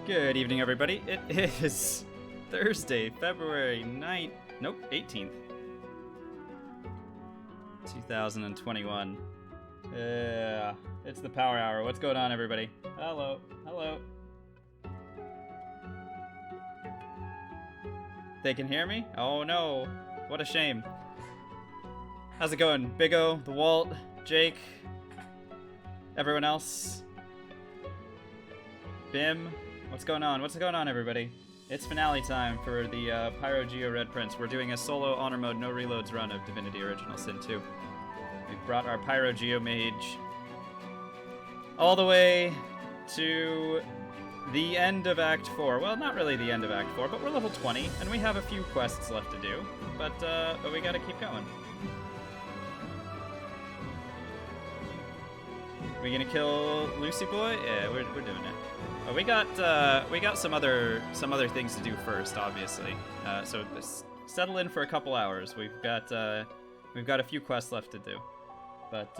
Good evening, everybody. It is Thursday, February 9th. Nope, 18th. 2021. Yeah, it's the Power Hour. What's going on, everybody? Hello. Hello. They can hear me? Oh no. What a shame. How's it going? Big O, the Walt, Jake, everyone else? Bim? What's going on? What's going on, everybody? It's finale time for the Pyro Geo Red Prince. We're doing a solo honor mode, no reloads run of Divinity Original Sin 2. We've brought our Pyro Geo Mage all the way to the end of Act 4. Well, not really the end of Act 4, but we're level 20, and we have a few quests left to do. But we gotta keep going. We gonna kill Lucy Boy? Yeah, we're doing it. We got some other things to do first, obviously. So settle in for a couple hours. We've got a few quests left to do. But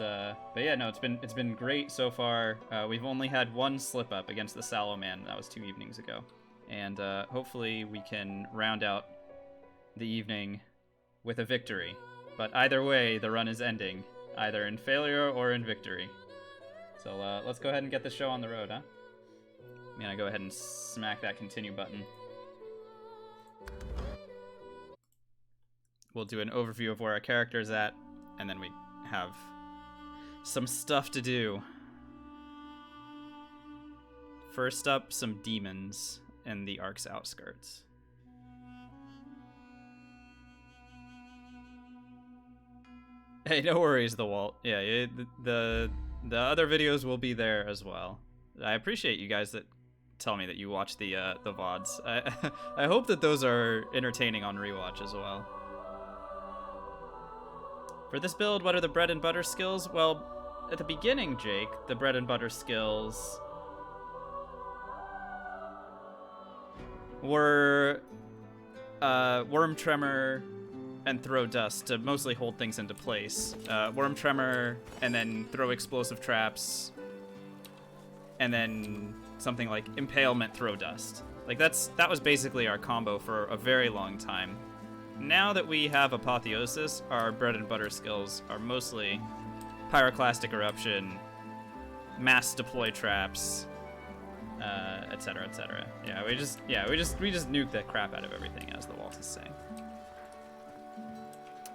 yeah, no, it's been great so far. We've only had one slip up against the Sallow Man. That was 2 evenings ago, and hopefully we can round out the evening with a victory. But either way, the run is ending, either in failure or in victory. So let's go ahead and get the show on the road, huh? I'm gonna go ahead and smack that continue button. We'll do an overview of where our character's at, and then we have some stuff to do. First up, some demons in the Ark's outskirts. Hey, no worries, the Walt. Yeah, the other videos will be there as well. I appreciate you guys that tell me that you watch the VODs. I hope that those are entertaining on rewatch as well. For this build, what are the bread and butter skills? Well, at the beginning, Jake, the bread and butter skills were Worm Tremor and Throw Dust to mostly hold things into place. Worm Tremor and then throw explosive traps, and then something like Impalement, Throw Dust. Like that was basically our combo for a very long time. Now that we have Apotheosis, our bread and butter skills are mostly Pyroclastic Eruption, Mass Deploy Traps, etc., etc. Yeah, we just nuke the crap out of everything, as the Walt is saying.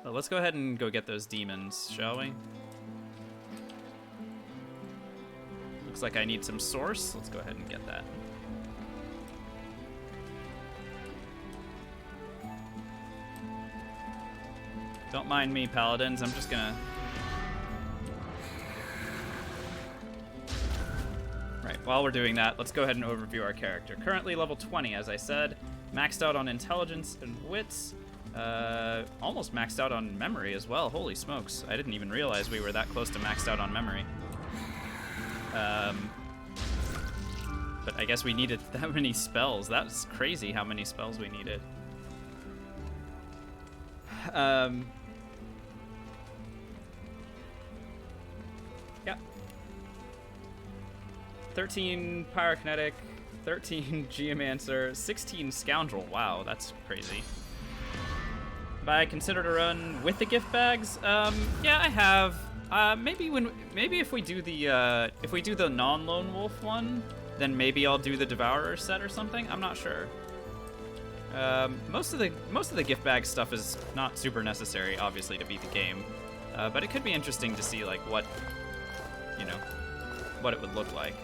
Well, let's go ahead and go get those demons, shall we? Looks like I need some source. Let's go ahead and get that. Don't mind me, paladins. I'm just gonna... Right, while we're doing that, let's go ahead and overview our character. Currently level 20, as I said. Maxed out on intelligence and wits. Almost maxed out on memory as well. Holy smokes. I didn't even realize we were that close to maxed out on memory. But I guess we needed that many spells. That's crazy how many spells we needed. Yeah. 13 Pyrokinetic, 13 Geomancer, 16 Scoundrel. Wow, that's crazy. Have I considered a run with the gift bags? Yeah, I have. Maybe if we do the non-lone wolf one, then maybe I'll do the Devourer set or something. I'm not sure. Most of the gift bag stuff is not super necessary, obviously, to beat the game, but it could be interesting to see like what it would look like.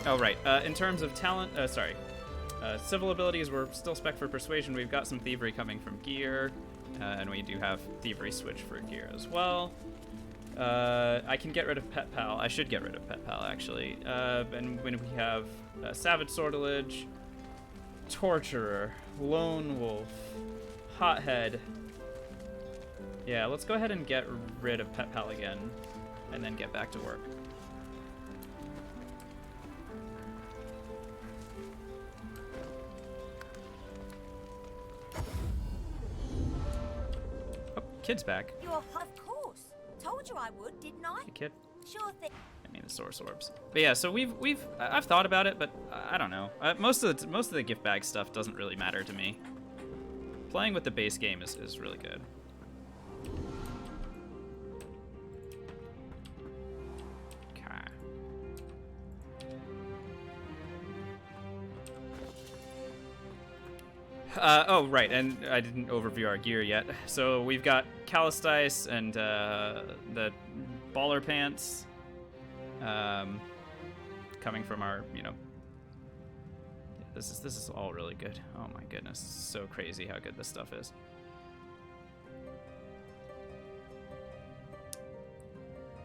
Oh right. In terms of talent, civil abilities, we're still spec for persuasion. We've got some thievery coming from gear, and we do have thievery switch for gear as well. I can get rid of Pet Pal. I should get rid of Pet Pal, actually. And when we have Savage Sortilege, Torturer, Lone Wolf, Hothead. Yeah, let's go ahead and get rid of Pet Pal again, and then get back to work. Oh, kid's back. You're, of course. Told you I would, didn't I? Hey, kid. Sure thing. I mean, the source orbs. But yeah, so I've thought about it, but I don't know. Most of the gift bag stuff doesn't really matter to me. Playing with the base game is really good. Oh, right, and I didn't overview our gear yet. So we've got Calistice and the baller pants coming from our, this is all really good. Oh my goodness, so crazy how good this stuff is.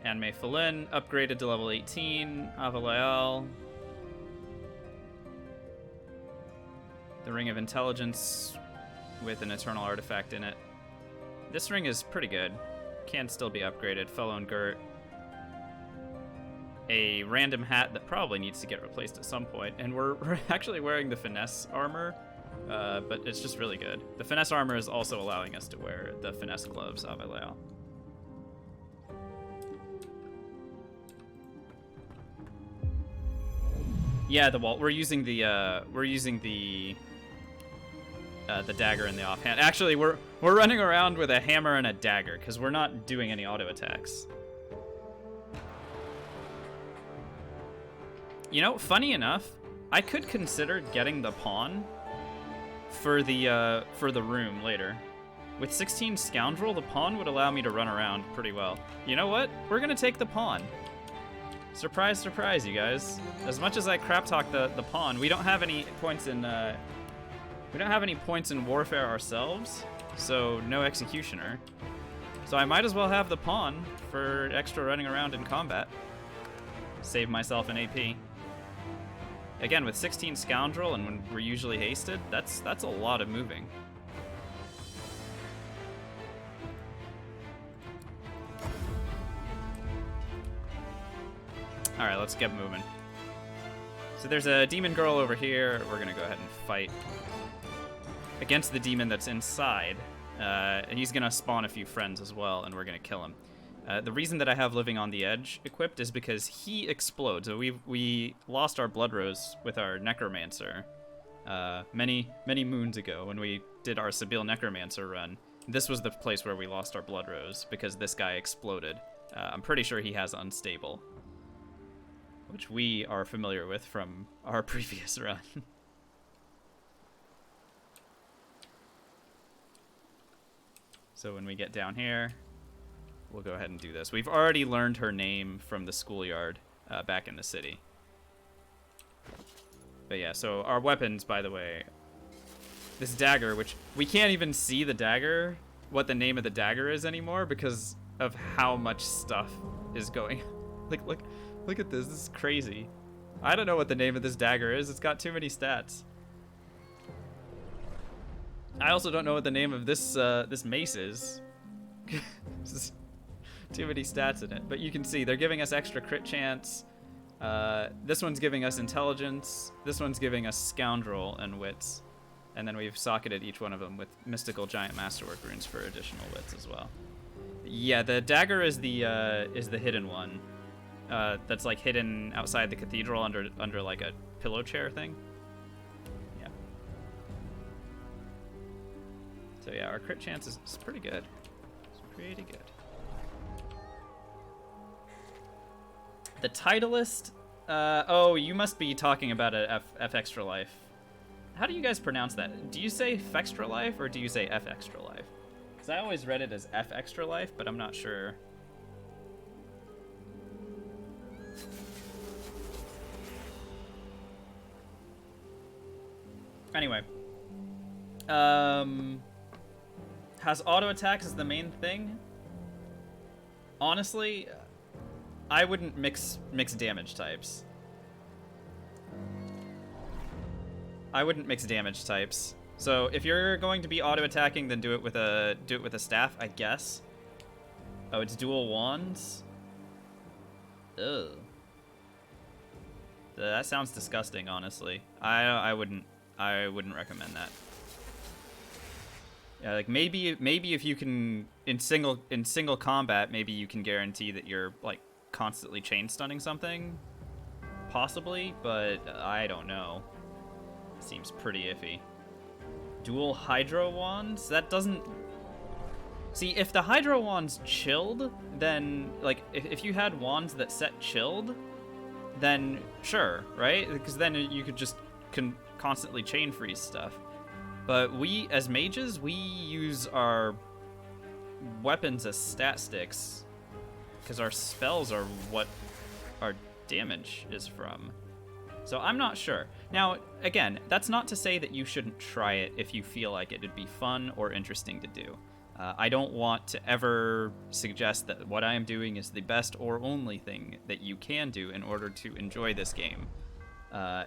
Anime Falin, upgraded to level 18, Avalael. The Ring of Intelligence with an Eternal Artifact in it. This ring is pretty good. Can still be upgraded. Fellow Gert. A random hat that probably needs to get replaced at some point. And we're actually wearing the Finesse armor, but it's just really good. The Finesse armor is also allowing us to wear the Finesse gloves, Avalael. Yeah, the wall. We're using the dagger in the offhand. Actually, we're running around with a hammer and a dagger because we're not doing any auto attacks. Funny enough, I could consider getting the pawn for the room later. With 16 Scoundrel, the pawn would allow me to run around pretty well. You know what? We're gonna take the pawn. Surprise, surprise, you guys. As much as I crap talk the pawn, we don't have any points in warfare ourselves, so no executioner. So I might as well have the pawn for extra running around in combat. Save myself an AP. Again, with 16 Scoundrel and when we're usually hasted, that's a lot of moving. Alright, let's get moving. So there's a demon girl over here. We're gonna go ahead and fight against the demon that's inside. And he's gonna spawn a few friends as well, and we're gonna kill him. The reason that I have Living on the Edge equipped is because he explodes. So we lost our Blood Rose with our Necromancer many moons ago when we did our Sabile Necromancer run. This was the place where we lost our Blood Rose because this guy exploded. I'm pretty sure he has Unstable, which we are familiar with from our previous run. So when we get down here, we'll go ahead and do this. We've already learned her name from the schoolyard back in the city. But yeah, so our weapons, by the way, this dagger, which we can't even see the dagger, what the name of the dagger is anymore because of how much stuff is going. Look at this. This is crazy. I don't know what the name of this dagger is. It's got too many stats. I also don't know what the name of this this mace is. Too many stats in it. But you can see they're giving us extra crit chance. This one's giving us intelligence. This one's giving us scoundrel and wits. And then we've socketed each one of them with mystical giant masterwork runes for additional wits as well. Yeah, the dagger is the hidden one. That's like hidden outside the cathedral under like a pillow chair thing. Yeah. So yeah, our crit chance is pretty good. It's pretty good. The Titleist. Oh, you must be talking about a F Extra Life. How do you guys pronounce that? Do you say Fextra Life or do you say F Extra Life? Because I always read it as F Extra Life, but I'm not sure. Anyway, has auto attacks as the main thing. Honestly, I wouldn't mix damage types. I wouldn't mix damage types. So if you're going to be auto attacking, then do it with a staff, I guess. Oh, it's dual wands. Ugh. That sounds disgusting, honestly. I wouldn't recommend that. Yeah, like maybe if you can in single combat, maybe you can guarantee that you're like constantly chain stunning something. Possibly, but I don't know. Seems pretty iffy. Dual Hydro Wands? That doesn't... See, if the Hydro Wands chilled, then, like, if you had wands that set chilled, then sure, right? Because then you could just constantly chain freeze stuff. But we, as mages, we use our weapons as stat sticks, because our spells are what our damage is from. So I'm not sure. Now, again, that's not to say that you shouldn't try it if you feel like it'd be fun or interesting to do. I don't want to ever suggest that what I am doing is the best or only thing that you can do in order to enjoy this game.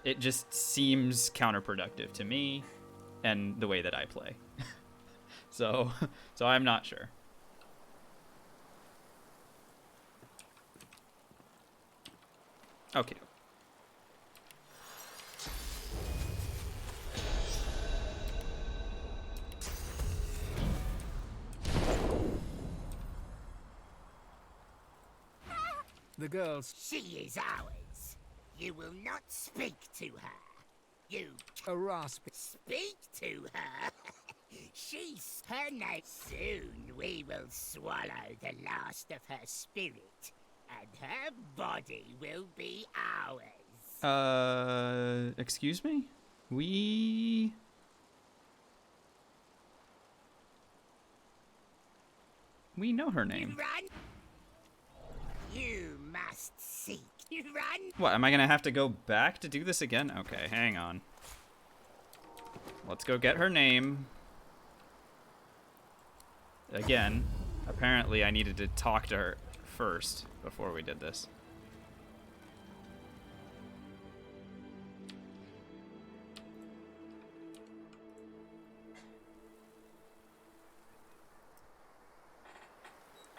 It just seems counterproductive to me and the way that I play. So I'm not sure. Okay. The girls. She is ours. You will not speak to her. You A raspy. speak to her. She's her name. Soon we will swallow the last of her spirit, and her body will be ours. Excuse me? We know her name. Run! You must seek. Run! What, am I gonna have to go back to do this again? Okay, hang on. Let's go get her name. Again, apparently I needed to talk to her first before we did this.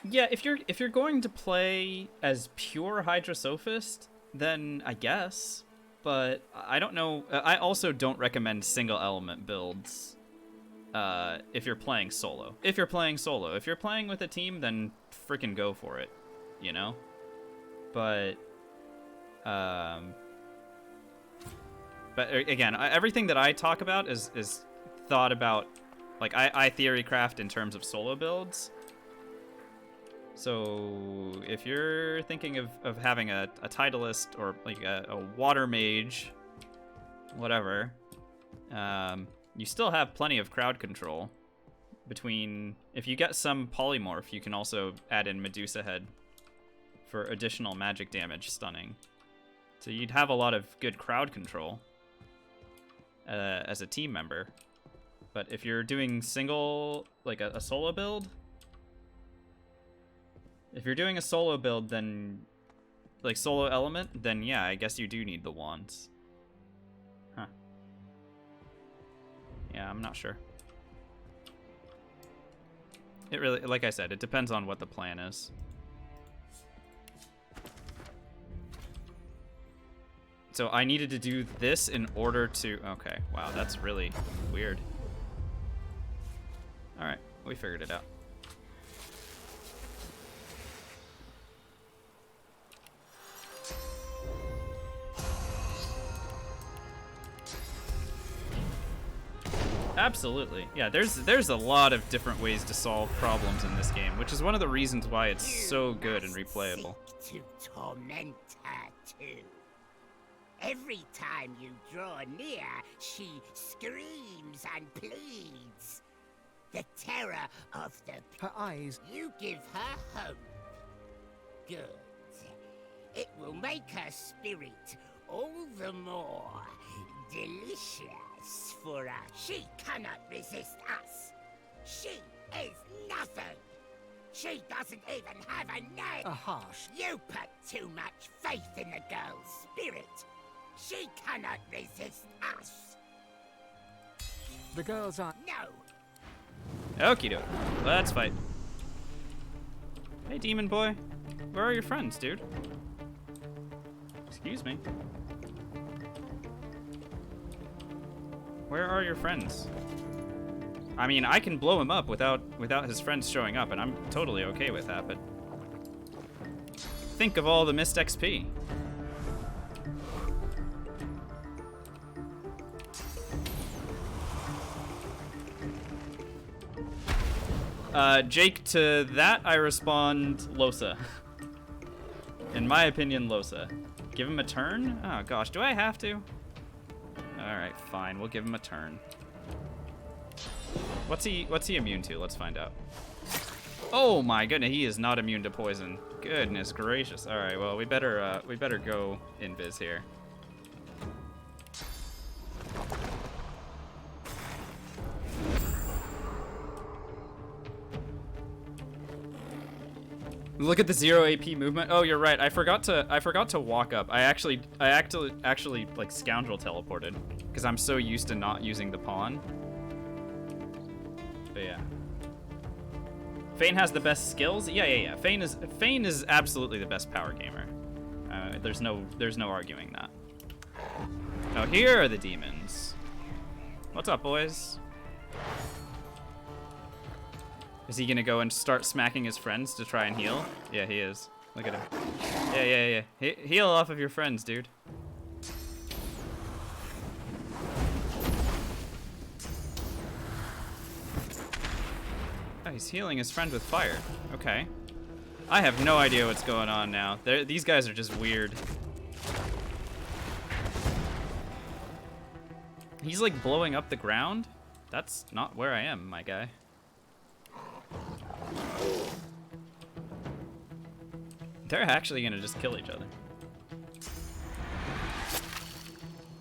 Yeah, if you're going to play as pure Hydrosophist, then I guess. But I don't know. I also don't recommend single element builds if you're playing solo. If you're playing with a team, then freaking go for it, you know? But again, everything that I talk about is thought about, like I theory craft in terms of solo builds. So if you're thinking of having a Titleist or like a water mage, whatever, you still have plenty of crowd control. If you get some polymorph, you can also add in Medusa Head for additional magic damage stunning. So you'd have a lot of good crowd control as a team member. But if you're doing single, like a solo build, then, like, solo element, then yeah, I guess you do need the wands. Huh. Yeah, I'm not sure. It really, like I said, it depends on what the plan is. So I needed to do this in order to... Okay, wow, that's really weird. Alright, we figured it out. Absolutely. Yeah, there's a lot of different ways to solve problems in this game, which is one of the reasons why it's so good and replayable. Seek to torment her too. Every time you draw near, she screams and pleads. The terror of the... Her eyes. You give her hope. Good. It will make her spirit all the more delicious for us. She cannot resist us. She is nothing. She doesn't even have a name. A harsh. You put too much faith in the girl's spirit. She cannot resist us. The girls are. No. Okie doke. Let's fight. Hey, demon boy. Where are your friends, dude? Excuse me. Where are your friends? I mean, I can blow him up without his friends showing up, and I'm totally okay with that, but... Think of all the missed XP. Jake, to that I respond Losa. In my opinion, Losa. Give him a turn? Oh gosh, do I have to? Alright, fine, we'll give him a turn. What's he immune to? Let's find out. Oh my goodness, he is not immune to poison. Goodness gracious. Alright, well we better go invis here. Look at the 0 AP movement. Oh, you're right. I forgot to walk up. I actually like scoundrel teleported because I'm so used to not using the pawn. But yeah. Fane has the best skills. Yeah. Fane is absolutely the best power gamer. There's no arguing that. Now here are the demons. What's up, boys? Is he gonna go and start smacking his friends to try and heal? Yeah, he is. Look at him. Yeah. Heal off of your friends, dude. Oh, he's healing his friend with fire. Okay. I have no idea what's going on now. These guys are just weird. He's like blowing up the ground? That's not where I am, my guy. They're actually gonna just kill each other.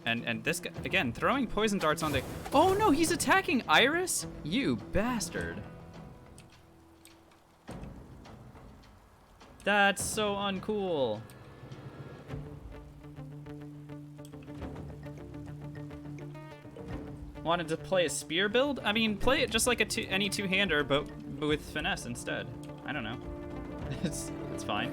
And this guy, again, throwing poison darts on the... Oh no, he's attacking Iris? You bastard. That's so uncool. Wanted to play a spear build? I mean, play it just like any two-hander, but with finesse instead. I don't know. It's fine.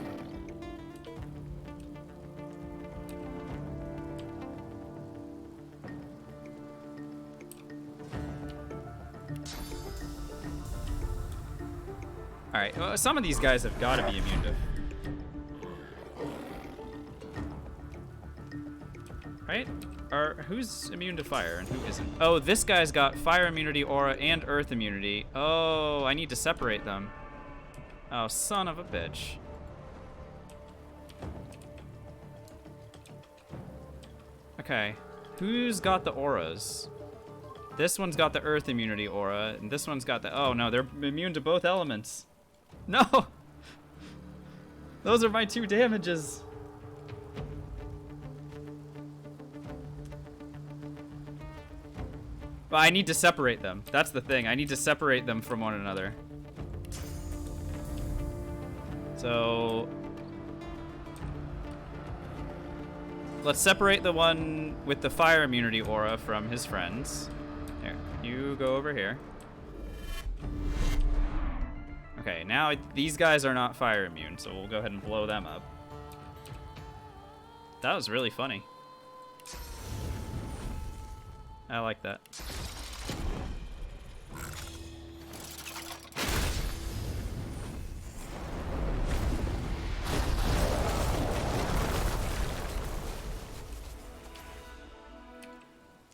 All right. Well, some of these guys have got to be immune to. Right? Or who's immune to fire and who isn't? Oh, this guy's got fire immunity, aura, and earth immunity. Oh, I need to separate them. Oh, son of a bitch. Okay, who's got the auras? This one's got the earth immunity aura, and this one's got the... Oh no, they're immune to both elements. No! Those are my 2 damages. But I need to separate them. That's the thing. I need to separate them from one another. So... let's separate the one with the fire immunity aura from his friends. Here, you go over here. Okay, now these guys are not fire immune, so we'll go ahead and blow them up. That was really funny. I like that.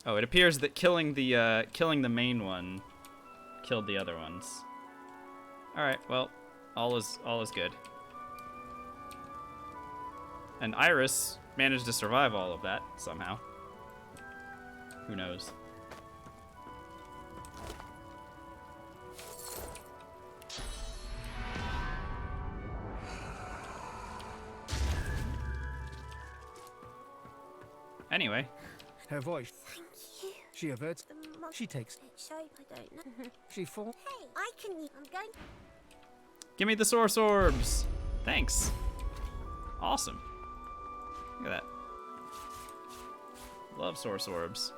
Oh, it appears that killing the main one killed the other ones. All right, well, all is good. And Iris managed to survive all of that somehow. Who knows? Anyway. Her voice. Thank you. She averts. The mo- She takes. So I don't know. She falls. Hey, I can. I'm going. Give me the source orbs. Thanks. Awesome. Look at that. Love source orbs.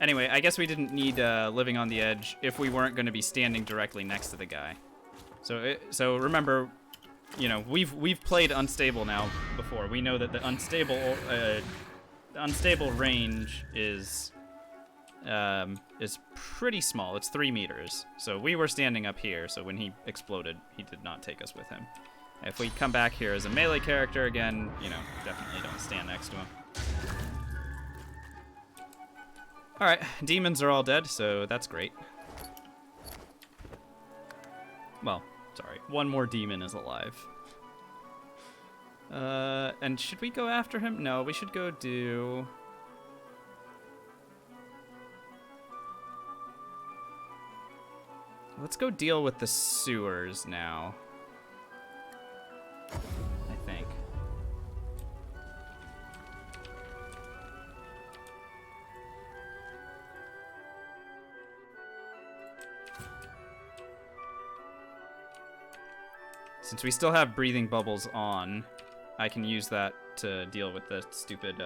Anyway, I guess we didn't need living on the edge if we weren't going to be standing directly next to the guy. So remember, you know, we've played unstable now before. We know that the unstable unstable range is pretty small. It's 3 meters. So we were standing up here, so when he exploded, he did not take us with him. If we come back here as a melee character again, you know, definitely don't stand next to him. Alright, demons are all dead, so that's great. Well, sorry, one more demon is alive. And should we go after him? No, we should go do... Let's go deal with the sewers now. I think. Since we still have breathing bubbles on, I can use that to deal with the stupid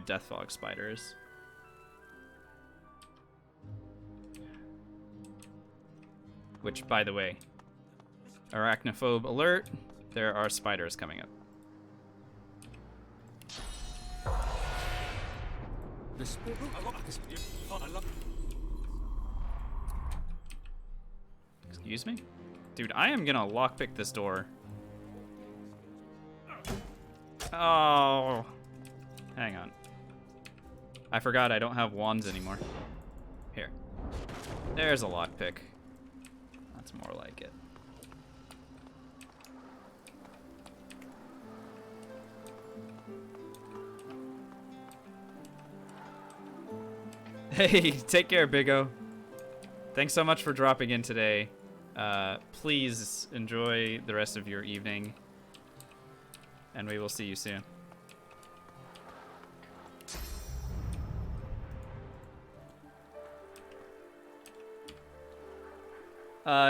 death fog spiders. Which, by the way, arachnophobe alert, there are spiders coming up. The spirit. Excuse me? Dude, I am gonna lockpick this door. Oh. Hang on. I forgot I don't have wands anymore. Here. There's a lockpick. That's more like it. Hey, take care, Big O. Thanks so much for dropping in today. Please enjoy the rest of your evening, and we will see you soon.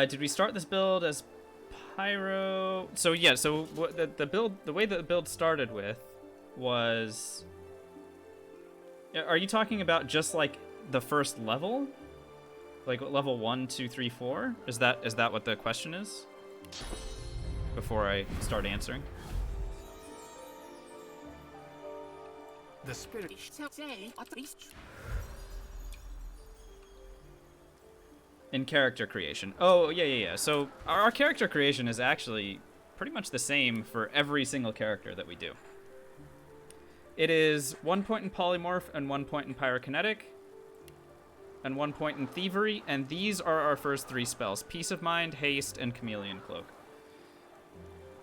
Did we start this build as Pyro? So yeah, so what the way that the build started with was... Are you talking about just like the first level? Like level 1, 2, 3, 4? Is that what the question is? Before I start answering. The spirit. In character creation. Oh, yeah. So our character creation is actually pretty much the same for every single character that we do. It is 1 point in polymorph and 1 point in pyrokinetic and 1 point in thievery, and these are our first 3 spells: Peace of Mind, Haste, and Chameleon Cloak.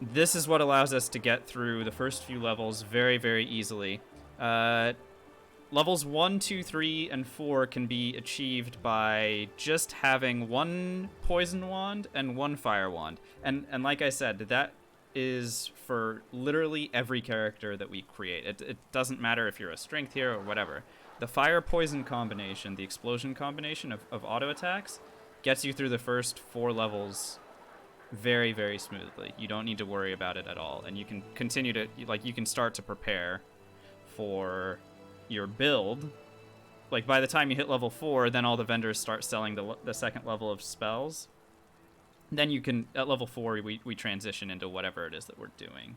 This is what allows us to get through the first few levels very, very easily. Levels 1, 2, 3, and 4 can be achieved by just having 1 poison wand and 1 fire wand. And like I said, that is for literally every character that we create. It doesn't matter if you're a strength hero or whatever. The fire poison combination, the explosion combination of auto attacks, gets you through the first 4 levels very, very smoothly. You don't need to worry about it at all. And you can continue to, like, you can start to prepare for your build. Like, by the time you hit level 4, then all the vendors start selling the second level of spells. Then you can, at level 4, we transition into whatever it is that we're doing.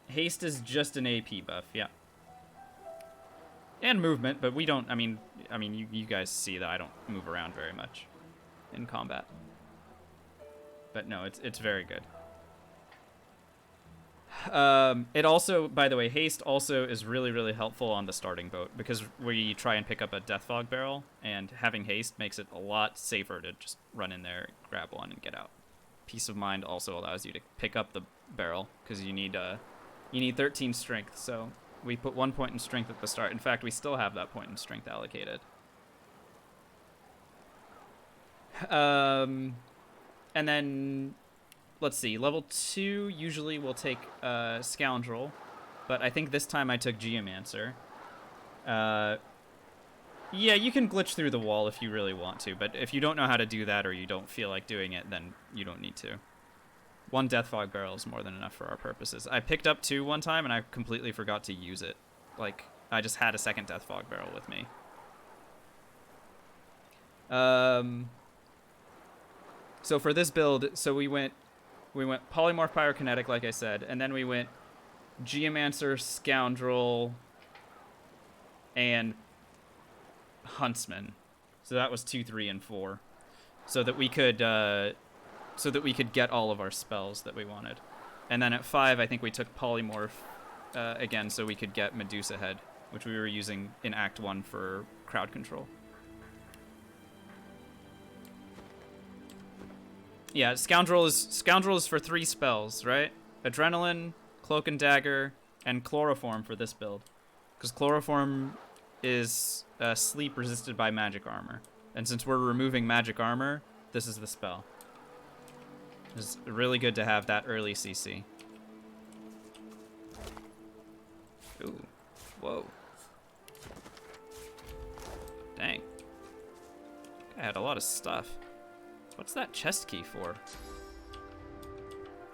Haste is just an AP buff, yeah. And movement, but we don't, I mean you guys see that I don't move around very much in combat. But no, it's very good. It also, by the way, haste also is really, really helpful on the starting boat, because we try and pick up a death fog barrel, and having haste makes it a lot safer to just run in there, grab one, and get out. Peace of Mind also allows you to pick up the barrel, because you need 13 strength, so we put 1 point in strength at the start. In fact, we still have that point in strength allocated. And then, let's see, level 2 usually will take Scoundrel, but I think this time I took Geomancer. Yeah, you can glitch through the wall if you really want to, but if you don't know how to do that or you don't feel like doing it, then you don't need to. 1 Death Fog Barrel is more than enough for our purposes. I picked up 2 one time and I completely forgot to use it. Like, I just had a second Death Fog Barrel with me. So for this build, so we went polymorph pyrokinetic, like I said, and then we went Geomancer, Scoundrel, and Huntsman. So that was 2, 3, and 4. So that we could get all of our spells that we wanted. And then at 5, I think we took Polymorph again, so we could get Medusa Head, which we were using in Act 1 for crowd control. Yeah, Scoundrel is for 3 spells, right? Adrenaline, Cloak and Dagger, and Chloroform for this build. Because Chloroform is sleep resisted by magic armor. And since we're removing magic armor, this is the spell. It's really good to have that early CC. Ooh. Whoa. Dang. I had a lot of stuff. What's that chest key for?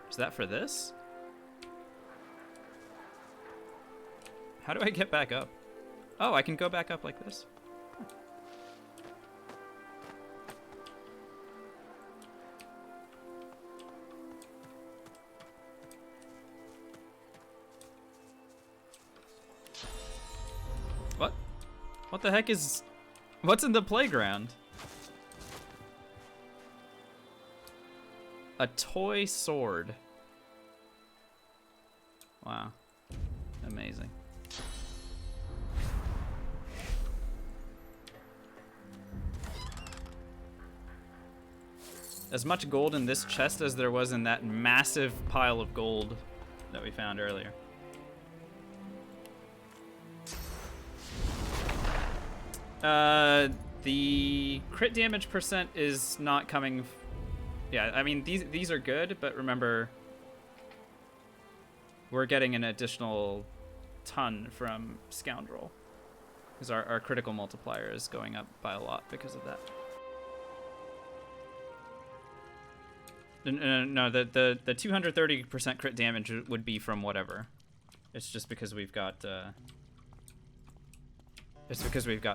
Is that for this? How do I get back up? Oh, I can go back up like this. What? What the heck is... What's in the playground? A toy sword. Wow. Amazing. As much gold in this chest as there was in that massive pile of gold that we found earlier. The crit damage percent is not coming... Yeah, I mean, these are good, but remember, we're getting an additional ton from Scoundrel. Because our critical multiplier is going up by a lot because of that. No, the 230% crit damage would be from whatever. It's just because we've got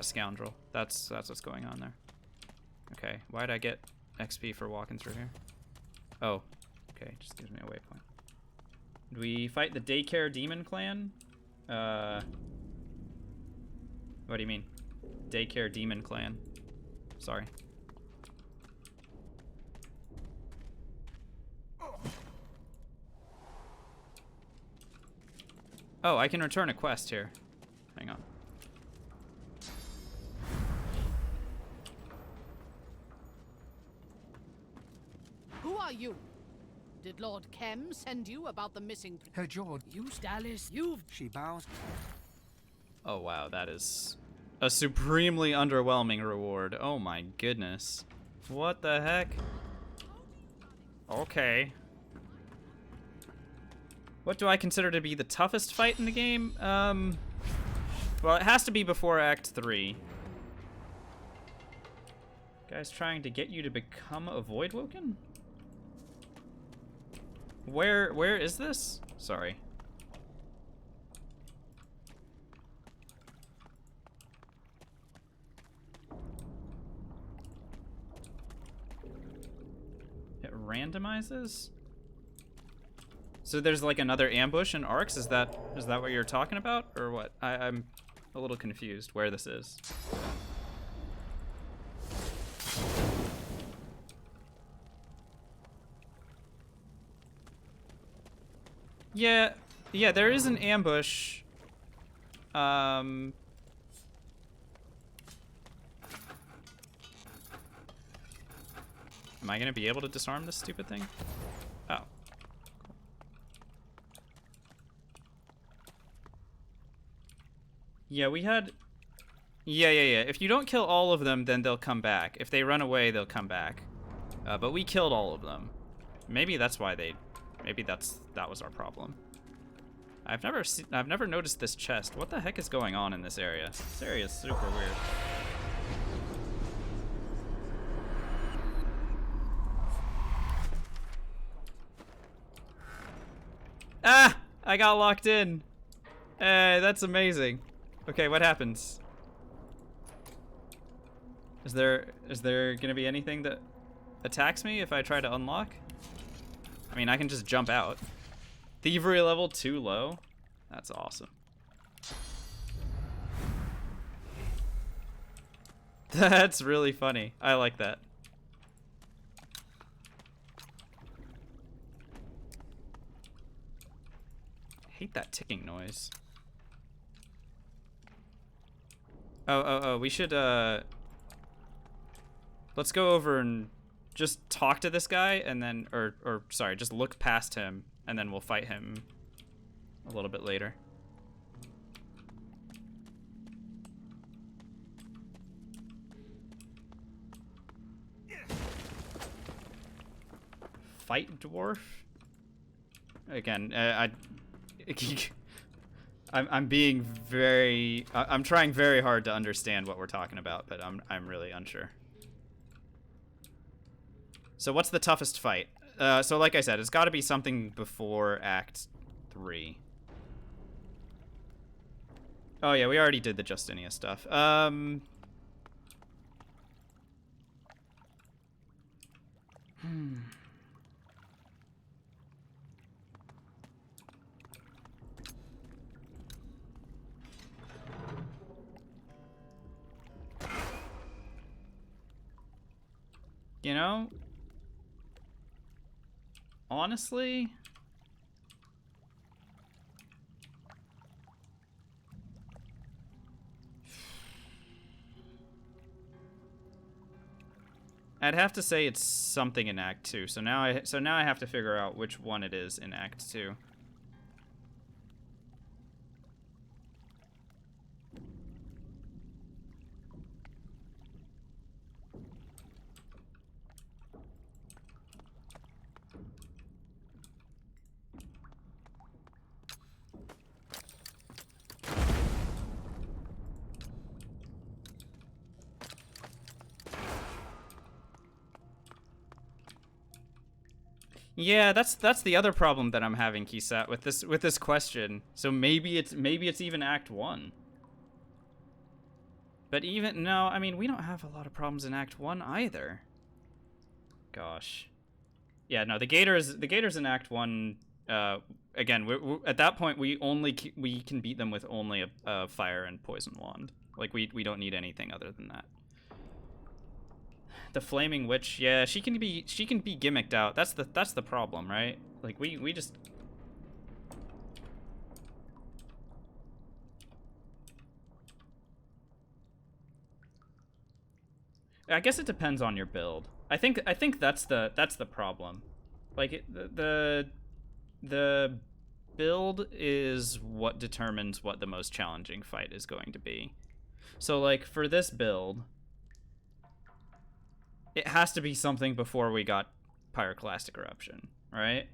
Scoundrel. That's what's going on there. Okay, why'd I get XP for walking through here? Oh, okay, just gives me a waypoint. Do we fight the Daycare Demon Clan? What do you mean? Daycare Demon Clan. Sorry. Oh, I can return a quest here. Hang on. Who are you? Did Lord Kem send you about the missing... Her jaw. You, Dallas, you've... She bows. Oh wow, that is a supremely underwhelming reward. Oh my goodness. What the heck? Okay. What do I consider to be the toughest fight in the game? Well, it has to be before Act 3. Guy's trying to get you to become a Voidwoken? Where is this? Sorry. It randomizes? So there's like another ambush in Arcs? Is that what you're talking about? Or what? I'm a little confused where this is. Yeah, there is an ambush. Am I gonna be able to disarm this stupid thing? Oh. Yeah, we had... Yeah. If you don't kill all of them, then they'll come back. If they run away, they'll come back. But we killed all of them. Maybe that's why they... Maybe that was our problem. I've never noticed this chest. What the heck is going on in this area? This area is super weird. Ah! I got locked in. That's amazing. Okay, what happens? Is there gonna be anything that attacks me if I try to unlock? I mean, I can just jump out. Thievery level too low? That's awesome. That's really funny. I like that. I hate that ticking noise. Oh, we should, let's go over and just talk to this guy and then, or sorry, just look past him and then we'll fight him a little bit later. Fight dwarf? Again, I'm being very, I'm trying very hard to understand what we're talking about, but I'm really unsure. So what's the toughest fight? So like I said, it's got to be something before Act 3. Oh yeah, we already did the Justinia stuff. You know, honestly, I'd have to say it's something in Act 2. So now I have to figure out which one it is in Act 2. Yeah, that's the other problem that I'm having, Kisat, with this question. So maybe it's even Act 1. But even no, I mean, we don't have a lot of problems in Act 1 either. Gosh. Yeah, no, the gators in Act 1, again, we're at that point we can beat them with only a fire and poison wand. Like we don't need anything other than that. The flaming witch, yeah, she can be gimmicked out. That's the problem, right? Like we just I guess it depends on your build. I think that's the problem. Like the build is what determines what the most challenging fight is going to be. So like for this build, it has to be something before we got Pyroclastic Eruption, right?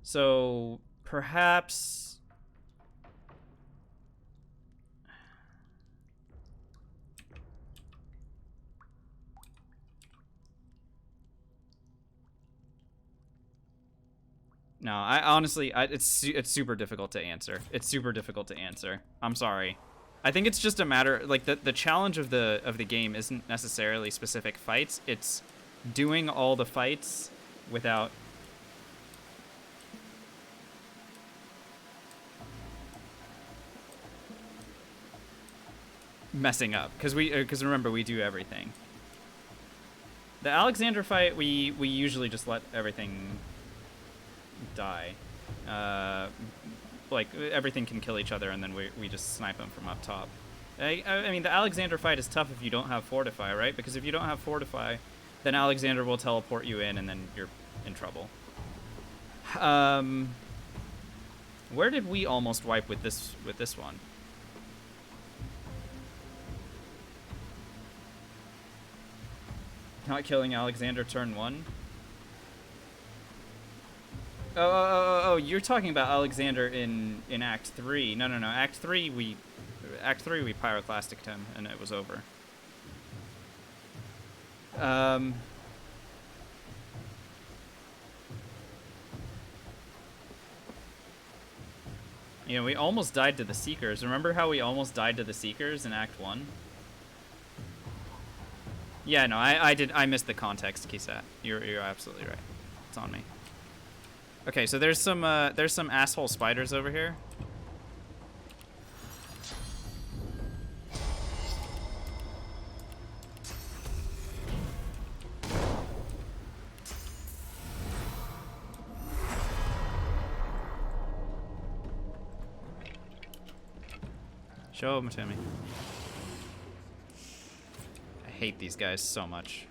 So perhaps no, I honestly, it's super difficult to answer. It's super difficult to answer. I'm sorry. I think it's just a matter, like the challenge of the game isn't necessarily specific fights. It's doing all the fights without messing up, because remember, we do everything. The Alexander fight, we usually just let everything die. Like everything can kill each other, and then we just snipe them from up top. I mean, the Alexander fight is tough if you don't have Fortify, right? Because if you don't have Fortify, then Alexander will teleport you in, and then you're in trouble. Where did we almost wipe with this one? Not killing Alexander turn 1? Oh, you're talking about Alexander in Act 3. No. Act 3 we pyroclasticed him and it was over. You know, we almost died to the Seekers. Remember how we almost died to the Seekers in Act 1? Yeah, no, I missed the context, Kisat. You're absolutely right. It's on me. Okay, so there's some asshole spiders over here. Show them to me. I hate these guys so much.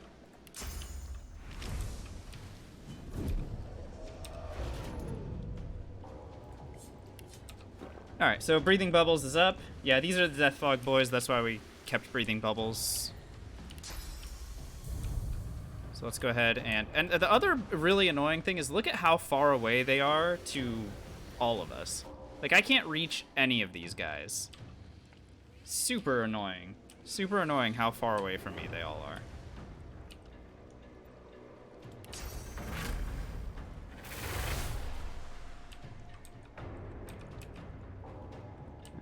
Alright, so breathing bubbles is up. Yeah, these are the Death Fog boys, that's why we kept breathing bubbles. So let's go ahead and the other really annoying thing is look at how far away they are to all of us. Like, I can't reach any of these guys. Super annoying. Super annoying how far away from me they all are.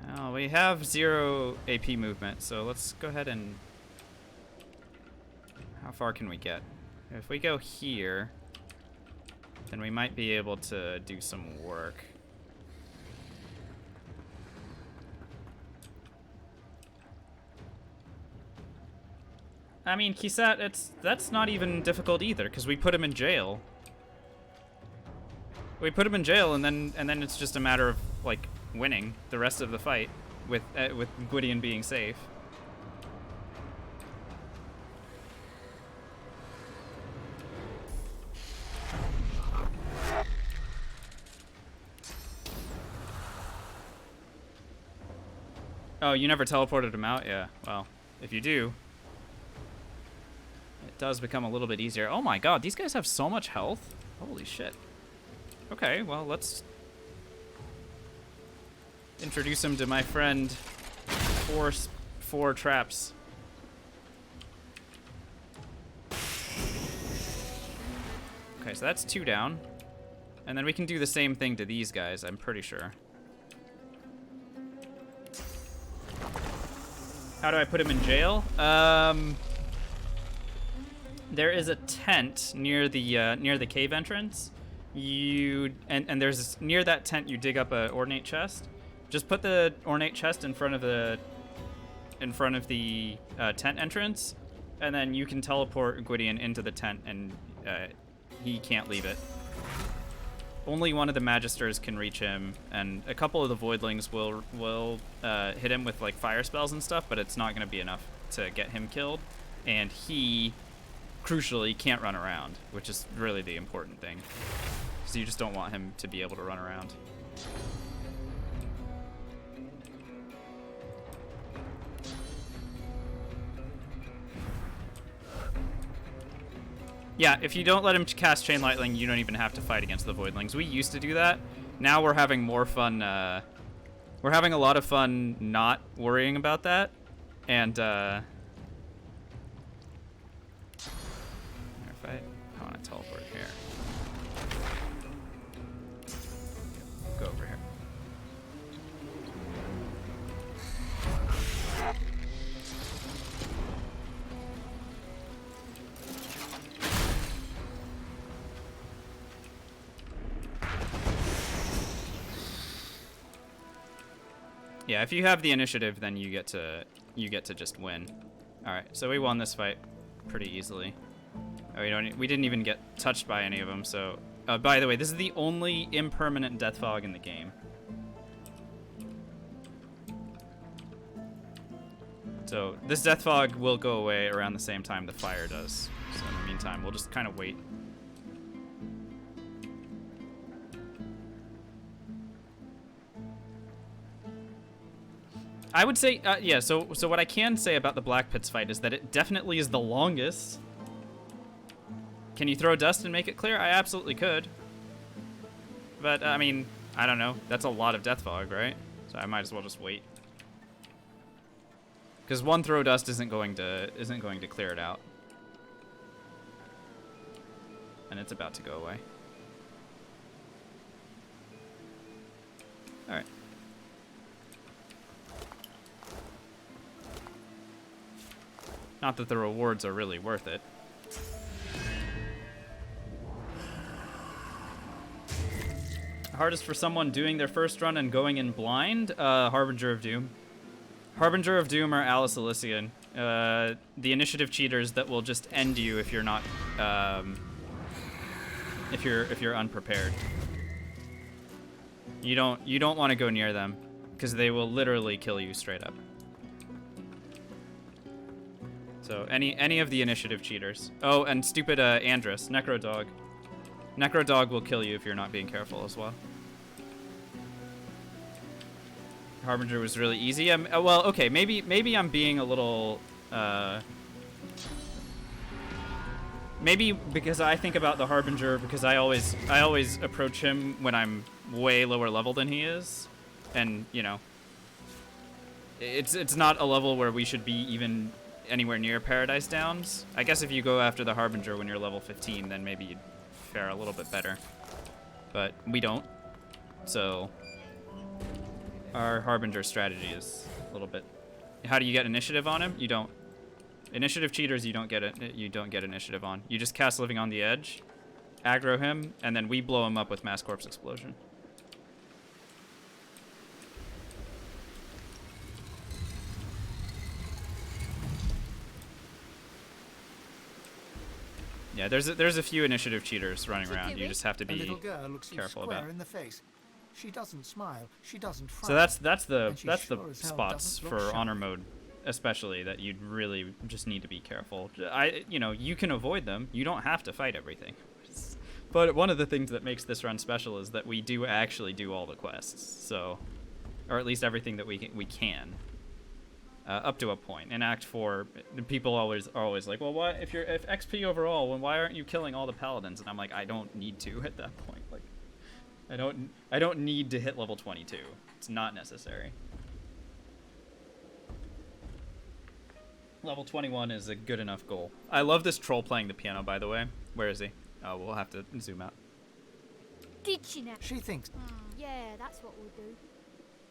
Now, we have 0 AP movement, so let's go ahead and... How far can we get? If we go here, then we might be able to do some work. I mean, Kisat, that's not even difficult either, because we put him in jail. We put him in jail, and then it's just a matter of like winning the rest of the fight with Gwydion being safe. Oh, you never teleported him out? Yeah. Well, if you do, it does become a little bit easier. Oh my god, these guys have so much health. Holy shit. Okay, well, let's introduce him to my friend four traps. Okay, so that's 2 down. And then we can do the same thing to these guys, I'm pretty sure. How do I put him in jail? There is a tent near the cave entrance. And there's near that tent you dig up an ornate chest. Just put the ornate chest in front of the tent entrance, and then you can teleport Gwydion into the tent, and he can't leave it. Only one of the Magisters can reach him, and a couple of the Voidlings will hit him with like fire spells and stuff, but it's not going to be enough to get him killed. And he, crucially, can't run around, which is really the important thing. So you just don't want him to be able to run around. Yeah, if you don't let him cast Chain Lightning, you don't even have to fight against the Voidlings. We used to do that. Now we're having more fun. We're having a lot of fun not worrying about that. And if I want to teleport here. Go over here. Yeah, if you have the initiative, then you get to just win. All right, so we won this fight pretty easily. Oh, we didn't even get touched by any of them. So, by the way, this is the only impermanent death fog in the game. So this death fog will go away around the same time the fire does. So in the meantime, we'll just kind of wait. I would say, yeah, so what I can say about the Black Pits fight is that it definitely is the longest. Can you throw dust and make it clear? I absolutely could. But, I mean, I don't know. That's a lot of death fog, right? So I might as well just wait. Because one throw dust isn't going to clear it out. And it's about to go away. Alright. Not that the rewards are really worth it. Hardest for someone doing their first run and going in blind? Harbinger of Doom. Harbinger of Doom or Alice Elysian. The initiative cheaters that will just end you if you're not, if you're unprepared. You don't want to go near them, because they will literally kill you straight up. So any of the initiative cheaters. Oh, and stupid Andrus, Necro Dog. Necro Dog will kill you if you're not being careful as well. Harbinger was really easy. Well, okay, maybe I'm being a little maybe because I think about the Harbinger because I always approach him when I'm way lower level than he is, and you know, it's not a level where we should be even anywhere near Paradise Downs. I guess if you go after the Harbinger when you're level 15, then maybe you'd fare a little bit better, but we don't. So our Harbinger strategy is a little bit. How do you get initiative on him? You don't. Initiative cheaters, you don't get it. You don't get initiative on. You just cast Living on the Edge, aggro him, and then we blow him up with Mass Corpse Explosion. Yeah, there's a few initiative cheaters running around. You just have to The be little girl looks you careful square about. in the face. She doesn't smile. She doesn't frown. So that's the And she that's the sure as hell spots doesn't look for shy. honor mode, especially that you'd really just need to be careful. You know, you can avoid them. You don't have to fight everything. But one of the things that makes this run special is that we do actually do all the quests. So, or at least everything that we can. Up to a point. In Act 4, people are always like, well, why if XP overall, well, why aren't you killing all the paladins? And I'm like, I don't need to at that point. Like, I don't need to hit level 22. It's not necessary. Level 21 is a good enough goal. I love this troll playing the piano, by the way. Where is he? Oh, we'll have to zoom out. Did she now? She thinks Yeah, that's what we'll do.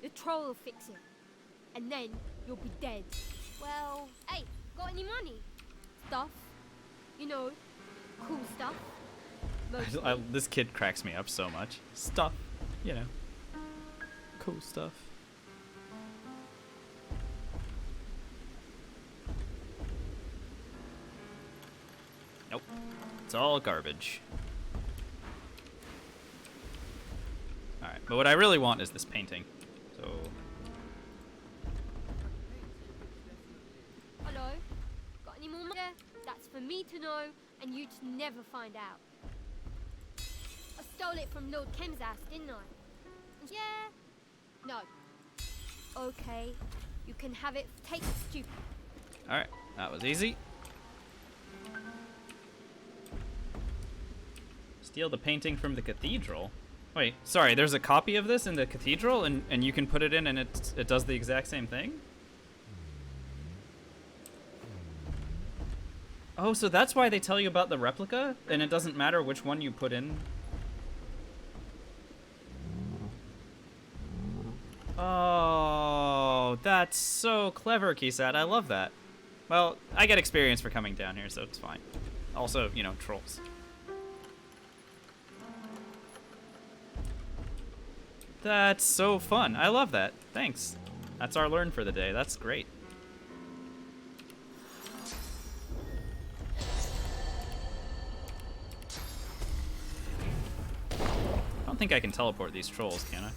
The troll will fix it. And then you'll be dead. Well, hey, got any money? Stuff. You know, cool stuff. Mostly. This kid cracks me up so much. Stuff, you know. Cool stuff. Nope. It's all garbage. Alright, but what I really want is this painting. So... Hello? Got any more money? That's for me to know, and you to never find out. I stole it from Lord Kem's house, didn't I? Yeah? No. Okay, you can have it. Take it, stupid. Alright, that was easy. Steal the painting from the cathedral? Wait, sorry, there's a copy of this in the cathedral and you can put it in and it does the exact same thing? Oh, so that's why they tell you about the replica? And it doesn't matter which one you put in? Oh, that's so clever, Kisat. I love that. Well, I get experience for coming down here, so it's fine. Also, you know, trolls. That's so fun. I love that. Thanks. That's our learn for the day. That's great. I don't think I can teleport these trolls, can I?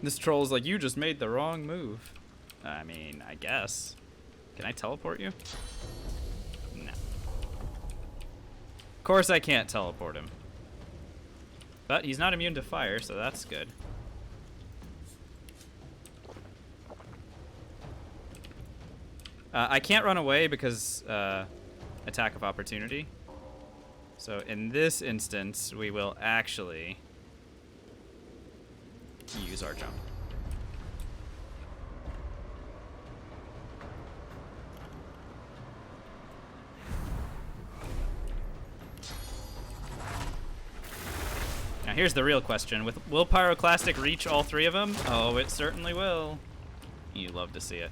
This troll's like, you just made the wrong move. I mean, I guess. Can I teleport you? No. Of course I can't teleport him. But he's not immune to fire, so that's good. I can't run away because attack of opportunity. So in this instance, we will actually use our jump. Now here's the real question. Will Pyroclastic reach all three of them? Oh, it certainly will. You love to see it.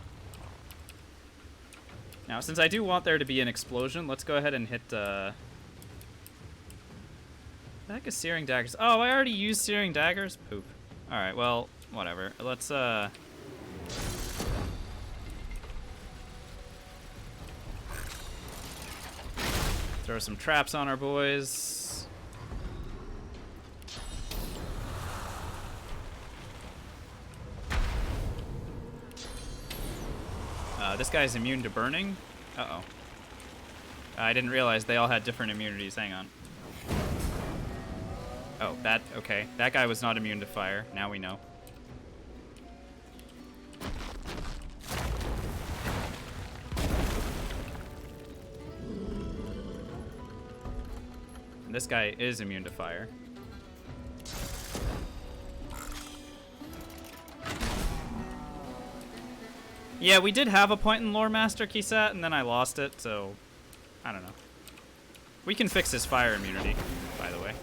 Now, since I do want there to be an explosion, let's go ahead and hit, Back of Searing Daggers. Oh, I already used Searing Daggers? Poop. Alright, well, whatever. Let's, Throw some traps on our boys. This guy's immune to burning. Uh-oh. I didn't realize they all had different immunities. Hang on. Oh, okay. That guy was not immune to fire. Now we know. And this guy is immune to fire. Yeah, we did have a point in Lore Master Kisat, and then I lost it, so I don't know. We can fix his fire immunity, by the way.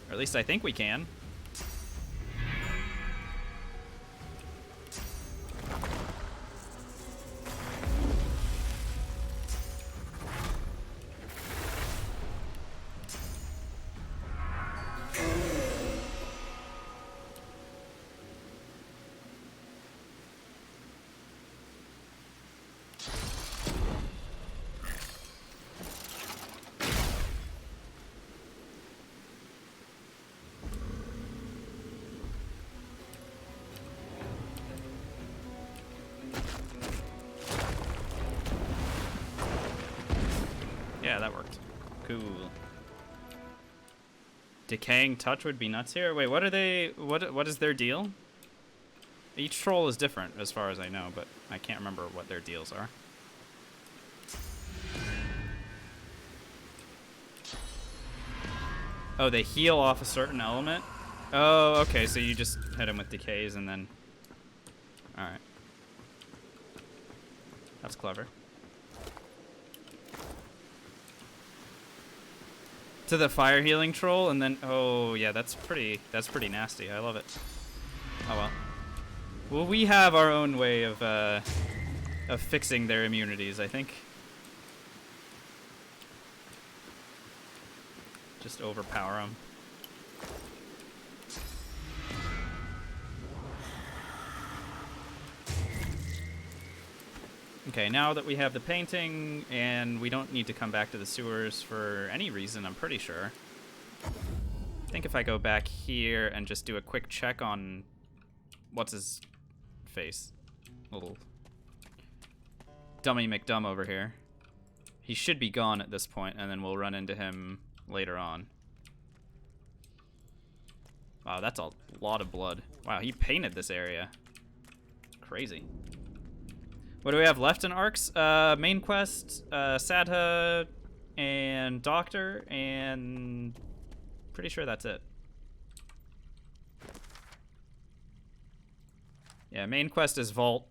Or at least I think we can. Yeah, that worked. Cool. Decaying touch would be nuts here. Wait, what are they? What is their deal? Each troll is different, as far as I know, but I can't remember what their deals are. Oh, they heal off a certain element? Oh, okay, so you just hit them with decays and then... Alright. That's clever. To the fire healing troll, and then... Oh, yeah, that's pretty nasty. I love it. Oh, well. Well, we have our own way of fixing their immunities, I think. Just overpower them. Okay, now that we have the painting, and we don't need to come back to the sewers for any reason, I'm pretty sure. I think if I go back here and just do a quick check on... What's his face? Little dummy McDumb over here. He should be gone at this point, and then we'll run into him later on. Wow, that's a lot of blood. Wow, he painted this area. Crazy. What do we have left in Arcs? Main quest, Sadha, and Doctor, and pretty sure that's it. Yeah, main quest is Vault,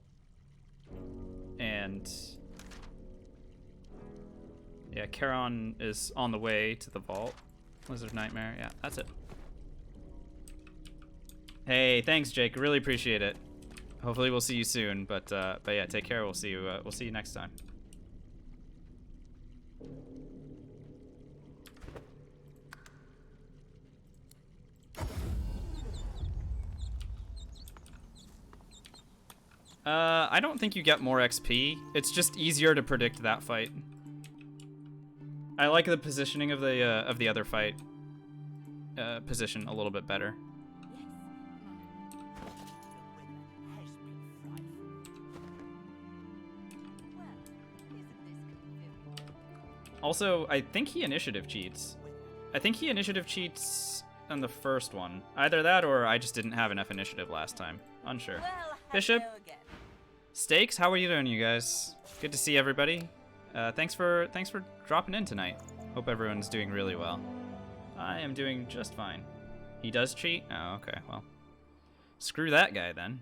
and yeah, Charon is on the way to the Vault. Lizard Nightmare, yeah, that's it. Hey, thanks, Jake. Really appreciate it. Hopefully we'll see you soon, but yeah, take care. We'll see you next time. I don't think you get more XP. It's just easier to predict that fight. I like the positioning of the other fight position a little bit better. Also, I think he initiative cheats. I think he initiative cheats on the first one. Either that or I just didn't have enough initiative last time. Unsure. Bishop? Stakes, how are you doing, you guys? Good to see everybody. Thanks for dropping in tonight. Hope everyone's doing really well. I am doing just fine. He does cheat? Oh, okay, well. Screw that guy then.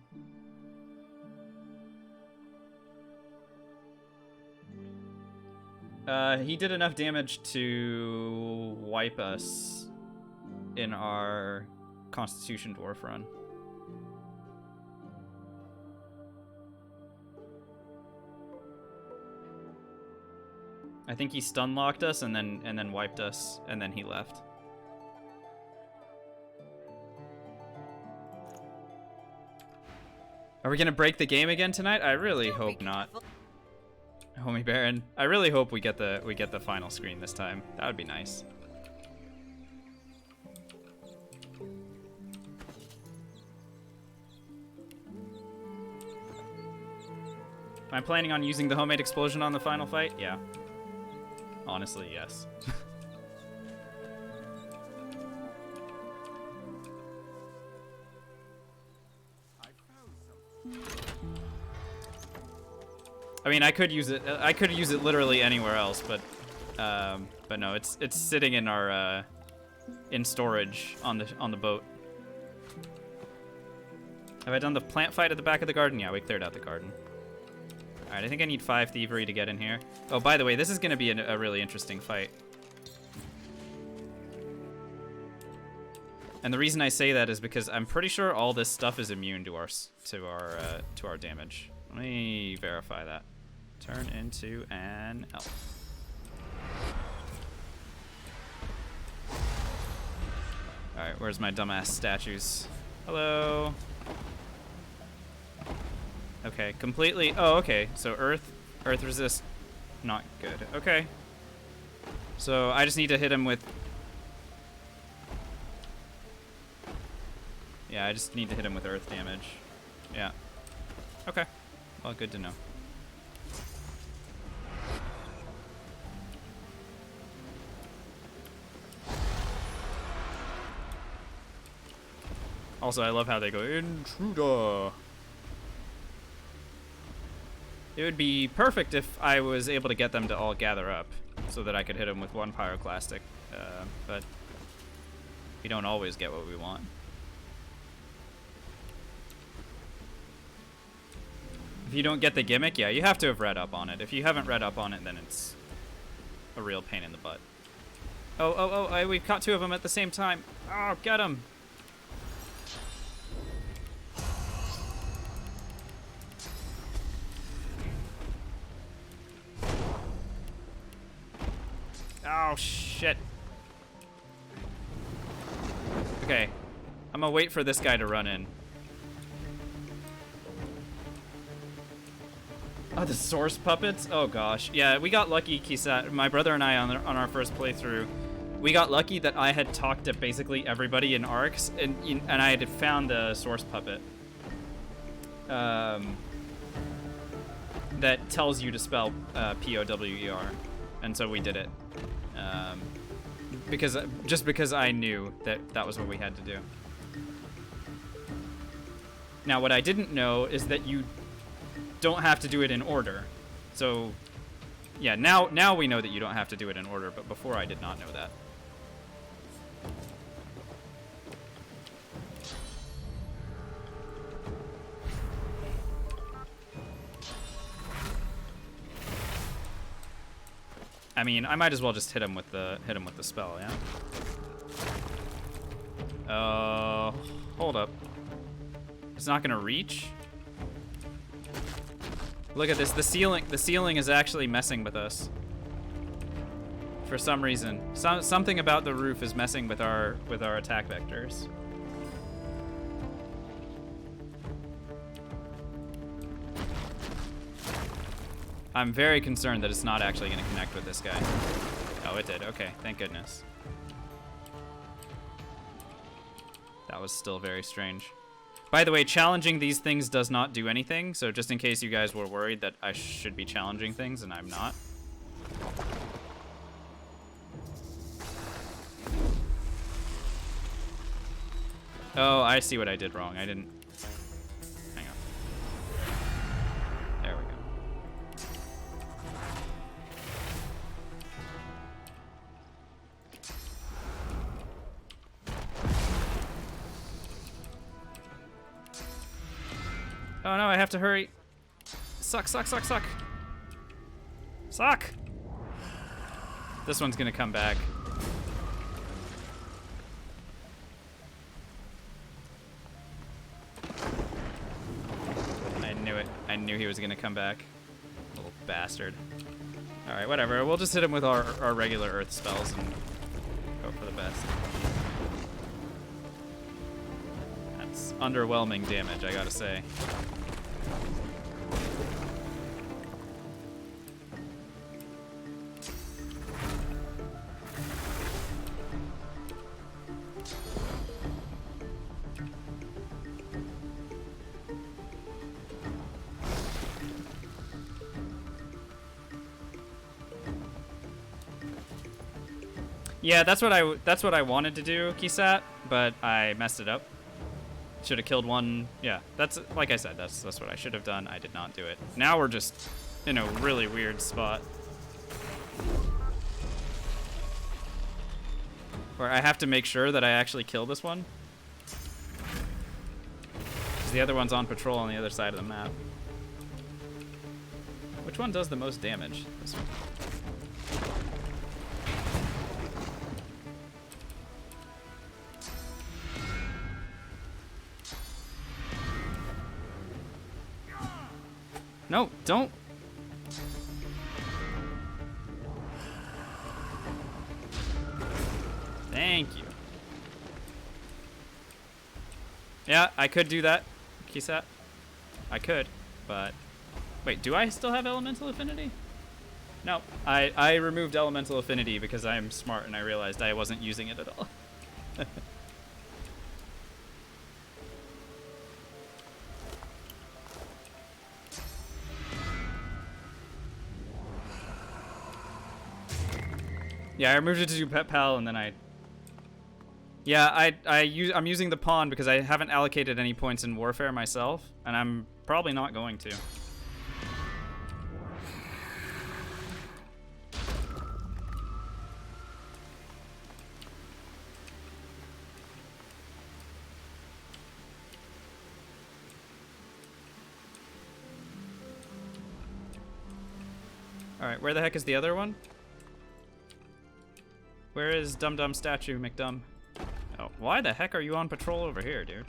He did enough damage to wipe us in our Constitution Dwarf run. I think he stun locked us and then wiped us, and then he left. we gonna break the game again tonight? I really hope not. Homie Baron, I really hope we get the final screen this time. That would be nice. Am I planning on using the homemade explosion on the final fight? Yeah. Honestly, yes. I mean, I could use it. I could use it literally anywhere else, but no, it's sitting in our in storage on the boat. Have I done the plant fight at the back of the garden? Yeah, we cleared out the garden. All right, I think I need 5 thievery to get in here. Oh, by the way, this is going to be a really interesting fight. And the reason I say that is because I'm pretty sure all this stuff is immune to our damage. Let me verify that. Turn into an elf. Alright, where's my dumbass statues? Hello. Okay, completely. Oh, okay. So earth resist. Not good. Okay. So I just need to hit him with. Yeah, I just need to hit him with earth damage. Yeah. Okay. Well, good to know. Also, I love how they go, intruder. It would be perfect if I was able to get them to all gather up so that I could hit them with one pyroclastic, but we don't always get what we want. If you don't get the gimmick, yeah, you have to have read up on it. If you haven't read up on it, then it's a real pain in the butt. Oh, we've caught 2 of them at the same time. Oh, get them. Oh, shit. Okay. I'm gonna wait for this guy to run in. Oh, the source puppets? Oh, gosh. Yeah, we got lucky, Kisat. My brother and I, on our first playthrough, we got lucky that I had talked to basically everybody in ARCs, and I had found the source puppet. That tells you to spell P-O-W-E-R. And so we did it. Because I knew that was what we had to do. Now, what I didn't know is that you don't have to do it in order. So, yeah, now we know that you don't have to do it in order, but before I did not know that. I mean, I might as well just hit him with the spell, yeah. Hold up. It's not gonna reach. Look at this. The ceiling is actually messing with us. For some reason, something about the roof is messing with our attack vectors. I'm very concerned that it's not actually going to connect with this guy. Oh, it did. Okay, thank goodness. That was still very strange. By the way, challenging these things does not do anything, so just in case you guys were worried that I should be challenging things, and I'm not. Oh, I see what I did wrong. I didn't... Hang on. There we go. Oh no, I have to hurry. Suck. Suck! This one's gonna come back. I knew it. I knew he was gonna come back. Little bastard. Alright, whatever. We'll just hit him with our regular earth spells and go for the best. That's underwhelming damage, I gotta say. Yeah, that's what I wanted to do, Kisat, but I messed it up. Should have killed one. Yeah, that's like I said. That's what I should have done. I did not do it. Now we're just in a really weird spot where I have to make sure that I actually kill this one, because the other one's on patrol on the other side of the map. Which one does the most damage? This one. No, don't. Thank you. Yeah, I could do that, Kisat. I could, but... Wait, do I still have elemental affinity? No, I removed elemental affinity because I'm smart and I realized I wasn't using it at all. Yeah, I removed it to do Pet Pal, and then Yeah, I'm using the pawn because I haven't allocated any points in Warfare myself, and I'm probably not going to. Alright, where the heck is the other one? Where is Dum Dum Statue McDum? Oh, why the heck are you on patrol over here, dude?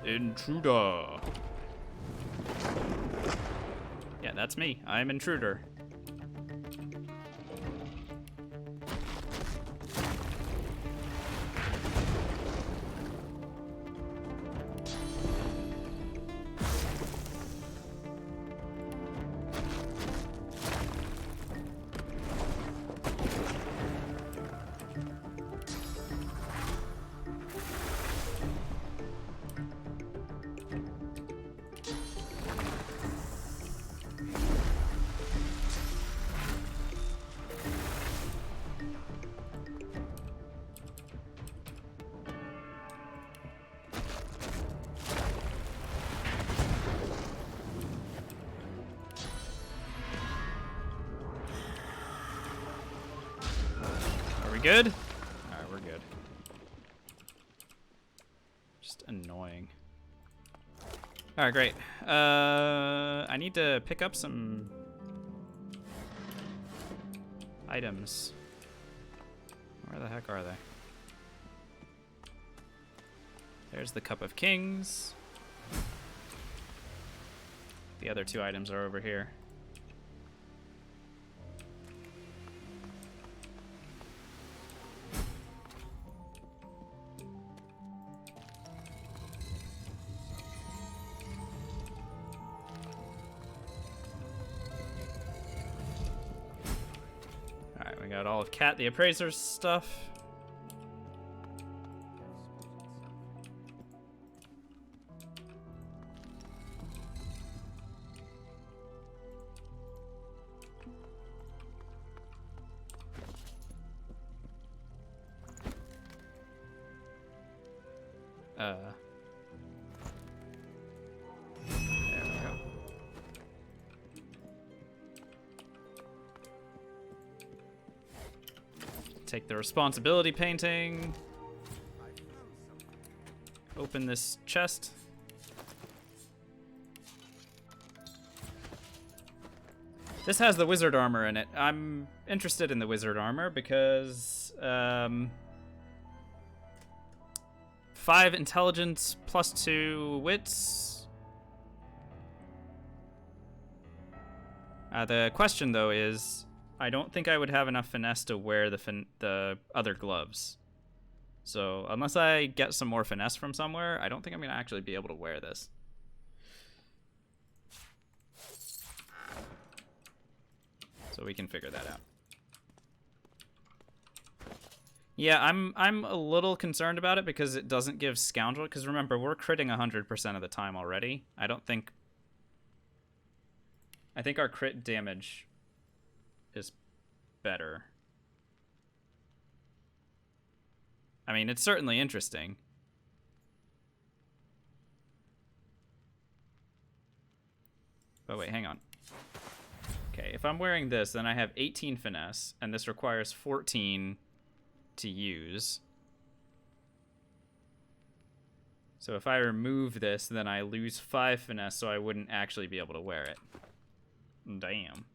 Intruder. Yeah, that's me. I'm Intruder. Good? Alright, we're good. Just annoying. Alright, great. I need to pick up some items. Where the heck are they? There's the Cup of Kings. The other two items are over here. Got all of Cat the Appraiser's stuff. There we go. Take the responsibility painting. Open this chest. This has the wizard armor in it. I'm interested in the wizard armor because 5 5 intelligence, +2 wits. The question, though, is I don't think I would have enough finesse to wear the other gloves. So unless I get some more finesse from somewhere, I don't think I'm going to actually be able to wear this. So we can figure that out. Yeah, I'm a little concerned about it because it doesn't give Scoundrel. Because remember, we're critting 100% of the time already. I think our crit damage is better. I mean, it's certainly interesting. But wait, hang on. Okay, if I'm wearing this, then I have 18 finesse, and this requires 14 to use. So if I remove this, then I lose 5 finesse, so I wouldn't actually be able to wear it. Damn.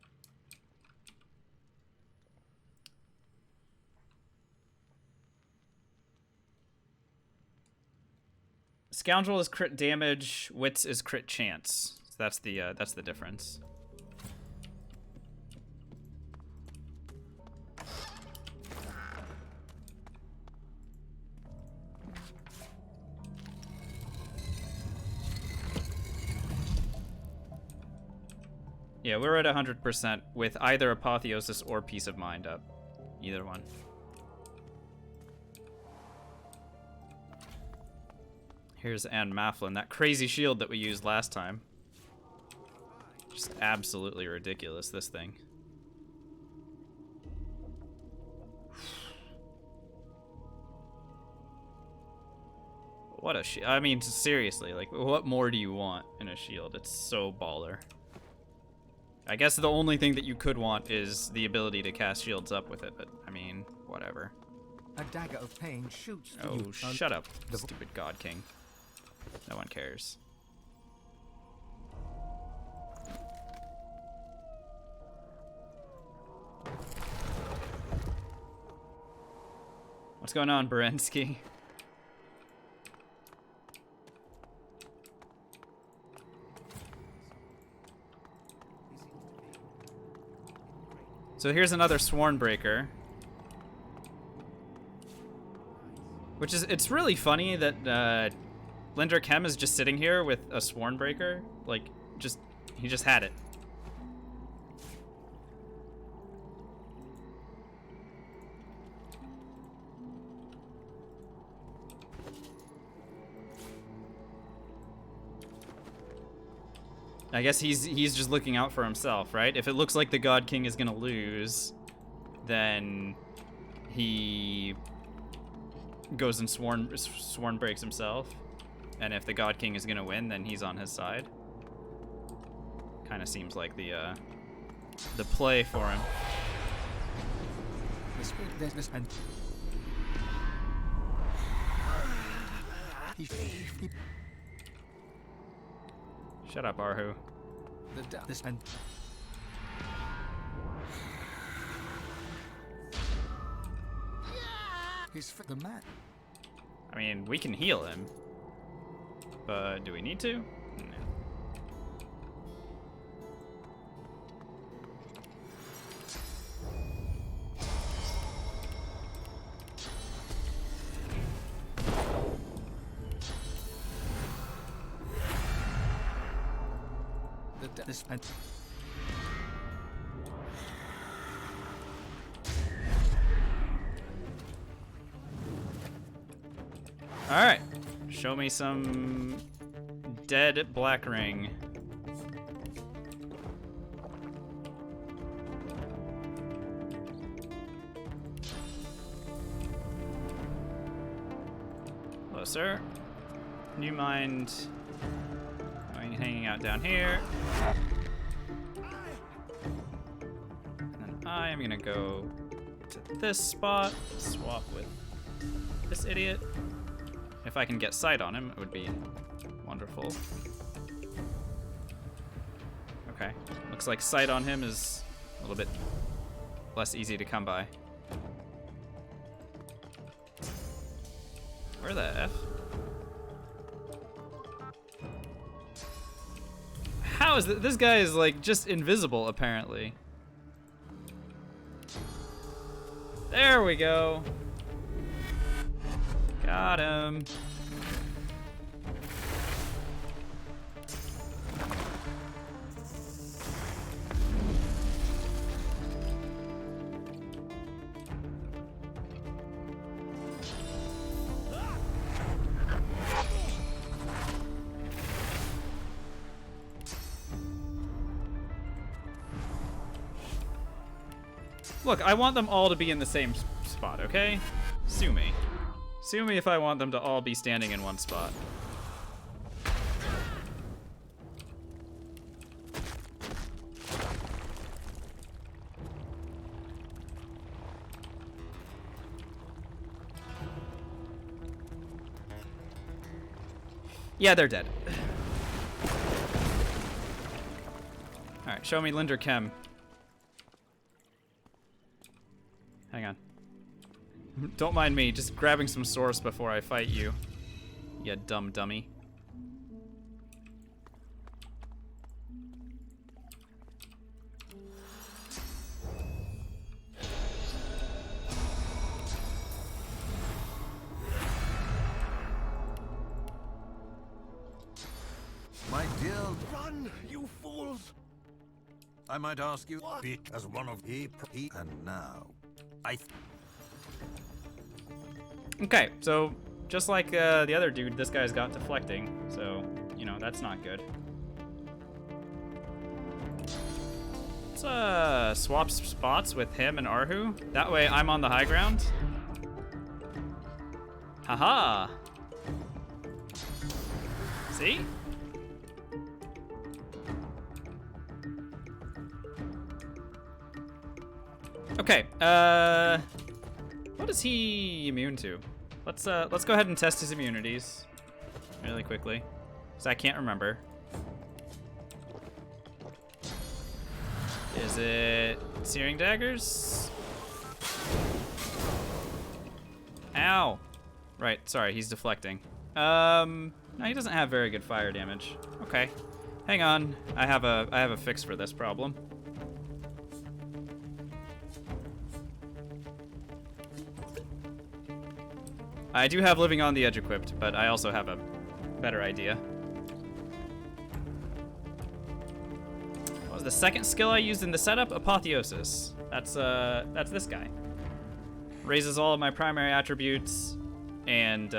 Scoundrel is crit damage, Wits is crit chance. So that's the difference. Yeah, we're at 100% with either Apotheosis or Peace of Mind up. Either one. Here's Anne Mafflin, that crazy shield that we used last time. Just absolutely ridiculous, this thing. What a shield. I mean, seriously, like, what more do you want in a shield? It's so baller. I guess the only thing that you could want is the ability to cast shields up with it, but, I mean, whatever. A dagger of pain shoots to Oh, you. shut up, stupid God King. No one cares. What's going on, Berensky? So here's another Sworn Breaker. Which is, it's really funny that Linder Kem is just sitting here with a Sworn Breaker. Like, he just had it. I guess he's just looking out for himself, right? If it looks like the God King is gonna lose, then he goes and sworn breaks himself. And if the God King is gonna win, then he's on his side. Kind of seems like the play for him. Shut up, Arhu. He's for the man. I mean, we can heal him. But do we need to? No. Alright. Show me some dead black ring. Hello, sir. Do you mind hanging out down here? And then I am gonna go to this spot, swap with this idiot. If I can get sight on him, it would be wonderful. Okay, looks like sight on him is a little bit less easy to come by. Where the F? How is this guy is like just invisible apparently. There we go. Got him. Look, I want them all to be in the same spot, okay? Sue me. Sue me if I want them to all be standing in one spot. Yeah, they're dead. Alright, show me Linder Chem. Hang on. Don't mind me, just grabbing some source before I fight you. You dumb dummy. My dear, Run, you fools! I might ask you, What? be as one of the and now, I. Okay, so just like the other dude, this guy's got deflecting, so, you know, that's not good. Let's swap spots with him and Arhu. That way I'm on the high ground. Haha! See? Okay, what is he immune to? Let's go ahead and test his immunities really quickly, because I can't remember. Is it searing daggers? Ow! Right, sorry, he's deflecting. No, he doesn't have very good fire damage. Okay, hang on, I have a fix for this problem. I do have Living on the Edge equipped, but I also have a better idea. What was the second skill I used in the setup? Apotheosis. That's this guy. Raises all of my primary attributes and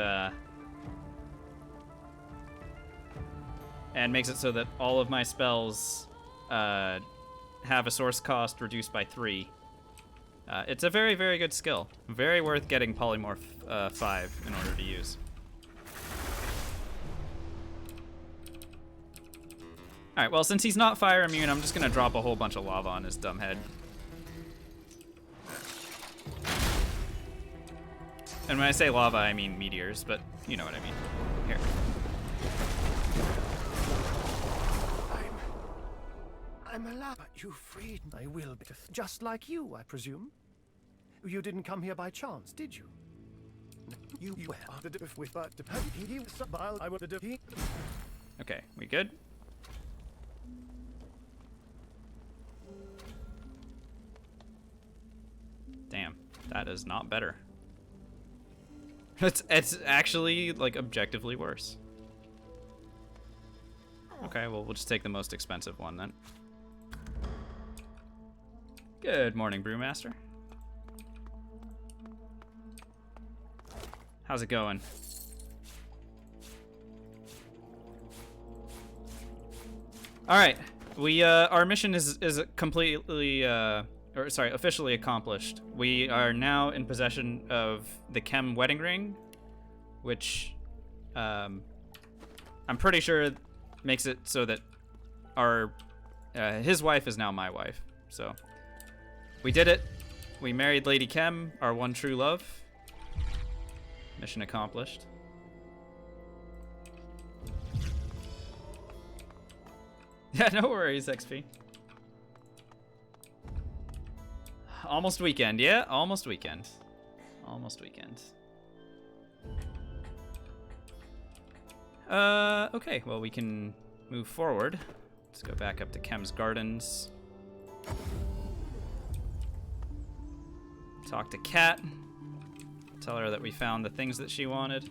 makes it so that all of my spells have a source cost reduced by 3. It's a very, very good skill. Very worth getting Polymorph 5 in order to use. Alright, well, since he's not fire immune, I'm just gonna drop a whole bunch of lava on his dumb head. And when I say lava, I mean meteors, but you know what I mean. Here. I'm alive, but you freed my will, just like you, I presume. You didn't come here by chance, did you? You were Okay, we good? Damn, that is not better. It's actually, like, objectively worse. Okay, well, we'll just take the most expensive one then. Good morning, Brewmaster. How's it going? All right, we our mission is completely officially accomplished. We are now in possession of the Chem wedding ring, which I'm pretty sure makes it so that our his wife is now my wife. So we did it. We married Lady Chem, our one true love. Mission accomplished. Yeah, no worries, XP. Almost weekend, yeah? Almost weekend. Almost weekend. Okay, well, we can move forward Let's go back up to Chem's Gardens. Talk to Kat. Tell her that we found the things that she wanted.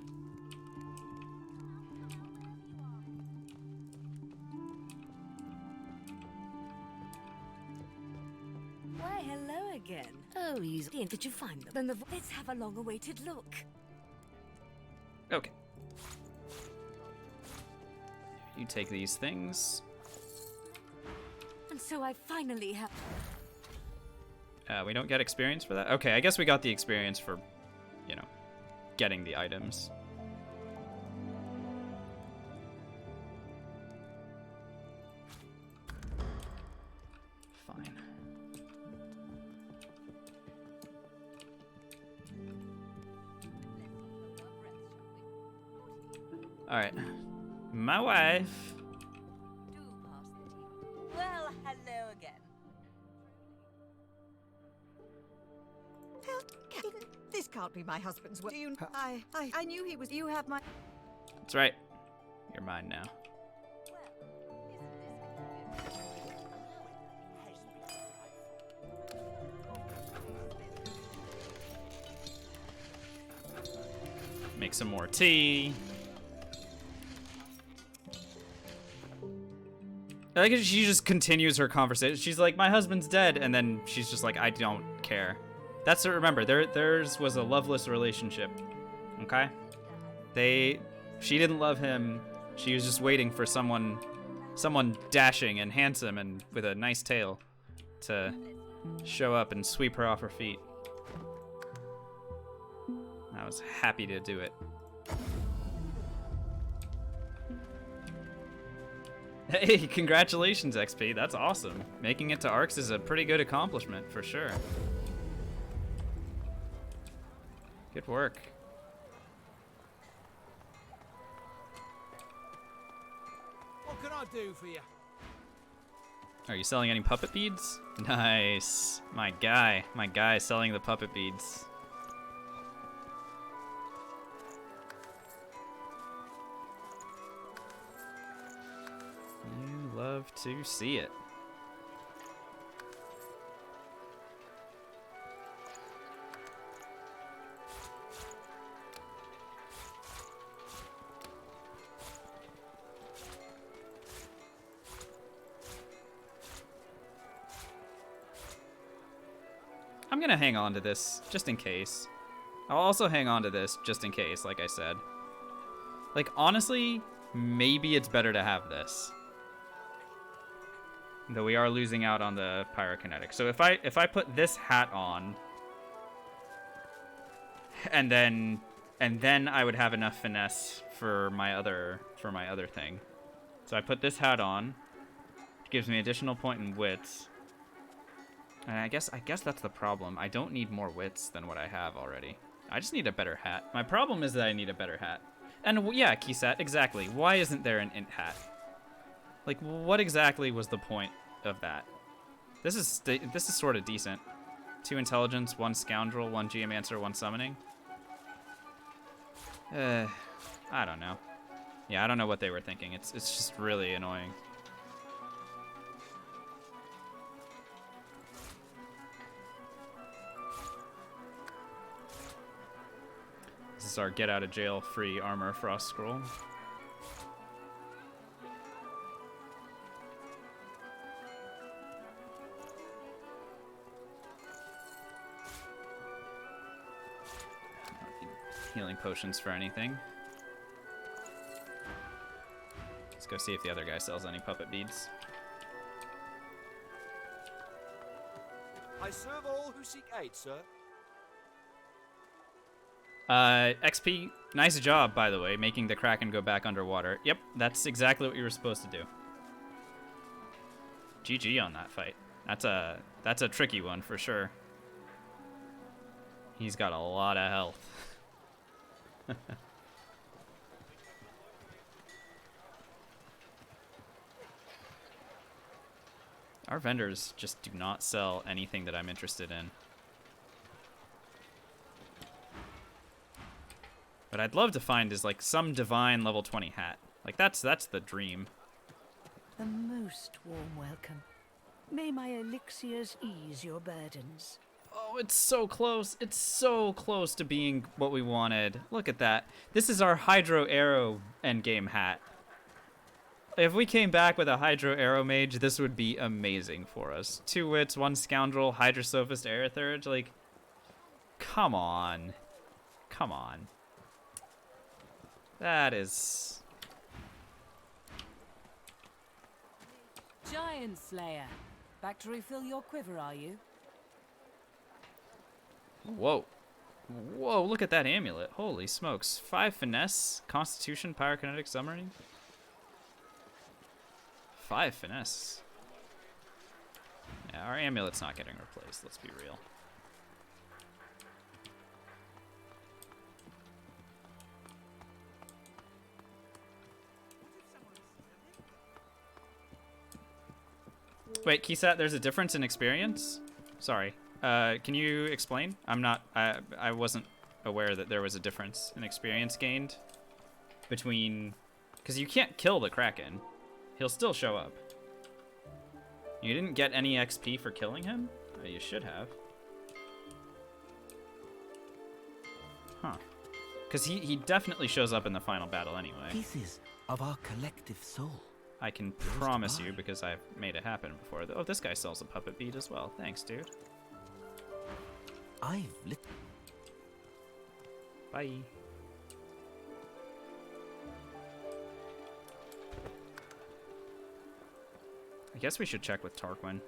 Why, hello again. Oh, did you find them? Then let's have a long-awaited look. Okay. You take these things. And so I finally have... We don't get experience for that? Okay, I guess we got the experience for, you know, getting the items. Fine. Alright. My wife. Well, hello again. This can't be my husband's work. I knew he was. You have my. That's right. You're mine now. Make some more tea. I like it, she just continues her conversation. She's like, my husband's dead, and then she's just like, I don't care. That's what, remember, theirs was a loveless relationship. Okay? She didn't love him. She was just waiting for someone dashing and handsome and with a nice tail to show up and sweep her off her feet. I was happy to do it. Hey, congratulations, XP. That's awesome. Making it to Arcs is a pretty good accomplishment, for sure. Good work. What can I do for you? Are you selling any puppet beads? Nice. My guy selling the puppet beads. You love to see it. I'm gonna hang on to this, just in case. I'll also hang on to this, just in case, like I said. Like, honestly, maybe it's better to have this. Though we are losing out on the pyrokinetic. So if I put this hat on, and then I would have enough finesse for my other thing. So I put this hat on, which gives me additional point in wits. And I guess that's the problem. I don't need more wits than what I have already. I just need a better hat. My problem is that I need a better hat. And yeah, Keysat, exactly. Why isn't there an int hat? Like, what exactly was the point of that? This is sort of decent. 2 intelligence, 1 scoundrel, 1 geomancer, 1 summoning. I don't know. Yeah, I don't know what they were thinking. It's just really annoying. This is our get out of jail free armor frost scroll. Healing potions for anything. Let's go see if the other guy sells any puppet beads. I serve all who seek aid, sir. XP, nice job, by the way, making the Kraken go back underwater. Yep, that's exactly what you were supposed to do. GG on that fight. That's a tricky one for sure. He's got a lot of health. Our vendors just do not sell anything that I'm interested in. What I'd love to find is like some divine level 20 hat. Like that's the dream. A most warm welcome. May my elixirs ease your burdens. Oh, it's so close. It's so close to being what we wanted. Look at that. This is our Hydro Arrow endgame hat. If we came back with a Hydro Arrow Mage, this would be amazing for us. 2 wits, 1 scoundrel, Hydrosophist Aerithurge. Like, come on. Come on. That is... Giant Slayer. Back to refill your quiver, are you? Whoa. Whoa, look at that amulet. Holy smokes. 5 finesse, constitution, pyrokinetic summoning. 5 finesse. Yeah, our amulet's not getting replaced, let's be real. Wait, Kisat, there's a difference in experience? Sorry. Can you explain? I wasn't aware that there was a difference in experience gained between... Because you can't kill the Kraken. He'll still show up. You didn't get any XP for killing him? Oh, you should have. Huh. Because he definitely shows up in the final battle anyway. Pieces of our collective soul. I can promise you, because I've made it happen before. Oh, this guy sells a puppet bead as well. Thanks, dude. I've lit. Bye. I guess we should check with Tarquin.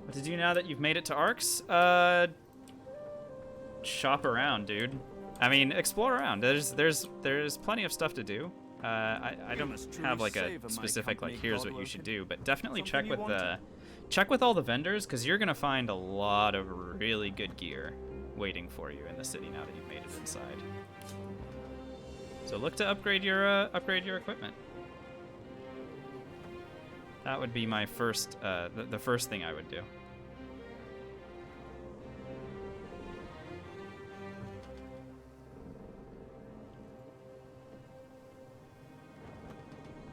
What to do now that you've made it to Arx? Shop around, dude. I mean, explore around. There's plenty of stuff to do. I don't have like a specific like here's what you should do, but definitely check with all the vendors, because you're gonna find a lot of really good gear waiting for you in the city now that you've made it inside. So look to upgrade your equipment. That would be my first the first thing I would do.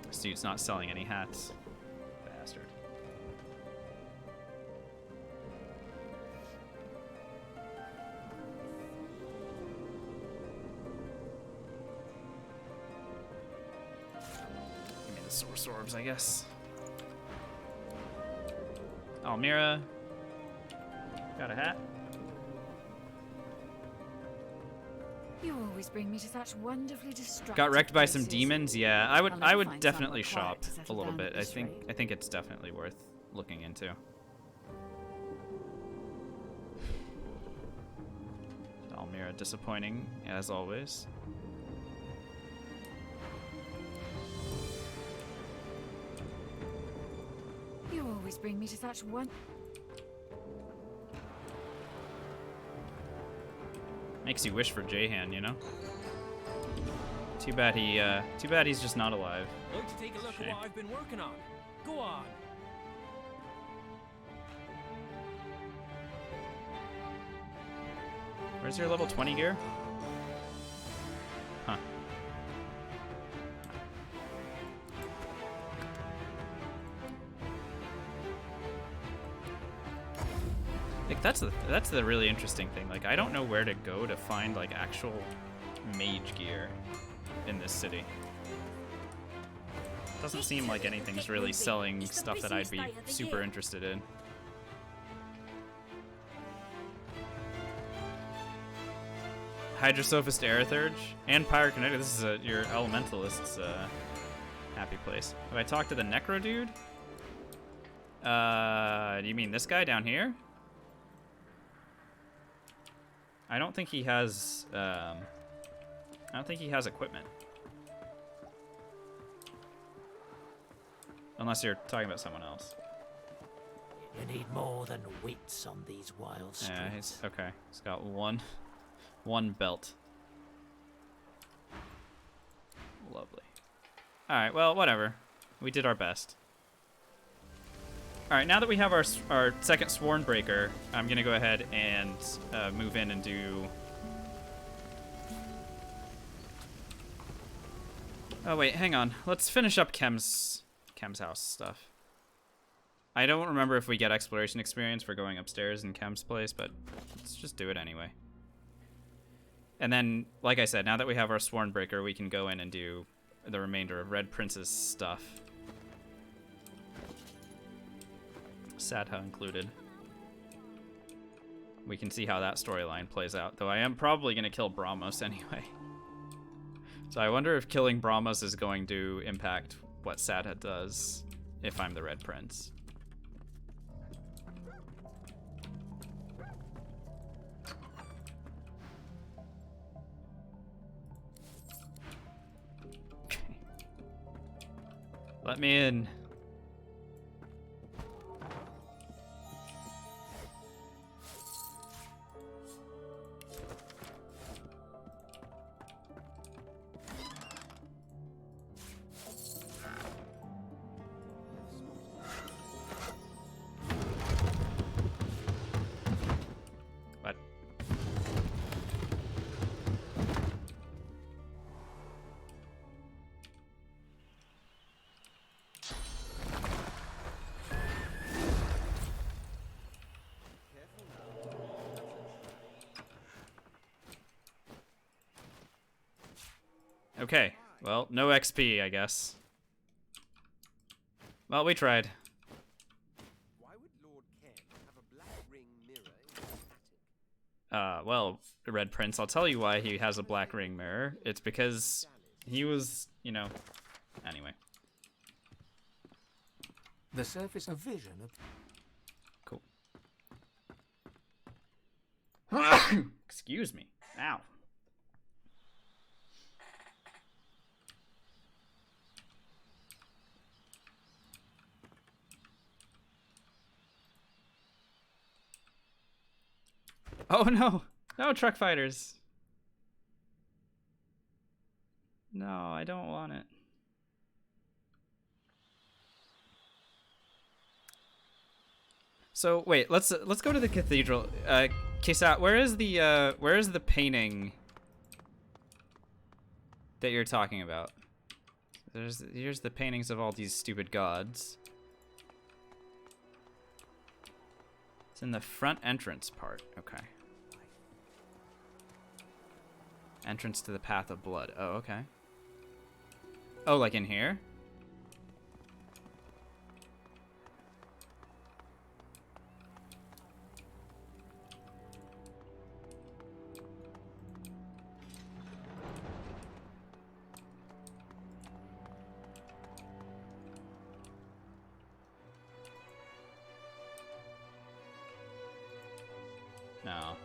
This dude's not selling any hats. Bastard. Give me the source orbs, I guess. Almira. Got a hat. You always bring me to such wonderfully distracting Got wrecked by some places. demons. Yeah, I I'll would find definitely somewhere shop quiet to a settle little down bit. at this rate. I think it's definitely worth looking into. Almira disappointing as always. You always bring me to such one. Makes you wish for Jahan, you know? Too bad he's just not alive. Like to take a look at Shame. what I've been working on. Go on. Where's your level 20 gear? Huh. Like that's the really interesting thing. Like I don't know where to go to find like actual mage gear in this city. Doesn't seem like anything's really selling stuff that I'd be super interested in. Hydrosophist Aerithurge and Pyrokinetic. This is your elementalist's happy place. Have I talked to the Necro dude? Do you mean this guy down here? I don't think he has. I don't think he has equipment. Unless you're talking about someone else. You need more than wits on these wild streets. Yeah, he's okay. He's got one belt. Lovely. All right. Well, whatever. We did our best. All right. Now that we have our second Sworn Breaker, I'm gonna go ahead and move in and do Oh wait, hang on. Let's finish up Chem's house stuff. I don't remember if we get exploration experience for going upstairs in Chem's place, but let's just do it anyway. And then, like I said, now that we have our Sworn Breaker, we can go in and do the remainder of Red Prince's stuff. Sadha included. We can see how that storyline plays out, though I am probably going to kill Brahmos anyway. So I wonder if killing Brahmos is going to impact what Sadha does if I'm the Red Prince. Okay. Let me in. What? Okay, well, no XP, I guess. Well, we tried. Why would Lord Ken have a black ring mirror in his attic? Well, Red Prince, I'll tell you why he has a black ring mirror. It's because he was, you know, anyway. The surface of vision of... Cool. Excuse me. Ow. Oh no! No truck fighters! No, I don't want it. So wait, let's go to the cathedral. Kisat, where is the painting that you're talking about? Here's the paintings of all these stupid gods. It's in the front entrance part. Okay. Entrance to the Path of Blood. Oh, okay. Oh, like in here? No.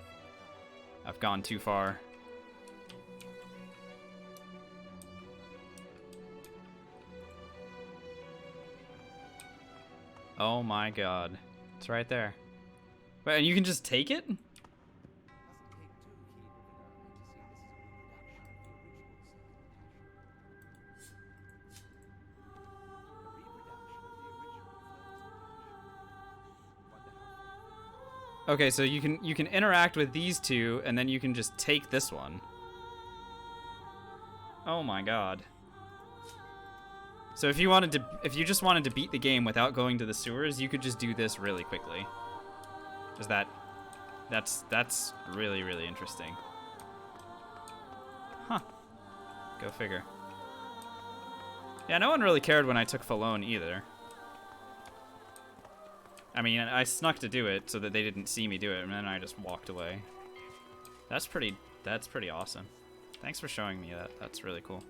I've gone too far. Oh my god. It's right there. Wait, and you can just take it? Okay, so you can interact with these two, and then you can just take this one. Oh my god. So if you just wanted to beat the game without going to the sewers, you could just do this really quickly. Is that's really, really interesting. Huh. Go figure. Yeah, no one really cared when I took Falone either. I mean, I snuck to do it so that they didn't see me do it, and then I just walked away. That's pretty awesome. Thanks for showing me that. That's really cool.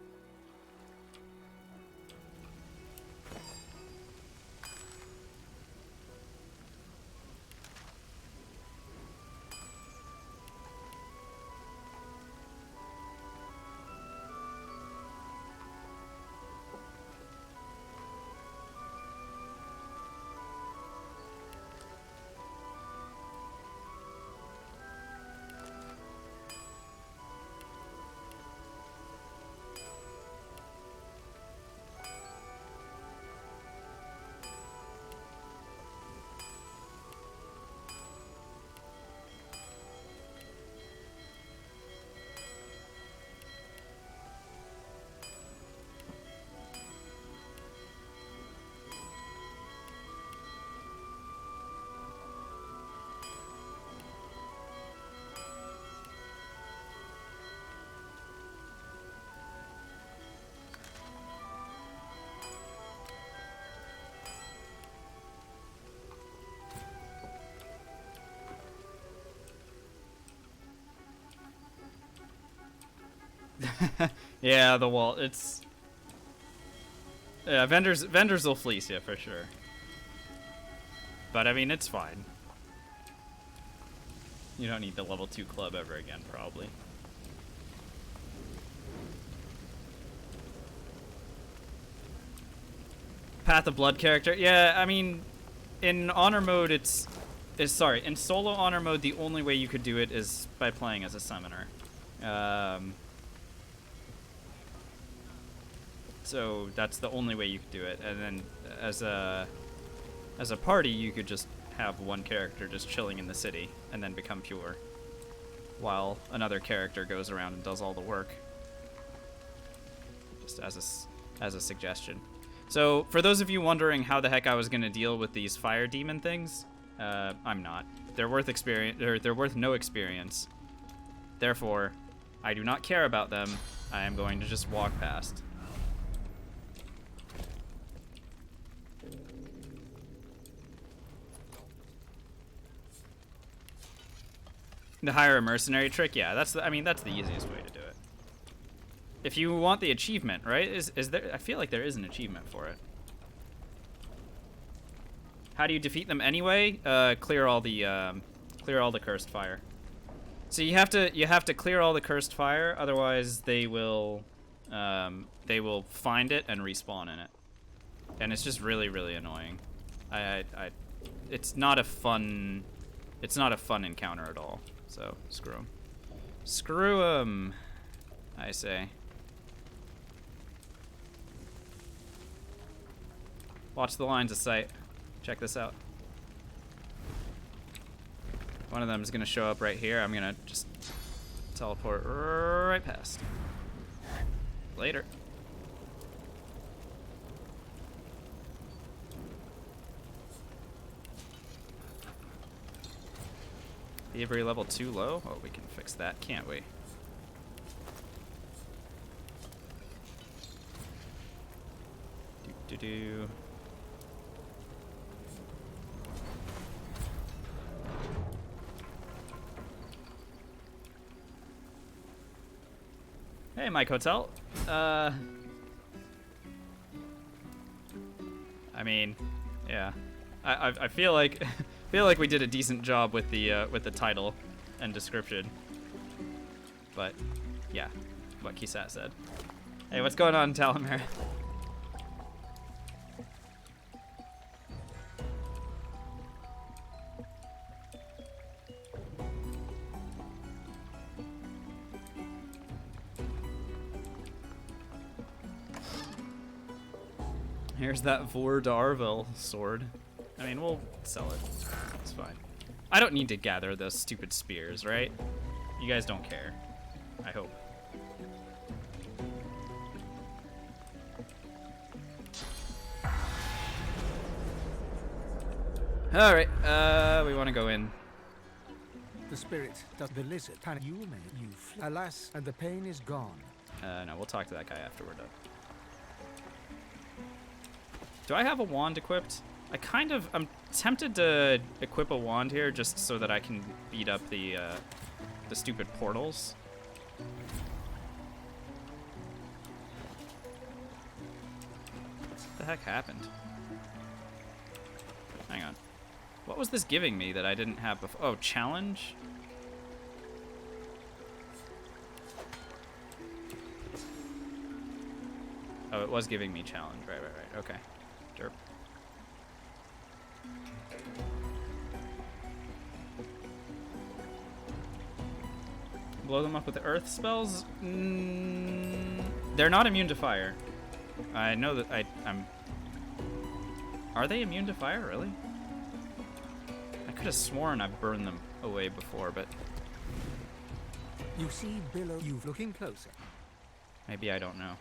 Yeah, the wall. It's yeah. Vendors will fleece you for sure. But I mean, it's fine. You don't need the level 2 club ever again, probably. Path of Blood character. Yeah, I mean, in honor mode, sorry, in solo honor mode, the only way you could do it is by playing as a summoner. So that's the only way you could do it. And then as a party, you could just have one character just chilling in the city and then become pure, while another character goes around and does all the work. Just as a suggestion. So for those of you wondering how the heck I was going to deal with these fire demon things, I'm not. They're worth they're worth no experience. Therefore, I do not care about them. I am going to just walk past. To hire a mercenary trick, yeah, that's the easiest way to do it. If you want the achievement, right? Is there? I feel like there is an achievement for it. How do you defeat them anyway? Clear all the cursed fire. So you have to clear all the cursed fire, otherwise they will find it and respawn in it, and it's just really, really annoying. It's not a fun encounter at all. So screw them. Screw them, I say. Watch the lines of sight. Check this out. One of them is gonna show up right here. I'm gonna just teleport right past. Later. Thievery level 2 low? Oh, we can fix that, can't we? Do. Hey, Mike Hotel. I mean, yeah. I feel like we did a decent job with the title and description. But yeah, what Kisat said. Hey, what's going on, Talamere? Here's that Vordarvel sword. I mean, we'll sell it. It's fine. I don't need to gather those stupid spears, right? You guys don't care. I hope. Alright, we want to go in. The spirit does the lizard. Can you may you alas, and the pain is gone. No, we'll talk to that guy after we're done. Do I have a wand equipped? I'm tempted to equip a wand here just so that I can beat up the stupid portals. What the heck happened? Hang on. What was this giving me that I didn't have before? Oh, challenge? Oh, it was giving me challenge. Right. Okay. Derp. Blow them up with the earth spells? They're not immune to fire. I know that I'm... Are they immune to fire, really? I could have sworn I've burned them away before, but... You see below you looking closer. Maybe I don't know.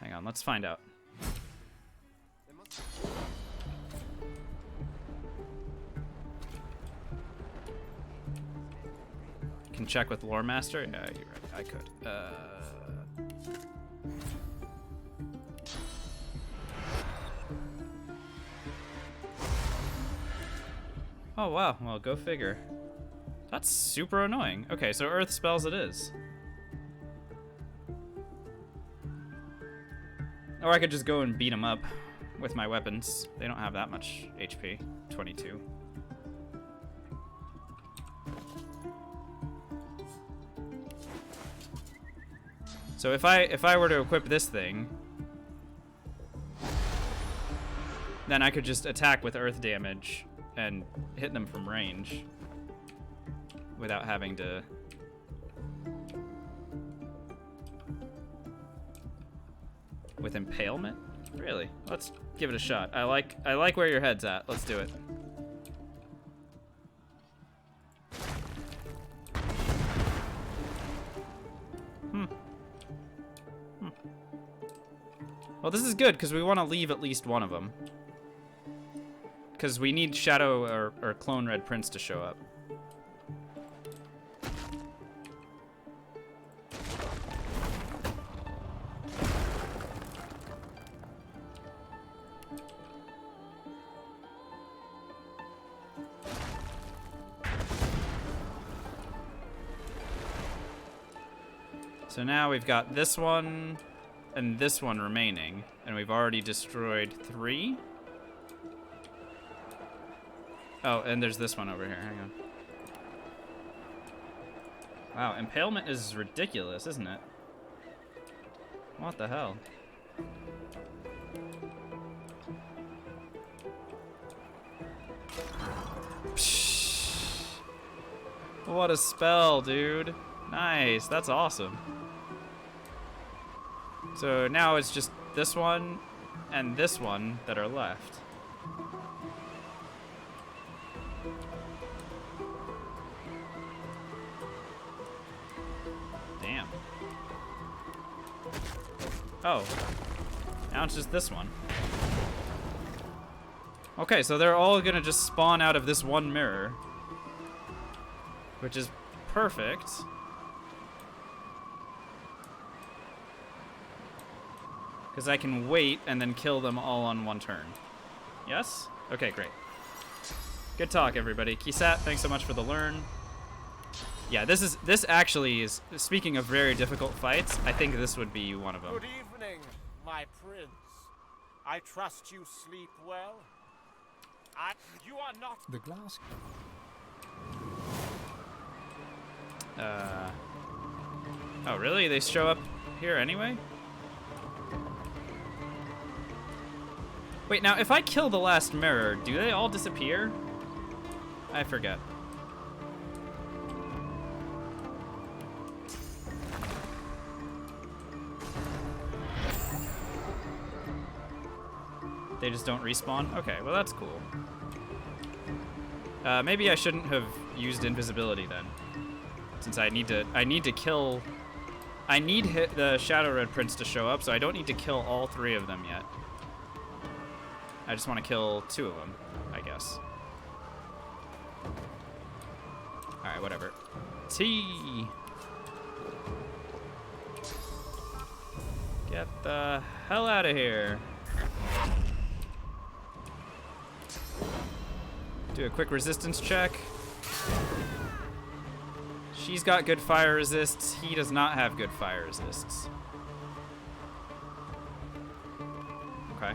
Hang on, let's find out. Can check with Lore Master? Yeah, you're right. I could. Oh wow. Well, go figure. That's super annoying. Okay, so earth spells it is. Or I could just go and beat them up with my weapons. They don't have that much HP. 22. So if I were to equip this thing, then I could just attack with earth damage and hit them from range without having to... With impalement? Really? Let's give it a shot. I like where your head's at. Let's do it. Well, this is good because we want to leave at least one of them. Because we need Shadow or Clone Red Prince to show up. So now we've got this one and this one remaining, and we've already destroyed 3. Oh, and there's this one over here. Hang on. Wow, impalement is ridiculous, isn't it? What the hell? Psh. What a spell, dude. Nice, that's awesome. So now it's just this one and this one that are left. Damn. Oh. Now it's just this one. Okay, so they're all gonna just spawn out of this one mirror. Which is perfect. Because I can wait and then kill them all on one turn. Yes? Okay, great. Good talk, everybody. Kisat, thanks so much for the learn. Yeah, this actually is, speaking of very difficult fights, I think this would be one of them. Good evening, my prince. I trust you sleep well. You are not... The glass... Oh, really? They show up here anyway? Wait, now if I kill the last mirror, do they all disappear? I forget. They just don't respawn? Okay, well that's cool. Maybe I shouldn't have used invisibility then. Since I need to kill... I need the Shadow Red Prince to show up, so I don't need to kill all 3 of them yet. I just want to kill 2 of them, I guess. Alright, whatever. T. Get the hell out of here. Do a quick resistance check. She's got good fire resists. He does not have good fire resists. Okay.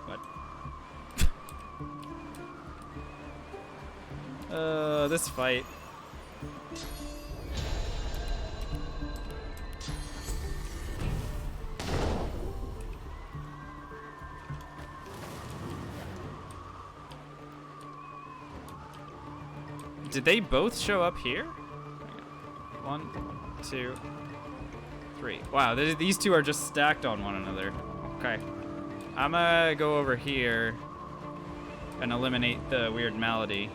What? This fight. Did they both show up here? 1, 2, 3. Wow, these 2 are just stacked on one another. Okay. I'm gonna go over here and eliminate the weird malady.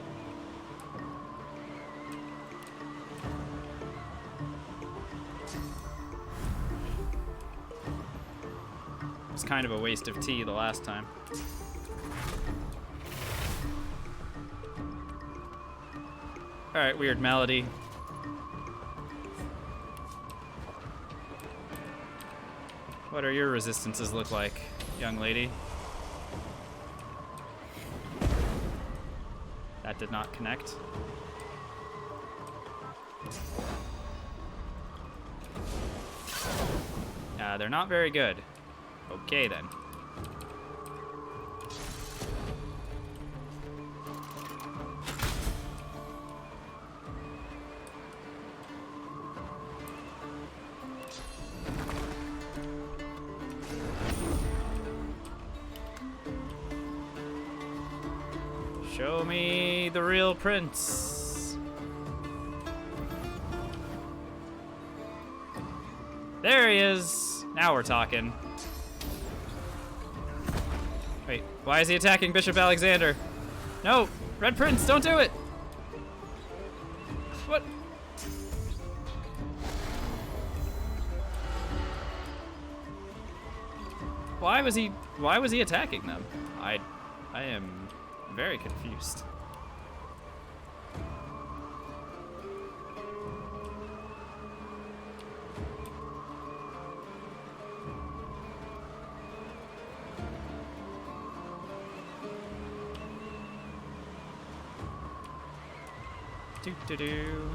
It's kind of a waste of tea the last time. Alright, weird malady. What are your resistances look like, young lady? That did not connect. They're not very good. Okay then. Show me the real prince. There he is. Now we're talking. Wait, why is he attacking Bishop Alexander? No, Red Prince, don't do it. What? Why was he attacking them? I am very confused. Do.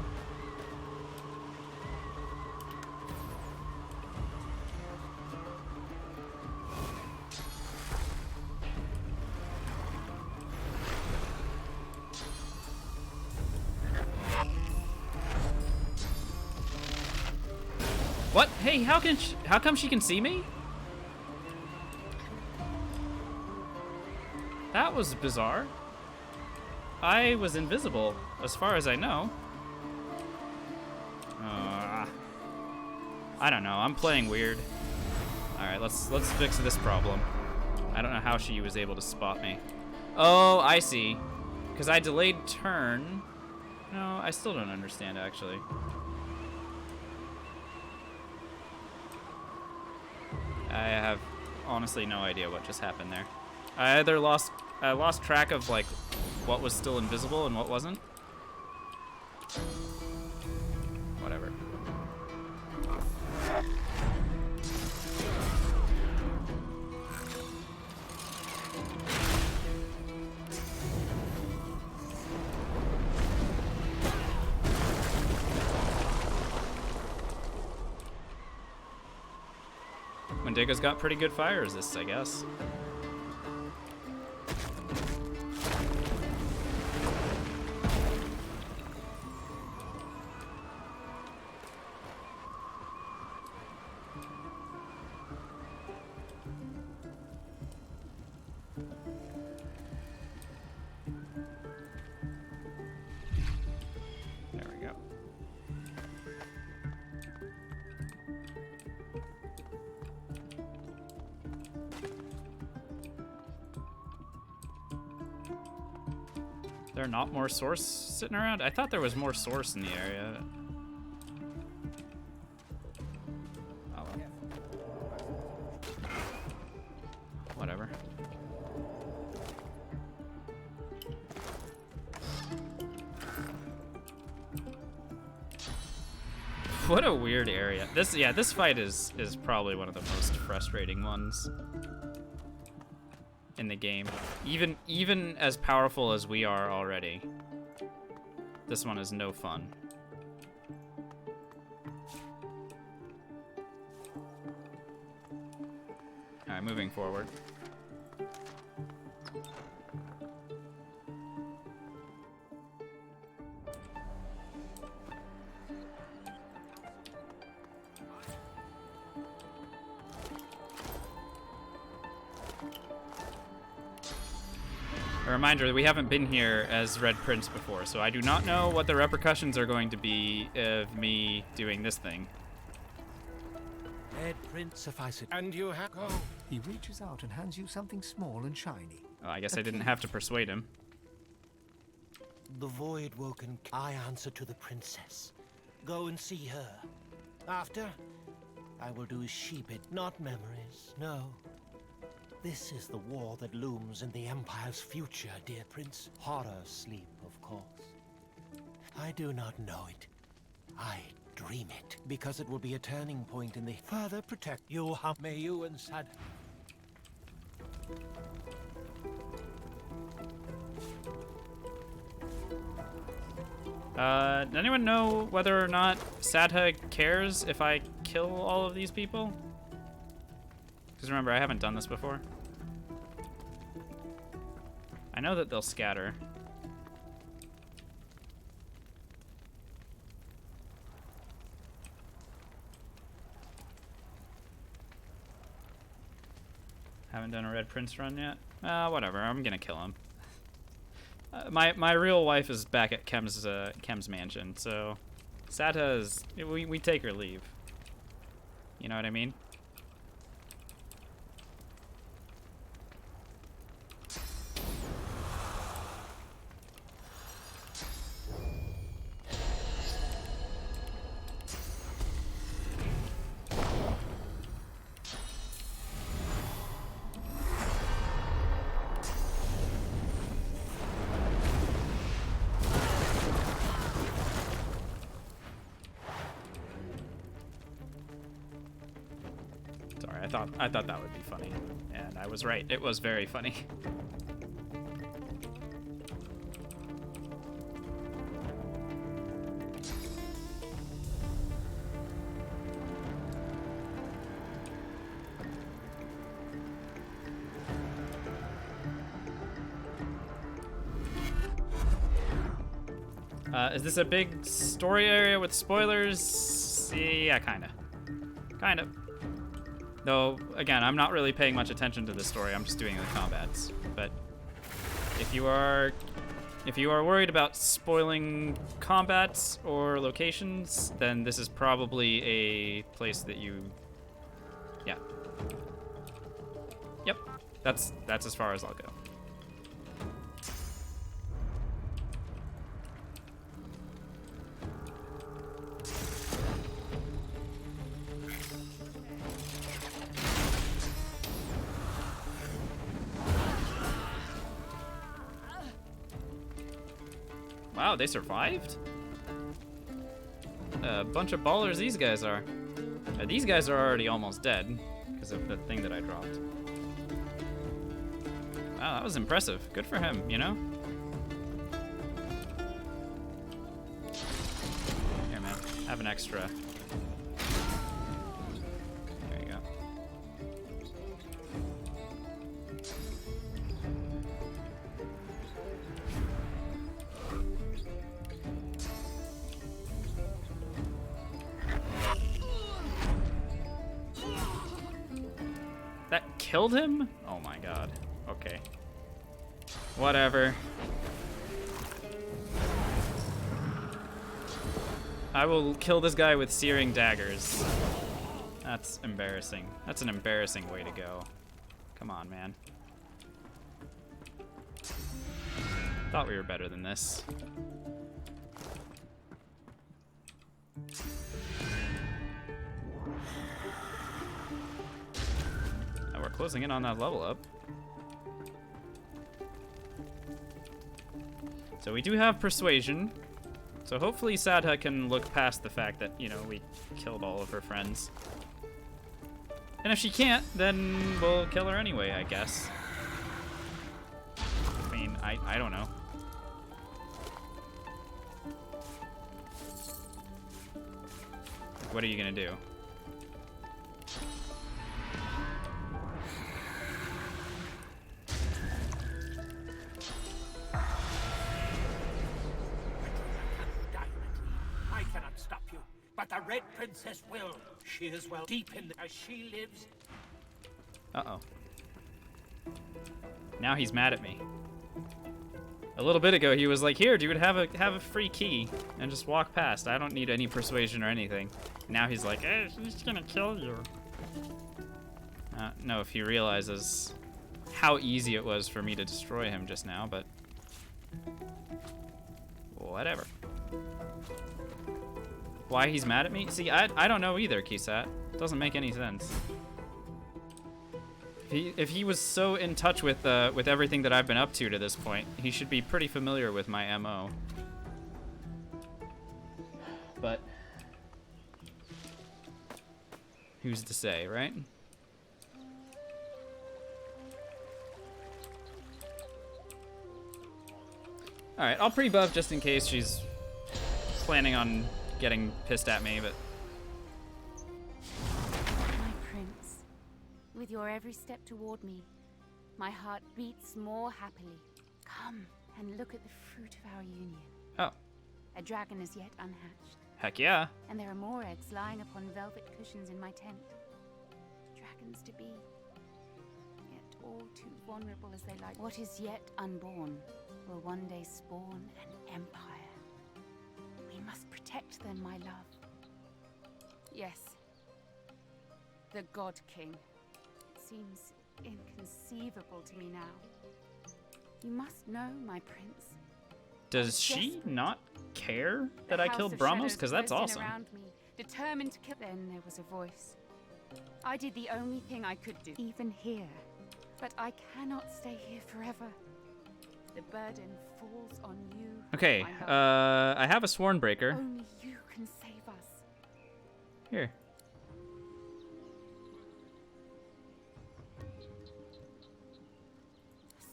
What? Hey, how come she can see me? That was bizarre. I was invisible, as far as I know. I don't know. I'm playing weird. All right, let's fix this problem. I don't know how she was able to spot me. Oh, I see. Because I delayed turn. No, I still don't understand actually. I have honestly no idea what just happened there. I either lost track of like what was still invisible and what wasn't. Whatever. Wendigo's got pretty good fire resist, I guess. There we go. There not more source sitting around? I thought there was more source in the area. Oh well. Whatever. What a weird area. This fight is probably one of the most frustrating ones in the game. Even as powerful as we are already, this one is no fun. Alright, moving forward. A reminder that we haven't been here as Red Prince before, so I do not know what the repercussions are going to be of me doing this thing. Red Prince, suffice it. And you have go. He reaches out and hands you something small and shiny. Well, I guess I didn't have to persuade him. The void woken. I answer to the princess. Go and see her. After, I will do as she bid. Not memories, no. This is the war that looms in the Empire's future, dear prince. Horror sleep, of course. I do not know it. I dream it, because it will be a turning point in the further protect you. May you and Sad. Anyone know whether or not Sadha cares if I kill all of these people? Because remember, I haven't done this before. I know that they'll scatter. Haven't done a Red Prince run yet? Whatever, I'm gonna kill him. My real wife is back at Kem's mansion, so Sadha is, we take her leave. You know what I mean? I thought that would be funny, and I was right. It was very funny. Is this a big story area with spoilers? Yeah, kinda. Though, again, I'm not really paying much attention to the story. I'm just doing the combats. But if you are worried about spoiling combats or locations, then this is probably a place that you, yeah. Yep, that's as far as I'll go. Wow, they survived? A bunch of ballers these guys are. These guys are already almost dead because of the thing that I dropped. Wow, that was impressive. Good for him, you know? Here, man. Have an extra. There you go. That killed him? Oh my god. Okay. Whatever. I will kill this guy with searing daggers. That's embarrassing. That's an embarrassing way to go. Come on, man. Thought we were better than this. Now we're closing in on that level up. So we do have persuasion. So hopefully Sadha can look past the fact that, you know, we killed all of her friends. And if she can't, then we'll kill her anyway, I guess. I mean, I don't know. What are you gonna do? I cannot stop you, but the Red Princess will. She is well deep in as she lives. Uh-oh. Now he's mad at me. A little bit ago he was like, "Here, dude, have a free key and just walk past. I don't need any persuasion or anything." Now he's like, "Eh, she's gonna kill you." No, if he realizes how easy it was for me to destroy him just now, but whatever. Why he's mad at me? See, I don't know either, Kisat. Doesn't make any sense. If he was so in touch with everything that I've been up to this point, he should be pretty familiar with my MO. But who's to say, right? Alright, I'll pre-buff just in case she's planning on getting pissed at me, but... My prince, with your every step toward me, my heart beats more happily. Come and look at the fruit of our union. Oh. A dragon is yet unhatched. Heck yeah. And there are more eggs lying upon velvet cushions in my tent. Dragons to be, yet all too vulnerable as they like. What is yet unborn will one day spawn an empire. We must protect them, my love. Yes. The God King. It seems inconceivable to me now. You must know, my prince. Does she not care that I killed Bramos? Because that's awesome. Around me, determined to kill. Then there was a voice. I did the only thing I could do, even here. But I cannot stay here forever. The burden falls on you. Okay, I have a sworn breaker. Only you can save us. Here.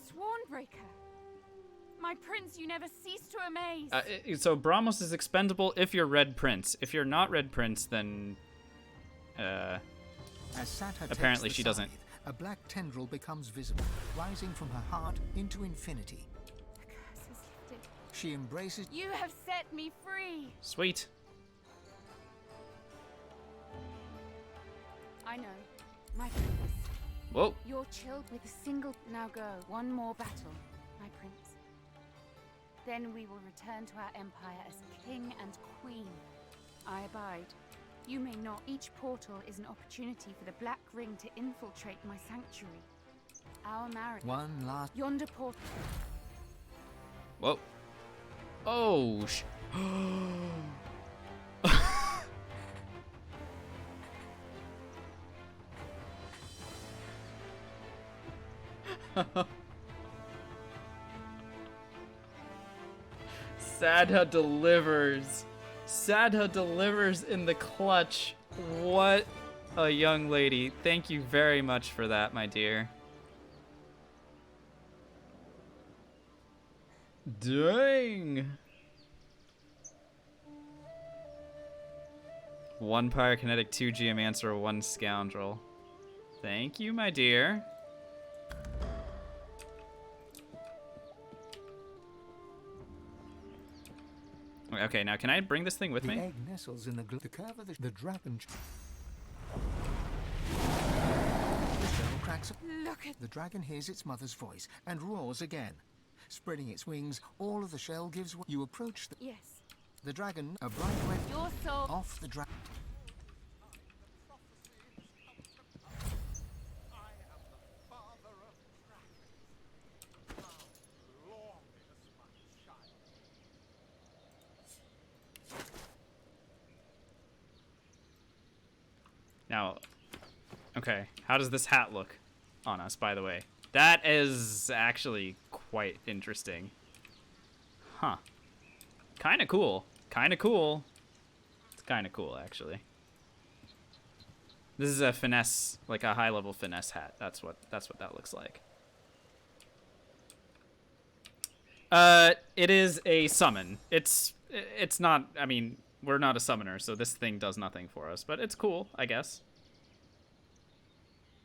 Sworn breaker. My prince, you never cease to amaze. So Bramos is expendable if you're Red Prince. If you're not Red Prince, then apparently she doesn't. A black tendril becomes visible, rising from her heart into infinity. The curse is lifted. She embraces. You have set me free. Sweet. I know, my prince. Whoa. You're chilled with a single. Now go. One more battle, my prince. Then we will return to our empire as king and queen. I abide. You may not. Each portal is an opportunity for the Black Ring to infiltrate my sanctuary. Our marriage. One last. Yonder portal. Whoa. Oh, Sadha delivers. Sadha delivers in the clutch. What a young lady. Thank you very much for that, my dear. Dang. One pyrokinetic, 2 geomancer, 1 scoundrel. Thank you, my dear. Okay, now can I bring this thing with me? The egg nestles in the curve of the dragon. The shell cracks. Look at the dragon hears its mother's voice and roars again, spreading its wings. All of the shell gives way. You approach the. Yes. The dragon, a bright red. Your soul. Off the dragon. Now, okay, how does this hat look on us, by the way? That is actually quite interesting. Huh. Kinda cool. Kinda cool. It's kinda cool, actually. This is a finesse, like a high-level finesse hat. That's what that looks like. It is a summon. It's not, I mean, we're not a summoner, so this thing does nothing for us, but it's cool, I guess.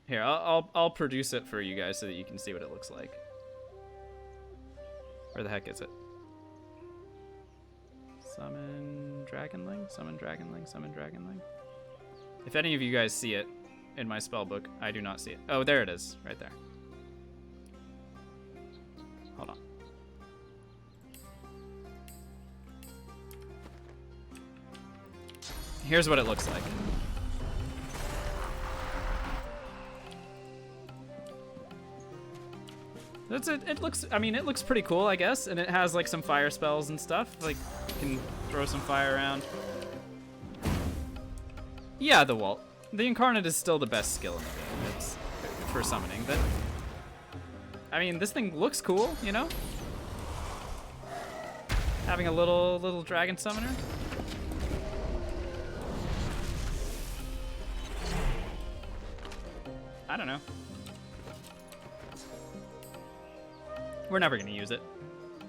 Here, I'll produce it for you guys so that you can see what it looks like. Where the heck is it? Summon Dragonling, summon Dragonling, summon Dragonling. If any of you guys see it in my spellbook, I do not see it. Oh, there it is, right there. Hold on. Here's what it looks like. That's it. It looks, I mean, it looks pretty cool, I guess, and it has like some fire spells and stuff. Like, you can throw some fire around. Yeah, the Walt. The Incarnate is still the best skill in the game. It's for summoning. But I mean, this thing looks cool, you know? Having a little dragon summoner. I don't know. We're never gonna use it,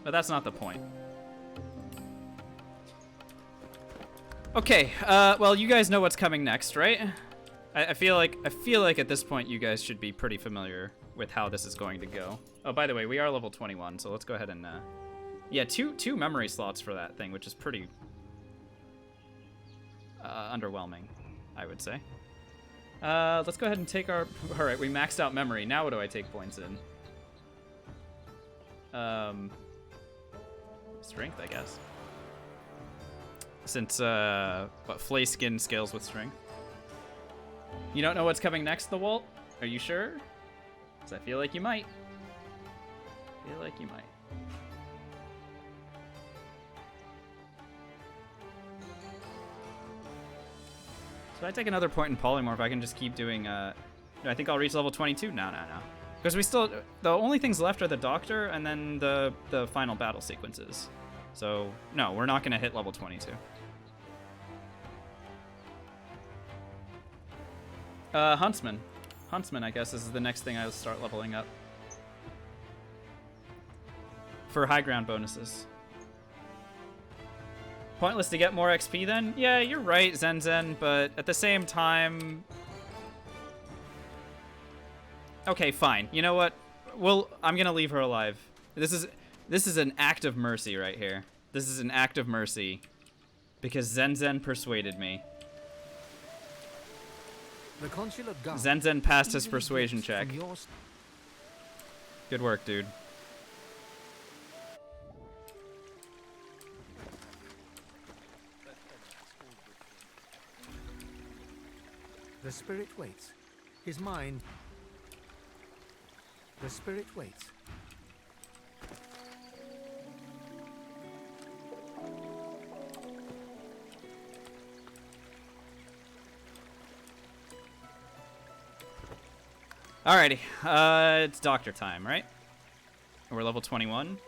but that's not the point. Okay, well, you guys know what's coming next, right? I feel like at this point you guys should be pretty familiar with how this is going to go. Oh, by the way, we are level 21, so let's go ahead and yeah, two memory slots for that thing, which is pretty underwhelming, I would say. Let's go ahead and take our... All right, we maxed out memory. Now what do I take points in? Strength, I guess. Since, what, Flay Skin scales with strength. You don't know what's coming next, the Walt? Are you sure? Because I feel like you might. Feel like you might. So if I take another point in Polymorph, I can just keep doing, I think I'll reach level 22? No. Because we still, the only things left are the Doctor and then the final battle sequences. So, no, we're not going to hit level 22. Huntsman. Huntsman, I guess, is the next thing I'll start leveling up. For high ground bonuses. Pointless to get more XP then? Yeah, you're right, Zen, but at the same time... Okay, fine. You know what? I'm gonna leave her alive. This is an act of mercy right here. This is an act of mercy. Because Zen persuaded me. The consular guard Zen passed his persuasion check. Good work, dude. The spirit waits. His mind... The spirit waits. Alrighty, it's doctor time, right? We're level 21.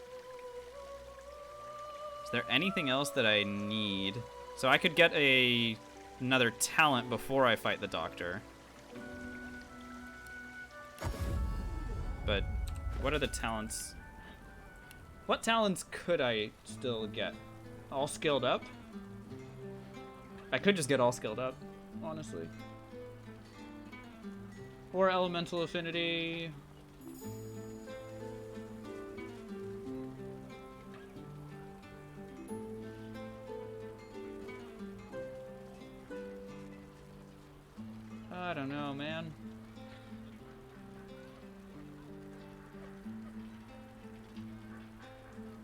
Is there anything else that I need? So I could get another talent before I fight the doctor. But what are the talents? What talents could I still get? All skilled up? I could just get all skilled up, honestly. Or elemental affinity. I don't know, man.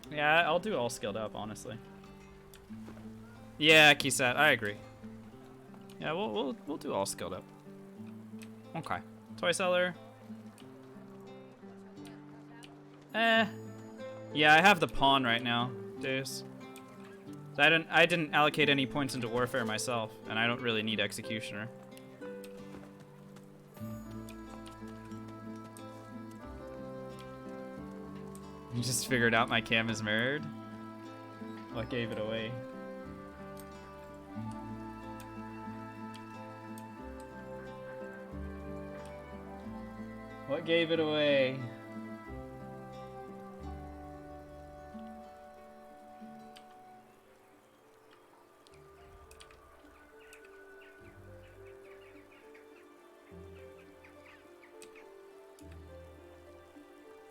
Yeah, I'll do all skilled up, honestly. Yeah, Kisat, I agree. Yeah, we'll do all skilled up. Okay. Toy seller. Yeah, I have the pawn right now, Deus. I didn't allocate any points into warfare myself, and I don't really need executioner. You just figured out my cam is mirrored? What gave it away? What gave it away?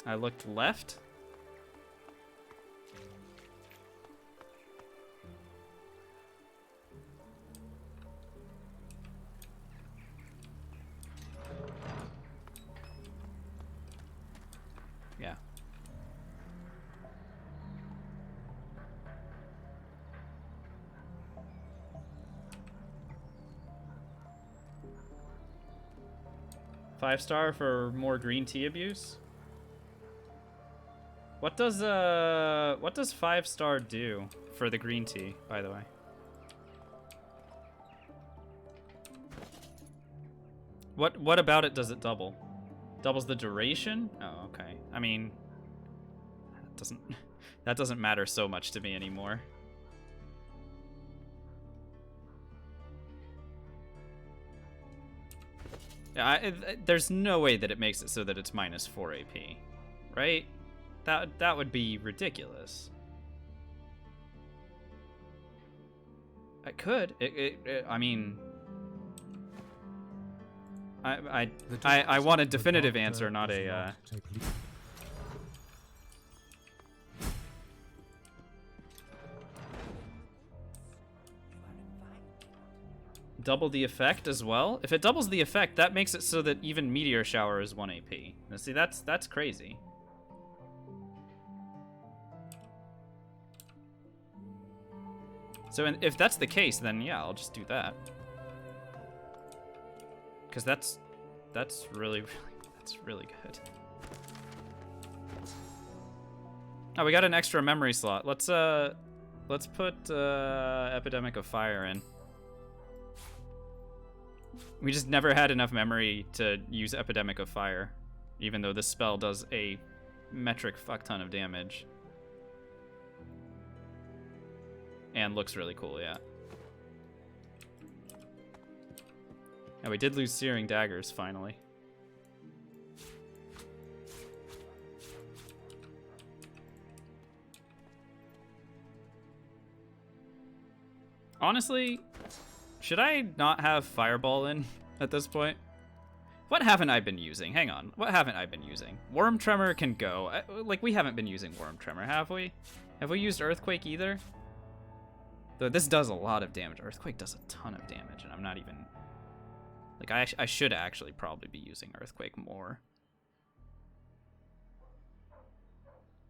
I looked left. Yeah. Five-star for more green tea abuse? What does 5-star do for the green tea, by the way? What about it does it double? Doubles the duration? Oh, okay. I mean, that doesn't matter so much to me anymore. Yeah, there's no way that it makes it so that it's minus 4 AP, right? That would be ridiculous. I could. I mean, I want a definitive answer, not a. Double the effect as well. If it doubles the effect, that makes it so that even Meteor Shower is 1 AP. Now, see, that's crazy. So if that's the case, then yeah, I'll just do that. Because that's really good. Oh, we got an extra memory slot. Let's put Epidemic of Fire in. We just never had enough memory to use Epidemic of Fire, even though this spell does a metric fuck ton of damage. And looks really cool, yeah. And we did lose Searing Daggers, finally. Honestly, should I not have Fireball in at this point? What haven't I been using? Hang on. What haven't I been using? Worm Tremor can go. Like, we haven't been using Worm Tremor, have we? Have we used Earthquake either? Though this does a lot of damage. Earthquake does a ton of damage, and I'm not even... Like, I should actually probably be using Earthquake more.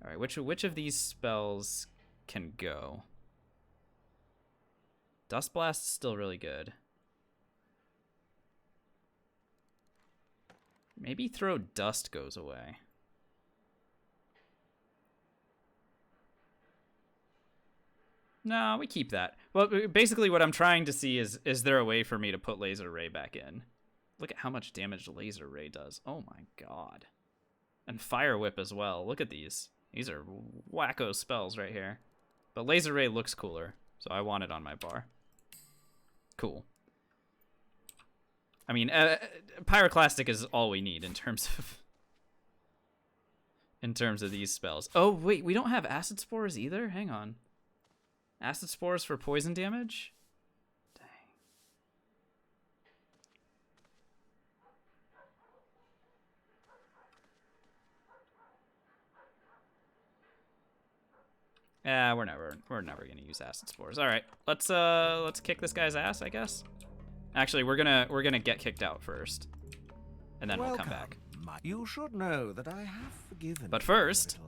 Alright, which of these spells can go? Dust Blast is still really good. Maybe Throw Dust goes away. No, we keep that. Well, basically what I'm trying to see is there a way for me to put Laser Ray back in? Look at how much damage Laser Ray does. Oh my god. And Fire Whip as well. Look at these. These are wacko spells right here. But Laser Ray looks cooler, so I want it on my bar. Cool. I mean, Pyroclastic is all we need in terms of these spells. Oh wait, we don't have Acid Spores either? Hang on. Acid Spores for poison damage? Dang. Yeah, we're never gonna use Acid Spores. All right, let's kick this guy's ass, I guess. Actually, we're gonna get kicked out first, and then we'll come back. You should know that I have forgiven. But first,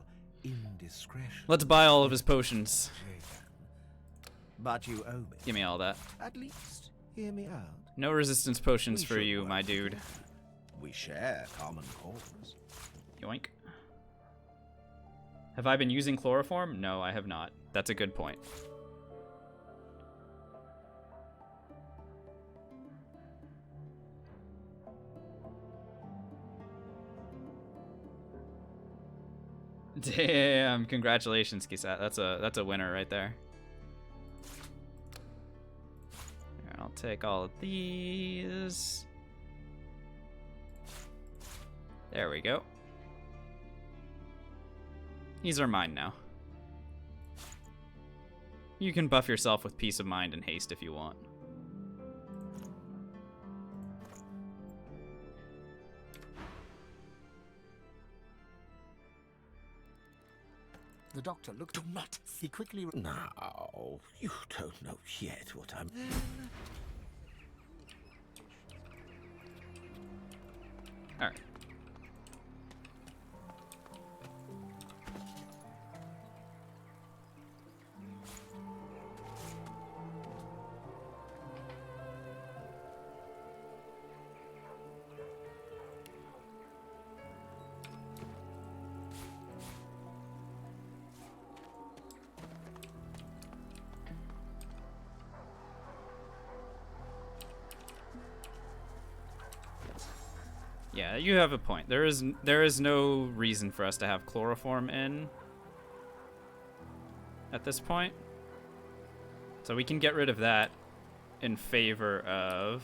indiscretion. Let's buy all of his potions. But you owe me. Give me all that. At least hear me out. No resistance potions for you, my dude. We share common cause. Yoink. Have I been using chloroform? No, I have not. That's a good point. Damn, congratulations, Kisat. That's a winner right there. I'll take all of these. There we go. These are mine now. You can buff yourself with Peace of Mind and Haste if you want. The doctor looked. Do not. He quickly. Now, you don't know yet what I'm. All right. Yeah, you have a point. There is no reason for us to have chloroform in at this point. So we can get rid of that in favor of...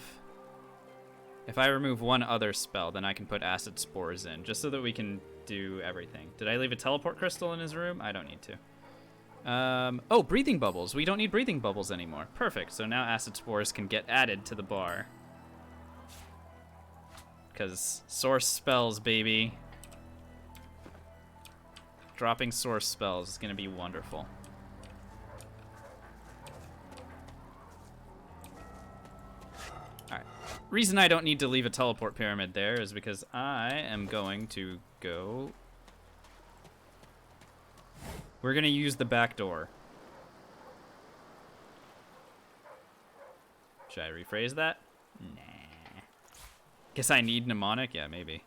If I remove one other spell, then I can put acid spores in, just so that we can do everything. Did I leave a teleport crystal in his room? I don't need to. Oh, breathing bubbles. We don't need breathing bubbles anymore. Perfect. So now acid spores can get added to the bar. Because source spells, baby. Dropping source spells is going to be wonderful. Alright. Reason I don't need to leave a teleport pyramid there is because I am going to go... We're going to use the back door. Should I rephrase that? Nah. Guess I need mnemonic? Yeah, maybe.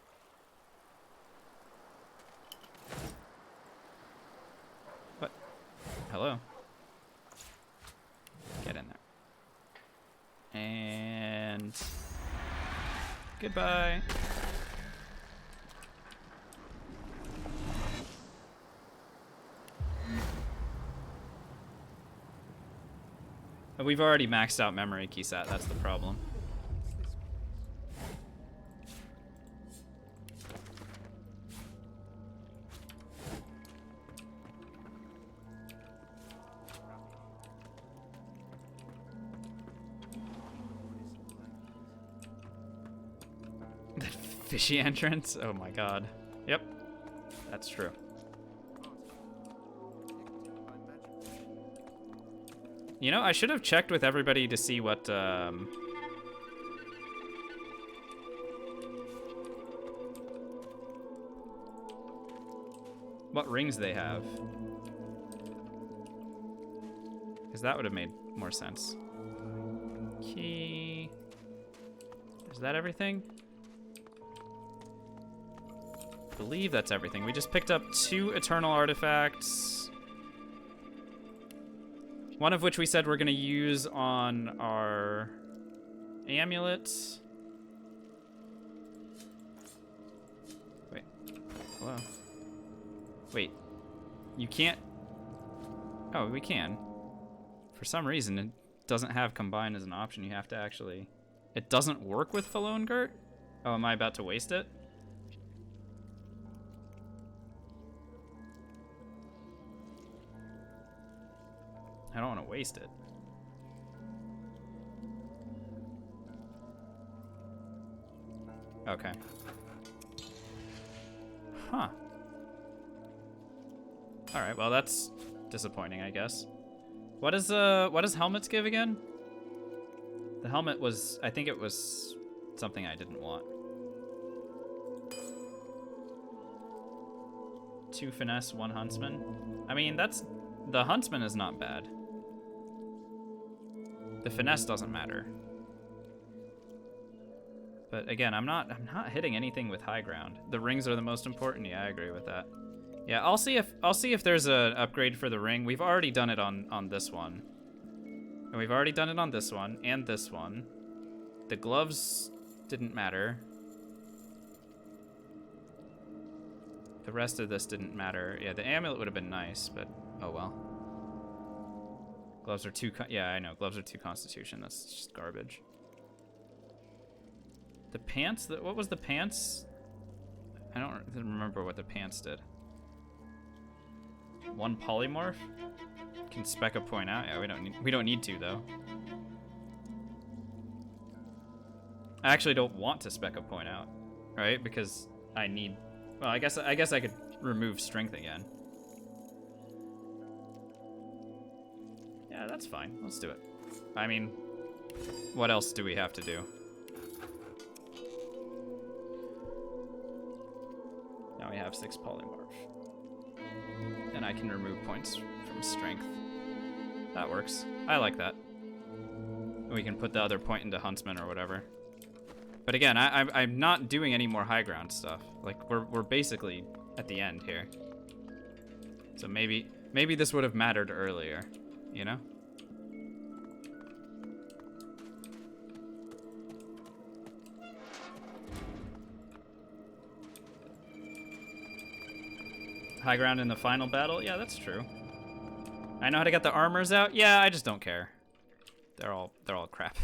What? Hello? Get in there. And... Goodbye. We've already maxed out memory, Keysat. That's the problem. Fishy entrance? Oh my god. Yep. That's true. You know, I should have checked with everybody to see what, what rings they have. Because that would have made more sense. Key. Is that everything? I believe that's everything. We just picked up 2 eternal artifacts. One of which we said we're gonna use on our amulet. Wait. Hello? Wait. You can't... Oh, we can. For some reason, it doesn't have combine as an option. You have to actually... It doesn't work with Falongert? Oh, am I about to waste it? I don't want to waste it. Okay. Huh. Alright, well that's disappointing, I guess. What does helmets give again? The helmet was, I think it was something I didn't want. 2 finesse, 1 huntsman. I mean, the huntsman is not bad. The finesse doesn't matter. But again, I'm not hitting anything with high ground. The rings are the most important. Yeah, I agree with that. Yeah, I'll see if there's an upgrade for the ring. We've already done it on this one. And we've already done it on this one and this one. The gloves didn't matter. The rest of this didn't matter. Yeah, the amulet would have been nice, but oh well. Gloves are 2, yeah, I know. Gloves are 2 constitution. That's just garbage. The pants, what was the pants? I don't remember what the pants did. 1 polymorph? Can spec a point out? Yeah, we don't need to though. I actually don't want to spec a point out, right? Because I need, well, I guess I could remove strength again. Yeah, that's fine. Let's do it. I mean, what else do we have to do? Now we have 6 polymorph. And I can remove points from strength. That works. I like that. We can put the other point into huntsman or whatever. But again, I'm not doing any more high ground stuff. Like, we're basically at the end here. So maybe this would have mattered earlier. You know? high ground in the final battle. Yeah, that's true. I know how to get the armors out. Yeah, I just don't care. They're all crap.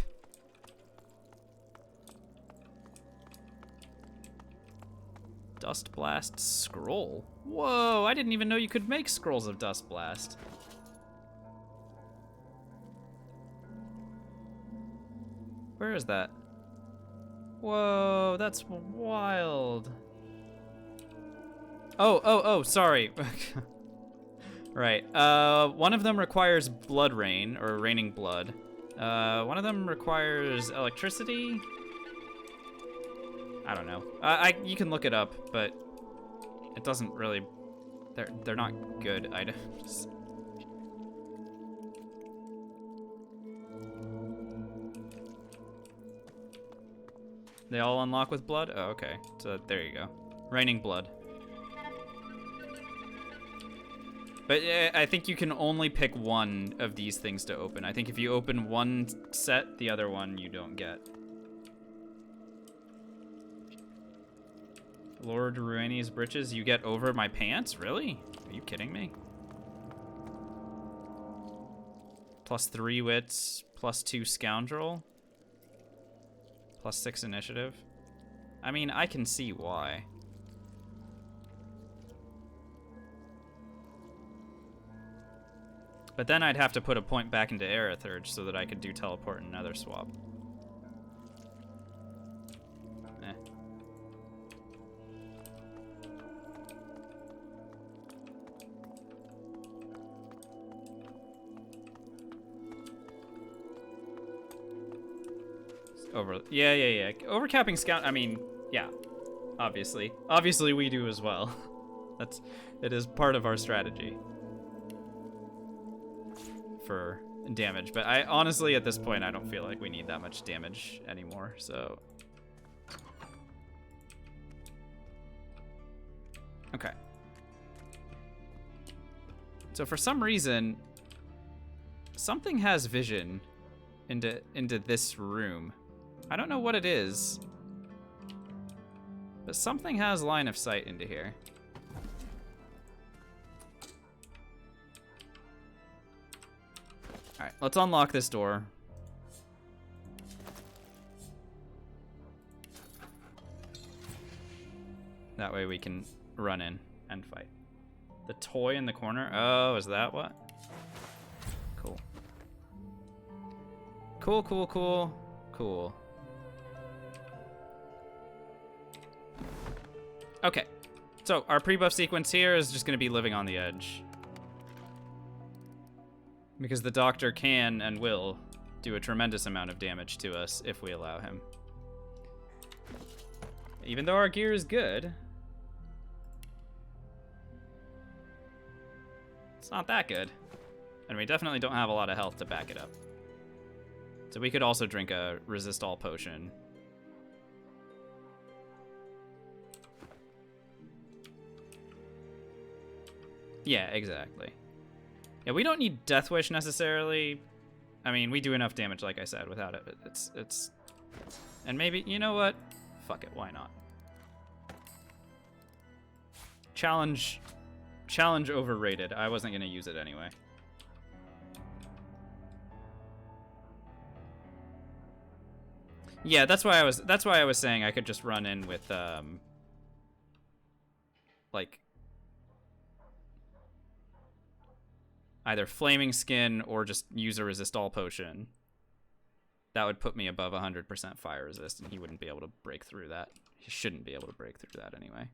Dust Blast scroll. Whoa, I didn't even know you could make scrolls of Dust Blast. Where is that? Whoa, that's wild. Oh, sorry. Right. One of them requires blood rain, or raining blood. One of them requires electricity. I don't know. You can look it up, but it doesn't really. They're not good items. They all unlock with blood? Oh, okay. So there you go. Raining blood. But I think you can only pick one of these things to open. I think if you open one set, the other one you don't get. Lord Ruini's breeches, you get over my pants? Really? Are you kidding me? +3 wits, +2 scoundrel, +6 initiative. I mean, I can see why. But then I'd have to put a point back into Aerithurge so that I could do teleport and nether swap. Eh. Yeah. Overcapping scout, I mean, yeah. Obviously. Obviously we do as well. It is part of our strategy for damage, but I honestly at this point I don't feel like we need that much damage anymore, so okay. So for some reason something has vision into this room. I don't know what it is, but something has line of sight into here. Alright, let's unlock this door. That way we can run in and fight. The toy in the corner? Oh, is that what? Cool. Cool. Okay, so our pre-buff sequence here is just going to be living on the edge. Because the Doctor can and will do a tremendous amount of damage to us if we allow him. Even though our gear is good, it's not that good. And we definitely don't have a lot of health to back it up. So we could also drink a resist all potion. Yeah, exactly. Yeah, we don't need Death Wish necessarily. I mean, we do enough damage, like I said, without it. It's... And maybe, you know what? Fuck it, why not? Challenge overrated. I wasn't gonna use it anyway. Yeah, that's why I was saying I could just run in with like either Flaming Skin or just use a Resist All potion. That would put me above 100% fire resist, and he wouldn't be able to break through that. He shouldn't be able to break through that anyway.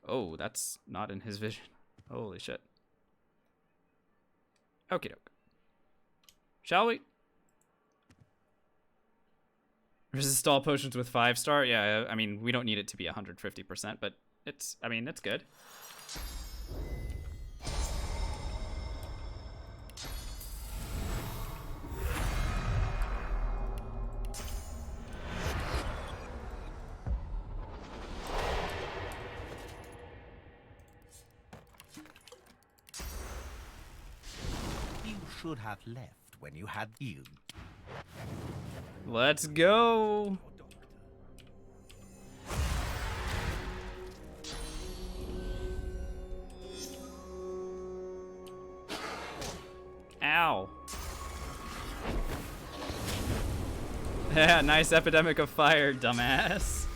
Oh, that's not in his vision. Holy shit. Okie doke. Shall we? Resist all potions with 5-star? Yeah, I mean, we don't need it to be 150%, but it's good. You should have left when you had you. Let's go. Ow. Yeah, nice epidemic of fire, dumbass.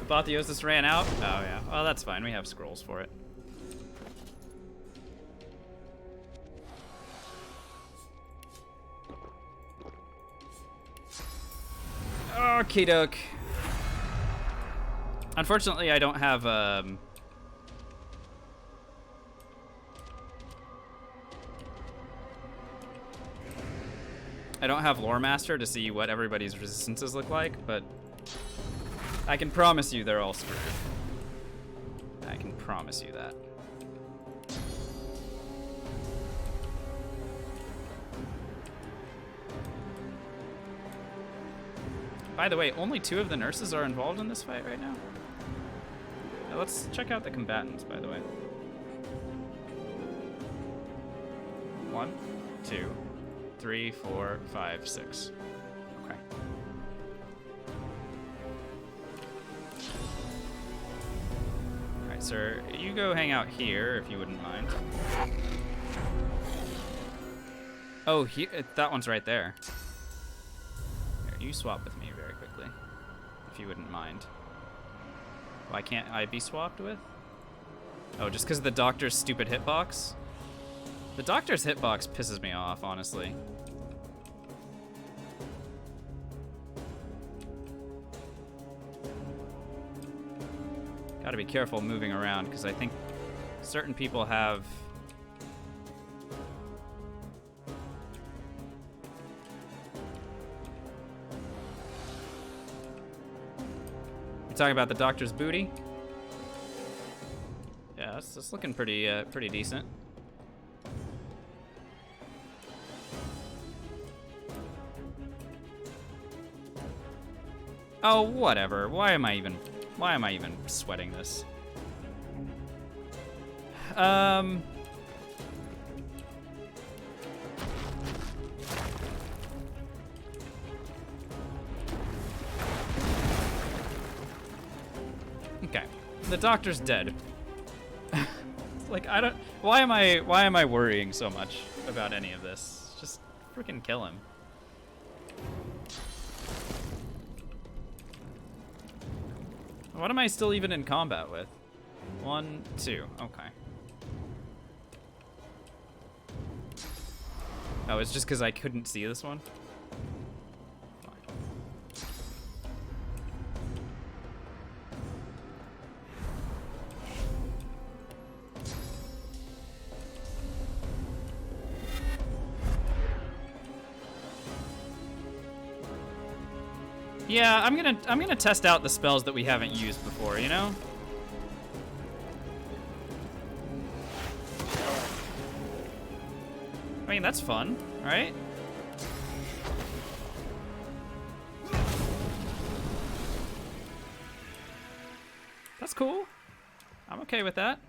Apotheosis ran out? Oh yeah, well that's fine, we have scrolls for it. Okie doke. Unfortunately, I don't have, I don't have Lore Master to see what everybody's resistances look like, but I can promise you they're all screwed. I can promise you that. By the way, only 2 of the nurses are involved in this fight right now. Now let's check out the combatants, by the way. 1, 2, 3, 4, 5, 6. Okay. Alright, sir, you go hang out here if you wouldn't mind. Oh, that one's right there. Here, you swap with me very quickly, if you wouldn't mind. Why can't I be swapped with? Oh, just because of the doctor's stupid hitbox? The doctor's hitbox pisses me off, honestly. Gotta be careful moving around, because I think certain people have... You're talking about the doctor's booty? Yeah, it's looking pretty, pretty decent. Oh, whatever. Why am I even sweating this? Okay. The doctor's dead. Like, I don't... Why am I worrying so much about any of this? Just freaking kill him. What am I still even in combat with? 1, 2. Okay. Oh, it's just because I couldn't see this one? Yeah, I'm gonna test out the spells that we haven't used before, you know? I mean, that's fun, right? That's cool. I'm okay with that.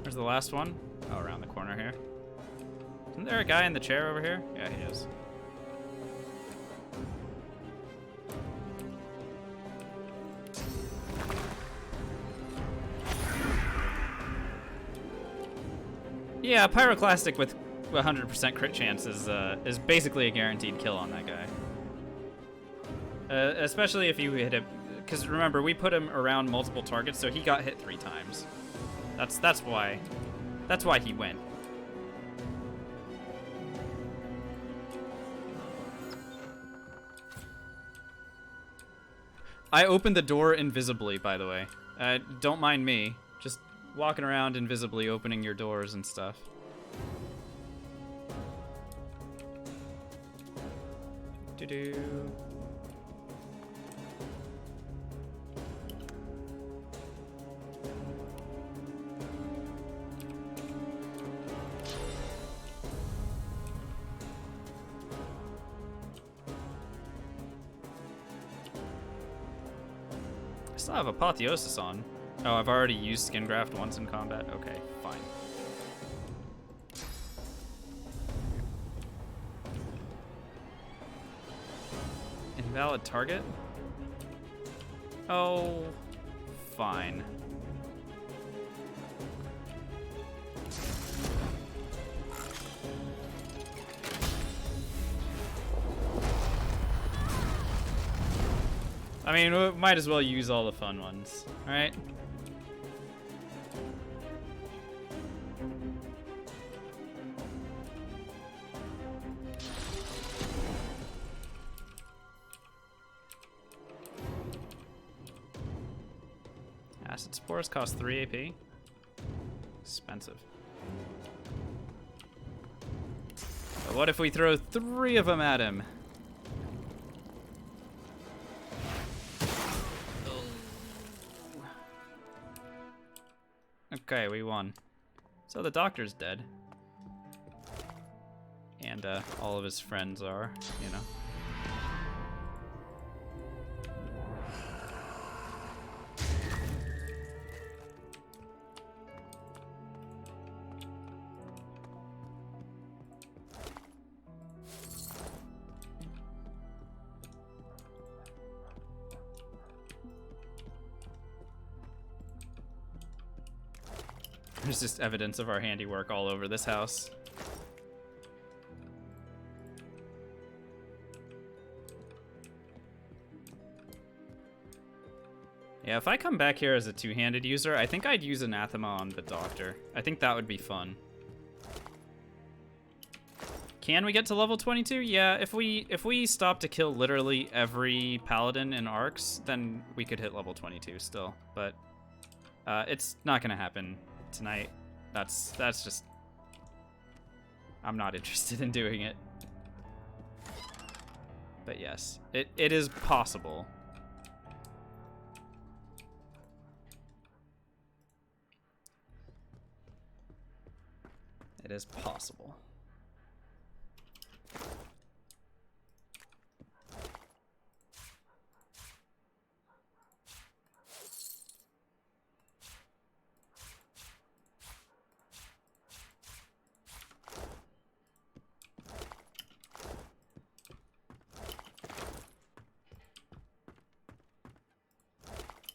Where's the last one? Oh, around the corner here. Isn't there a guy in the chair over here? Yeah, he is. Yeah, Pyroclastic with 100% crit chance is basically a guaranteed kill on that guy. Especially if you hit him, because remember, we put him around multiple targets, so he got hit 3 times. That's why he went. I opened the door invisibly, by the way. Don't mind me. Just walking around invisibly, opening your doors and stuff. Do-do. I still have Apotheosis on. Oh, I've already used Skin Graft once in combat? Okay, fine. Invalid target? Oh, fine. I mean, we might as well use all the fun ones, right? Acid Spores cost 3 AP. Expensive. But what if we throw 3 of them at him? Okay, we won. So the doctor's dead. And all of his friends are, you know. There's just evidence of our handiwork all over this house. Yeah, if I come back here as a two-handed user, I think I'd use Anathema on the Doctor. I think that would be fun. Can we get to level 22? Yeah, if we stop to kill literally every paladin in Arcs, then we could hit level 22 still. But it's not gonna happen tonight. That's just... I'm not interested in doing it. But yes, it is possible. It is possible.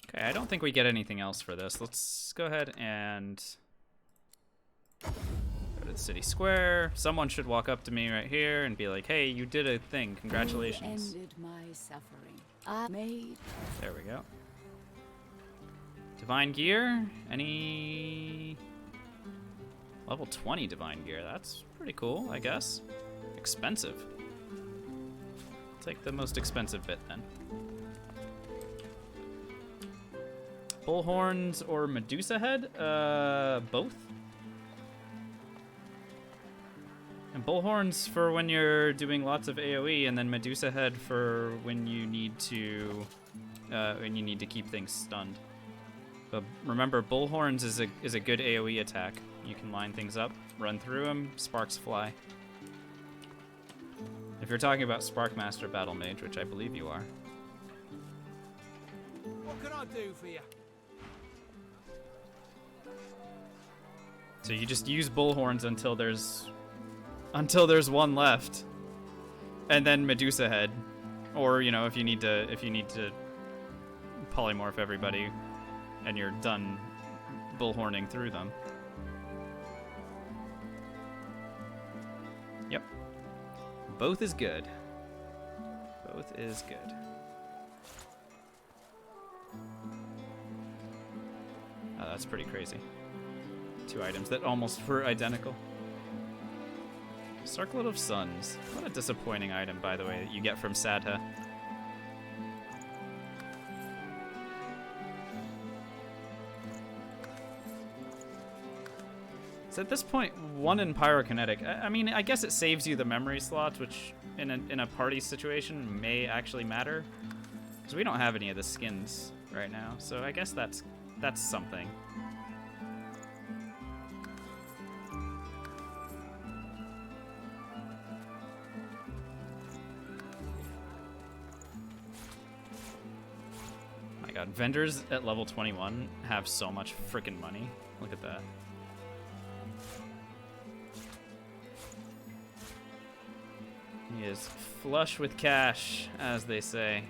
Okay, I don't think we get anything else for this. Let's go ahead and go to the city square. Someone should walk up to me right here and be like, hey, you did a thing. Congratulations. You ended my suffering. I made... There we go. Divine Gear? Any... Level 20 Divine Gear. That's pretty cool, I guess. Expensive. I'll take the most expensive bit then. Bullhorns or Medusa Head? Both. And Bullhorns for when you're doing lots of AoE, and then Medusa Head for when you need to keep things stunned. But remember, Bullhorns is a good AoE attack. You can line things up, run through them, sparks fly. If you're talking about Sparkmaster Battle Mage, which I believe you are. What can I do for you? So you just use Bullhorns until there's one left, and then Medusa Head, or you know if you need to polymorph everybody, and you're done bullhorning through them. Yep, both is good. Both is good. Oh, that's pretty crazy. 2 items that almost were identical. Circlet of Suns. What a disappointing item, by the way, that you get from Sadha. It's at this point 1 in pyrokinetic. I mean, I guess it saves you the memory slots, which in a party situation may actually matter, because we don't have any of the skins right now. So I guess that's something. My God, vendors at level 21 have so much freaking money. Look at that. He is flush with cash, as they say.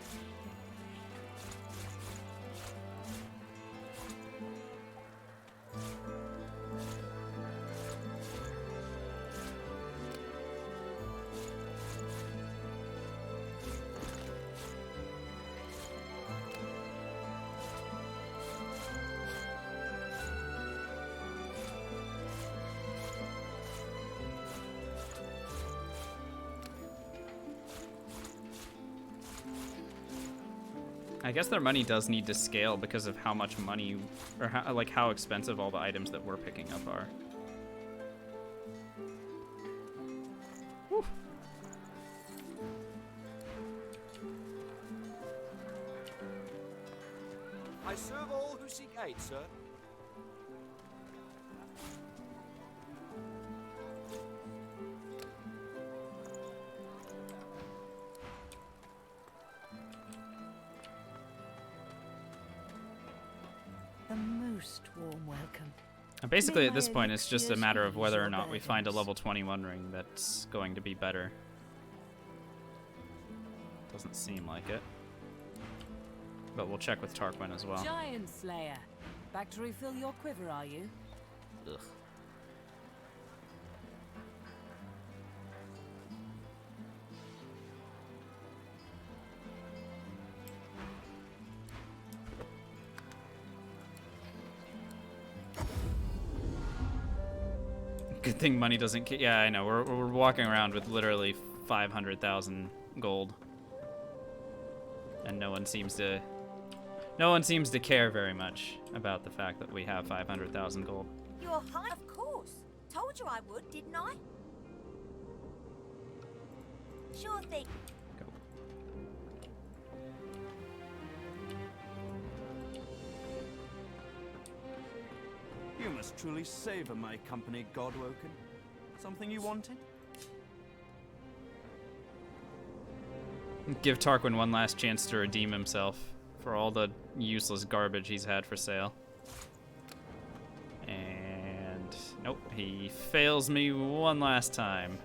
I guess their money does need to scale because of how much money, or how expensive all the items that we're picking up are. Whew. I serve all who seek aid, sir. A most warm welcome. And basically, at this point, it's just a matter of whether or not we find a level 21 ring that's going to be better. Doesn't seem like it. But we'll check with Tarquin as well. Giant Slayer. Back to refill your quiver, are you? Ugh. Good thing money doesn't. Yeah, I know. We're walking around with literally 500,000 gold, and no one seems to care very much about the fact that we have 500,000 gold. You're high, of course. Told you I would, didn't I? Sure thing. You must truly savor my company, Godwoken. Something you wanted? Give Tarquin one last chance to redeem himself for all the useless garbage he's had for sale. And nope, he fails me one last time.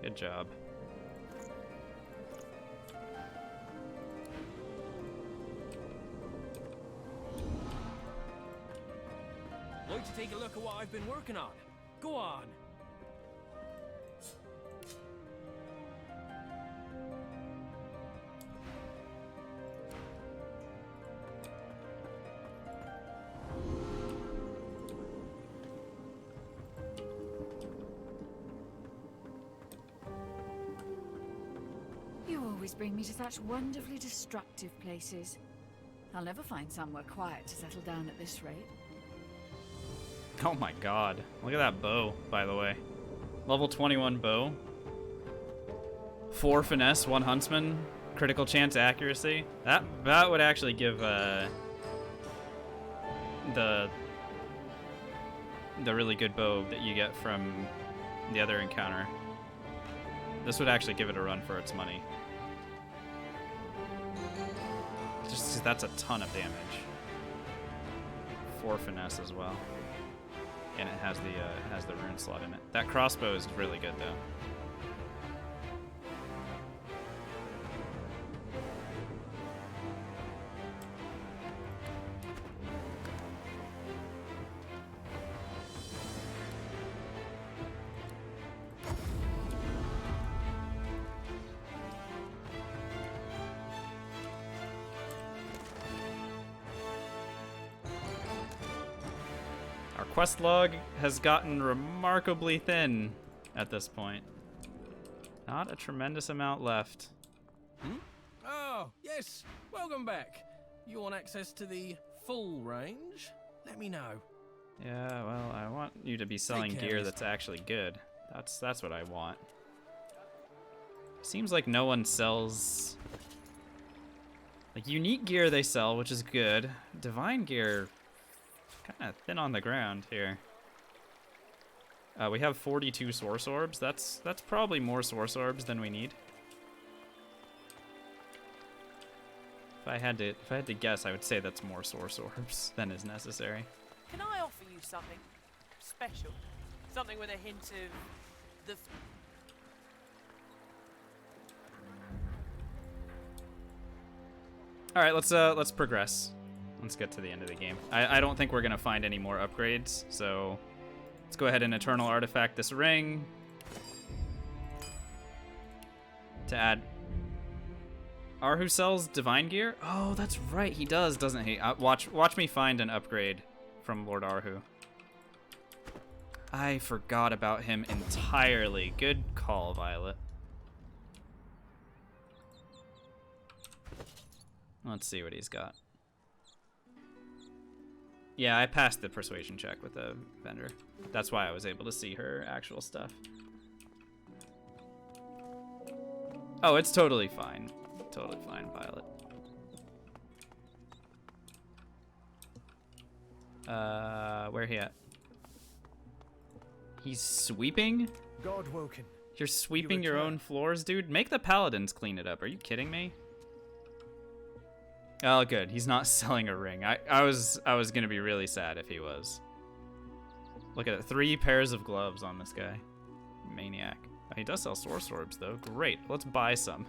Good job. Like to take a look at what I've been working on? Go on. You always bring me to such wonderfully destructive places. I'll never find somewhere quiet to settle down at this rate. Oh my God. Look at that bow, by the way. Level 21 bow. 4 finesse, 1 huntsman, critical chance accuracy. That would actually give the really good bow that you get from the other encounter. This would actually give it a run for its money. Just 'cause that's a ton of damage. 4 finesse as well. And it has the rune slot in it. That crossbow is really good though. Quest log has gotten remarkably thin at this point. Not a tremendous amount left. Hmm? Oh, yes. Welcome back. You want access to the full range? Let me know. Yeah, well, I want you to be selling gear that's actually good. That's what I want. Seems like no one sells... Like, unique gear they sell, which is good. Divine gear, kind of thin on the ground here. We have 42 source orbs. That's probably more source orbs than we need. If I had to guess, I would say that's more source orbs than is necessary. Can I offer you something special? Something with a hint of the... All right, let's progress. Let's get to the end of the game. I don't think we're gonna find any more upgrades, so let's go ahead and Eternal Artifact this ring to add. Arhu sells divine gear? Oh, that's right, he does, doesn't he? Watch me find an upgrade from Lord Arhu. I forgot about him entirely. Good call, Violet. Let's see what he's got. Yeah, I passed the persuasion check with the vendor. That's why I was able to see her actual stuff. Oh, it's totally fine. Totally fine, Violet. Where he at? He's sweeping? Godwoken. You're sweeping your own floors, dude? Make the paladins clean it up. Are you kidding me? Oh, good. He's not selling a ring. I was gonna be really sad if he was. Look at it. 3 pairs of gloves on this guy. Maniac. Oh, he does sell source orbs, though. Great. Let's buy some.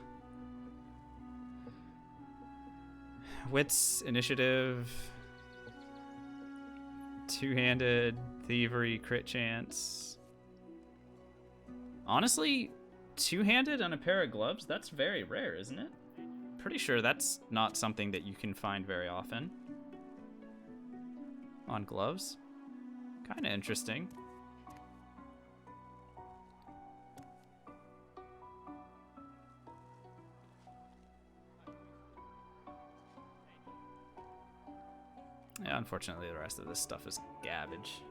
Wits, initiative, two-handed, thievery, crit chance. Honestly, two-handed on a pair of gloves, that's very rare, isn't it? Pretty sure that's not something that you can find very often. On gloves. Kind of interesting. Yeah, unfortunately the rest of this stuff is garbage.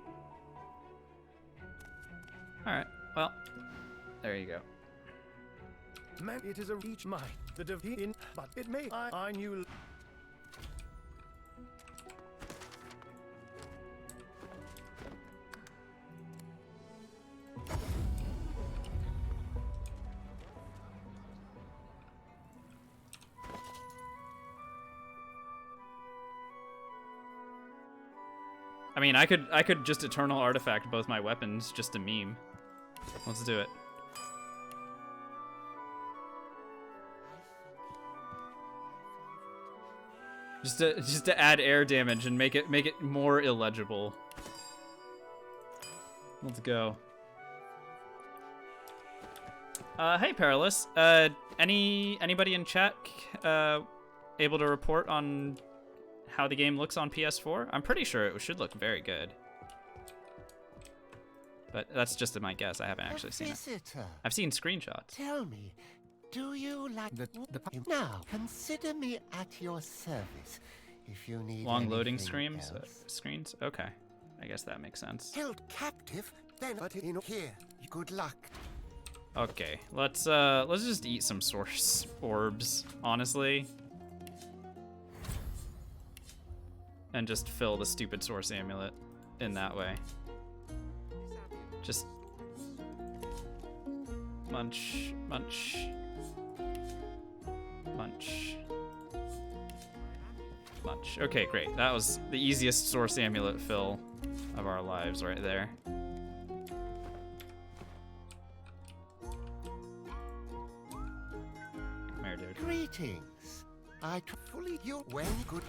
Alright, well, there you go. Man, it is a reach mine. The divine, but it may I knew. I mean, I could just Eternal Artifact both my weapons just to meme. Let's do it. Just to add air damage and make it more illegible. Let's go. Hey Perilous. Anybody in chat able to report on how the game looks on PS4? I'm pretty sure it should look very good. But that's just my guess. I haven't actually seen it. I've seen screenshots. Tell me, do you like now? Consider me at your service if you need long loading anything screens. Okay, I guess that makes sense. Held captive, then but in here. Good luck. Okay, let's just eat some source orbs, honestly, and just fill the stupid source amulet in that way. Just munch, munch, munch, munch. Okay, great. That was the easiest source amulet fill of our lives right there. Come here, dude. Greetings. I fully you when good.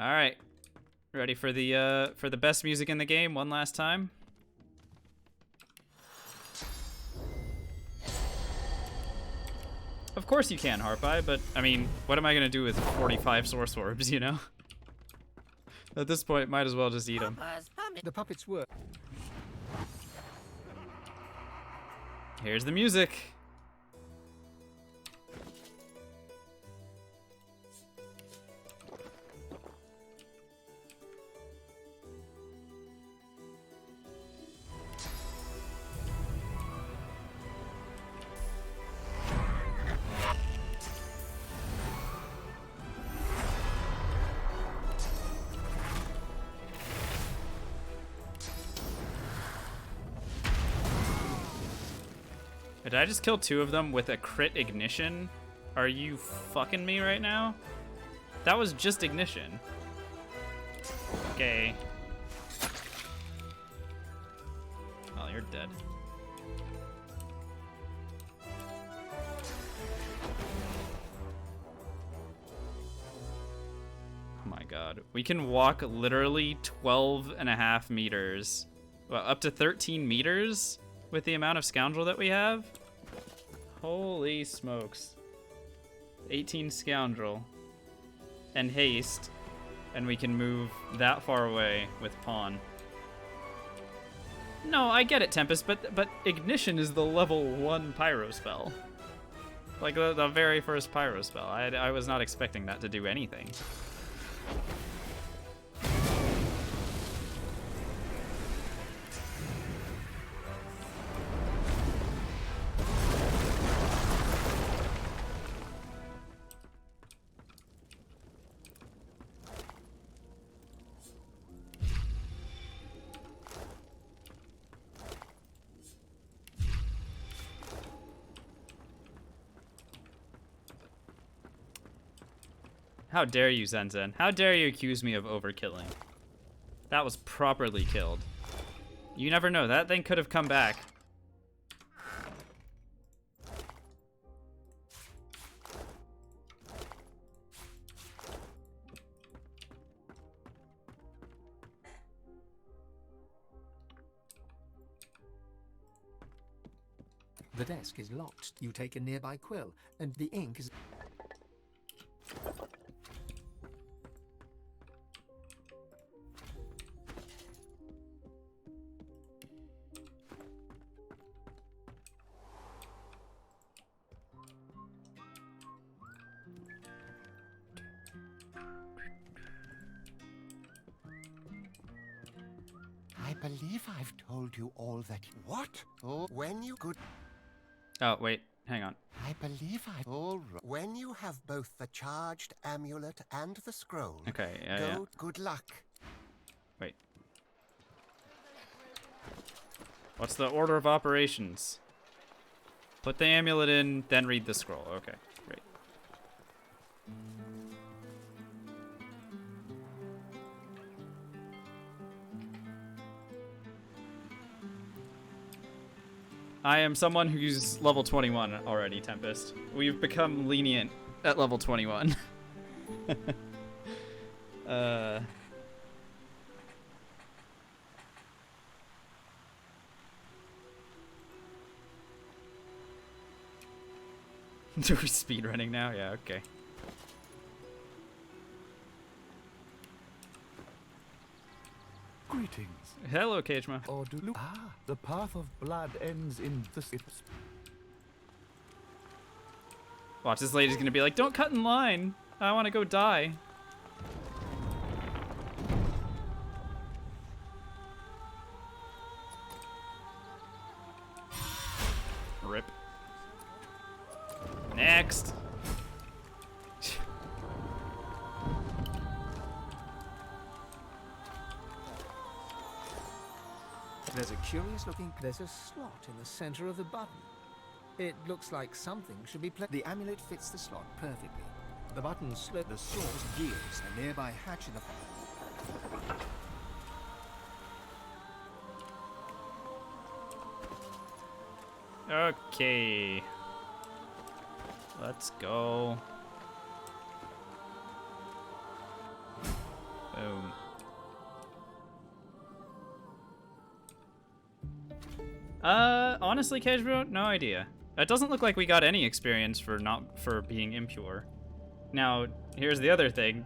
All right, ready for the best music in the game one last time? Of course you can, Harpeye, but I mean, what am I gonna do with 45 source orbs, you know? At this point, might as well just eat them. The puppets work. Here's the music. Did I just kill 2 of them with a crit ignition? Are you fucking me right now? That was just ignition. Okay. Oh, you're dead. Oh my god. We can walk literally 12.5 meters. Well, up to 13 meters with the amount of scoundrel that we have? Holy smokes. 18 scoundrel. And haste. And we can move that far away with pawn. No, I get it, Tempest, but ignition is the level 1 pyro spell. Like the very first pyro spell. I was not expecting that to do anything. How dare you, Zenzen? How dare you accuse me of overkilling? That was properly killed. You never know. That thing could have come back. The desk is locked. You take a nearby quill, and the ink is... I believe I've told you all that. What? Oh, when you could. Oh, wait. Hang on. I believe when you have both the charged amulet and the scroll. Okay, yeah. Good luck. Wait. What's the order of operations? Put the amulet in, then read the scroll. Okay, great. I am someone who's level 21 already, Tempest. We've become lenient at level 21. Do we speedrunning now? Yeah, okay. Greetings. Hello, Kejma. Or do look. Ah, the path of blood ends in the ships. Watch, this lady's gonna be like, don't cut in line. I wanna go die. Rip. Next. There's a curious looking... There's a slot in the center of the button. It looks like something should be The amulet fits the slot perfectly. The button slit. The source gives a nearby hatch in the... Okay. Let's go. Boom. Honestly, Kejbro, no idea. It doesn't look like we got any experience for being impure. Now, here's the other thing.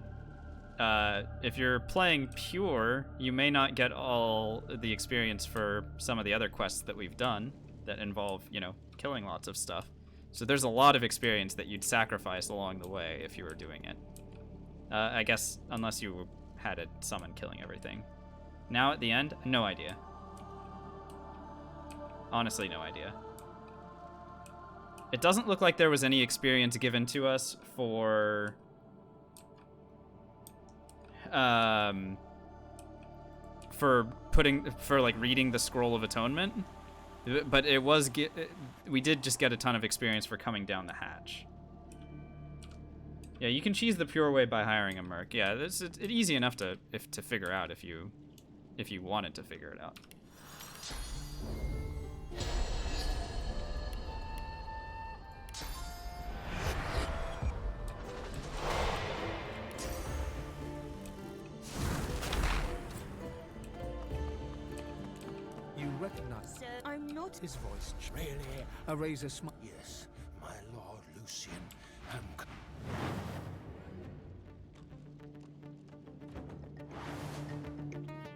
If you're playing pure, you may not get all the experience for some of the other quests that we've done that involve, you know, killing lots of stuff. So there's a lot of experience that you'd sacrifice along the way if you were doing it. I guess, unless you had it summon killing everything. Now at the end, no idea. Honestly, no idea. It doesn't look like there was any experience given to us for... for like reading the Scroll of Atonement. But we did just get a ton of experience for coming down the hatch. Yeah, you can cheese the pure way by hiring a merc. Yeah, it's easy enough to figure out if you wanted to figure it out. You recognize? Sir, I'm not. His voice. Really? A razor smile. Yes, my lord Lucian.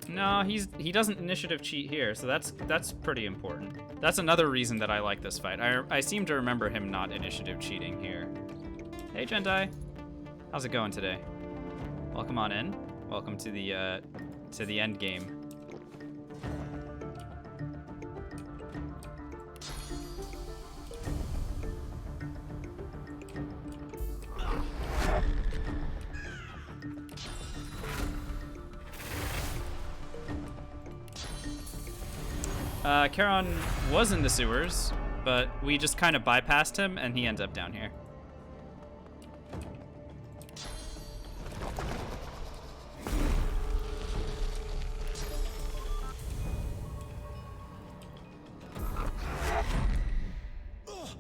No, he doesn't initiative cheat here, so that's pretty important. That's another reason that I like this fight. I seem to remember him not initiative cheating here. Hey, Gentai. How's it going today? Welcome on in. Welcome to the end game. Charon was in the sewers, but we just kind of bypassed him, and he ends up down here.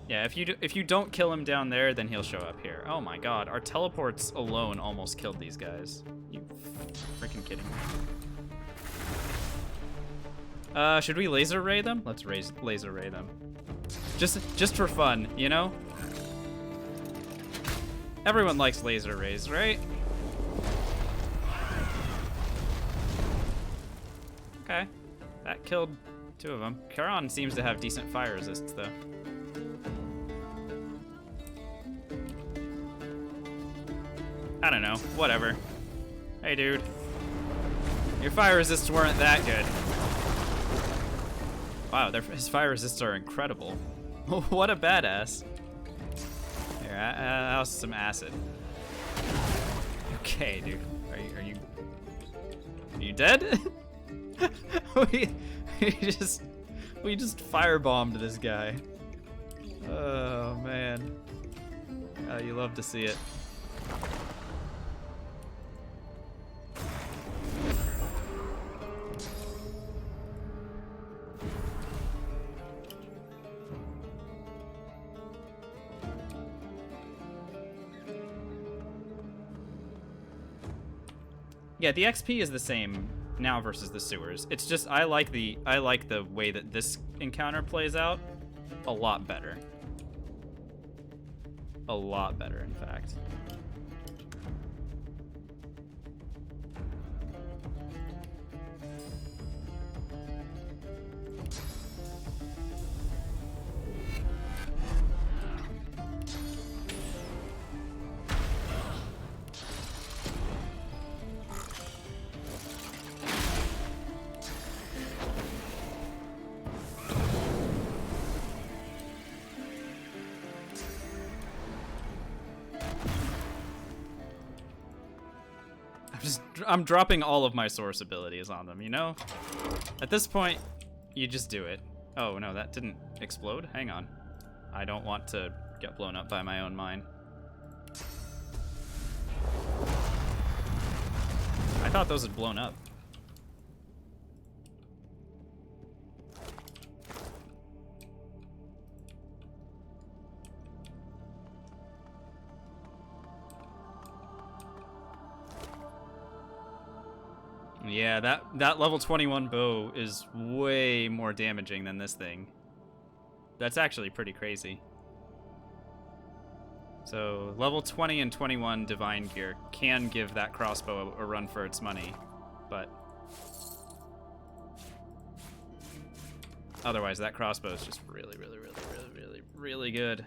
Yeah, if you don't kill him down there, then he'll show up here. Oh my god, our teleports alone almost killed these guys. You freaking kidding me? Should we laser ray them? Let's laser ray them. Just for fun, you know? Everyone likes laser rays, right? Okay. That killed 2 of them. Charon seems to have decent fire resists, though. I don't know. Whatever. Hey, dude. Your fire resists weren't that good. Wow, his fire resists are incredible. What a badass. Here, how's some acid? Okay, dude. Are you dead? we just firebombed this guy. Oh man. You love to see it. Yeah, the XP is the same now versus the sewers. It's just I like the way that this encounter plays out a lot better. A lot better, in fact. I'm dropping all of my source abilities on them, you know? At this point, you just do it. Oh, no, that didn't explode? Hang on. I don't want to get blown up by my own mine. I thought those had blown up. Yeah, that level 21 bow is way more damaging than this thing. That's actually pretty crazy. So level 20 and 21 divine gear can give that crossbow a run for its money, but otherwise that crossbow is just really good.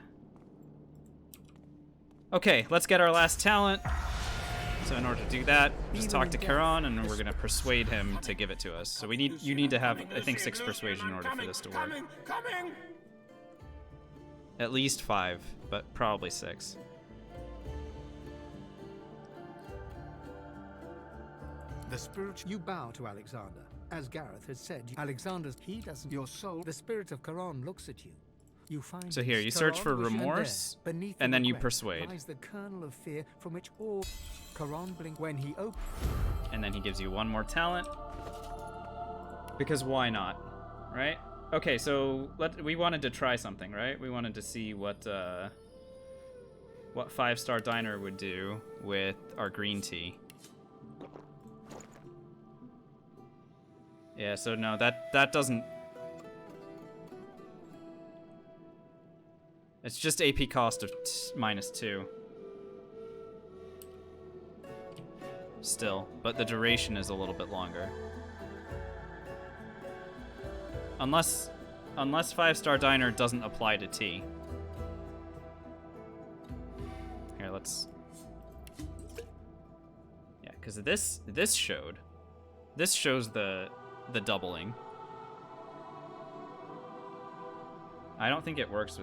Okay, let's get our last talent. So in order to do that, just talk to Charon, and we're gonna persuade him to give it to us. So you need to have, I think, 6 persuasion in order for this to work. At least 5, but probably 6. The spirit. You bow to Alexander. As Gareth has said, Alexander's he doesn't. Your soul, the spirit of Charon looks at you. You find So here, you search for Charon, remorse, and there, beneath and the then you regret, persuade. lies the kernel of fear from which all Charon blink when he opens. And then he gives you one more talent. Because why not, right? Okay, so we wanted to try something, right? We wanted to see what 5-star diner would do with our green tea. Yeah, so no, that doesn't. It's just AP cost of -2. Still, but the duration is a little bit longer. Unless 5-star diner doesn't apply to tea. Here, let's. Yeah, because this shows the doubling. I don't think it works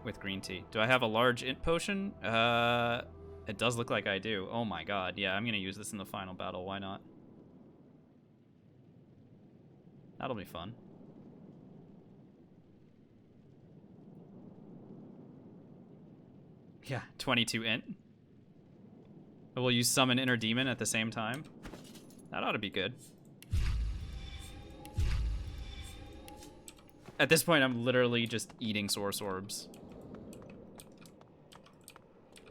with green tea. Do I have a large int potion? It does look like I do. Oh my god. Yeah, I'm gonna use this in the final battle. Why not? That'll be fun. Yeah, 22 int. Will you summon Inner Demon at the same time? That ought to be good. At this point, I'm literally just eating source orbs.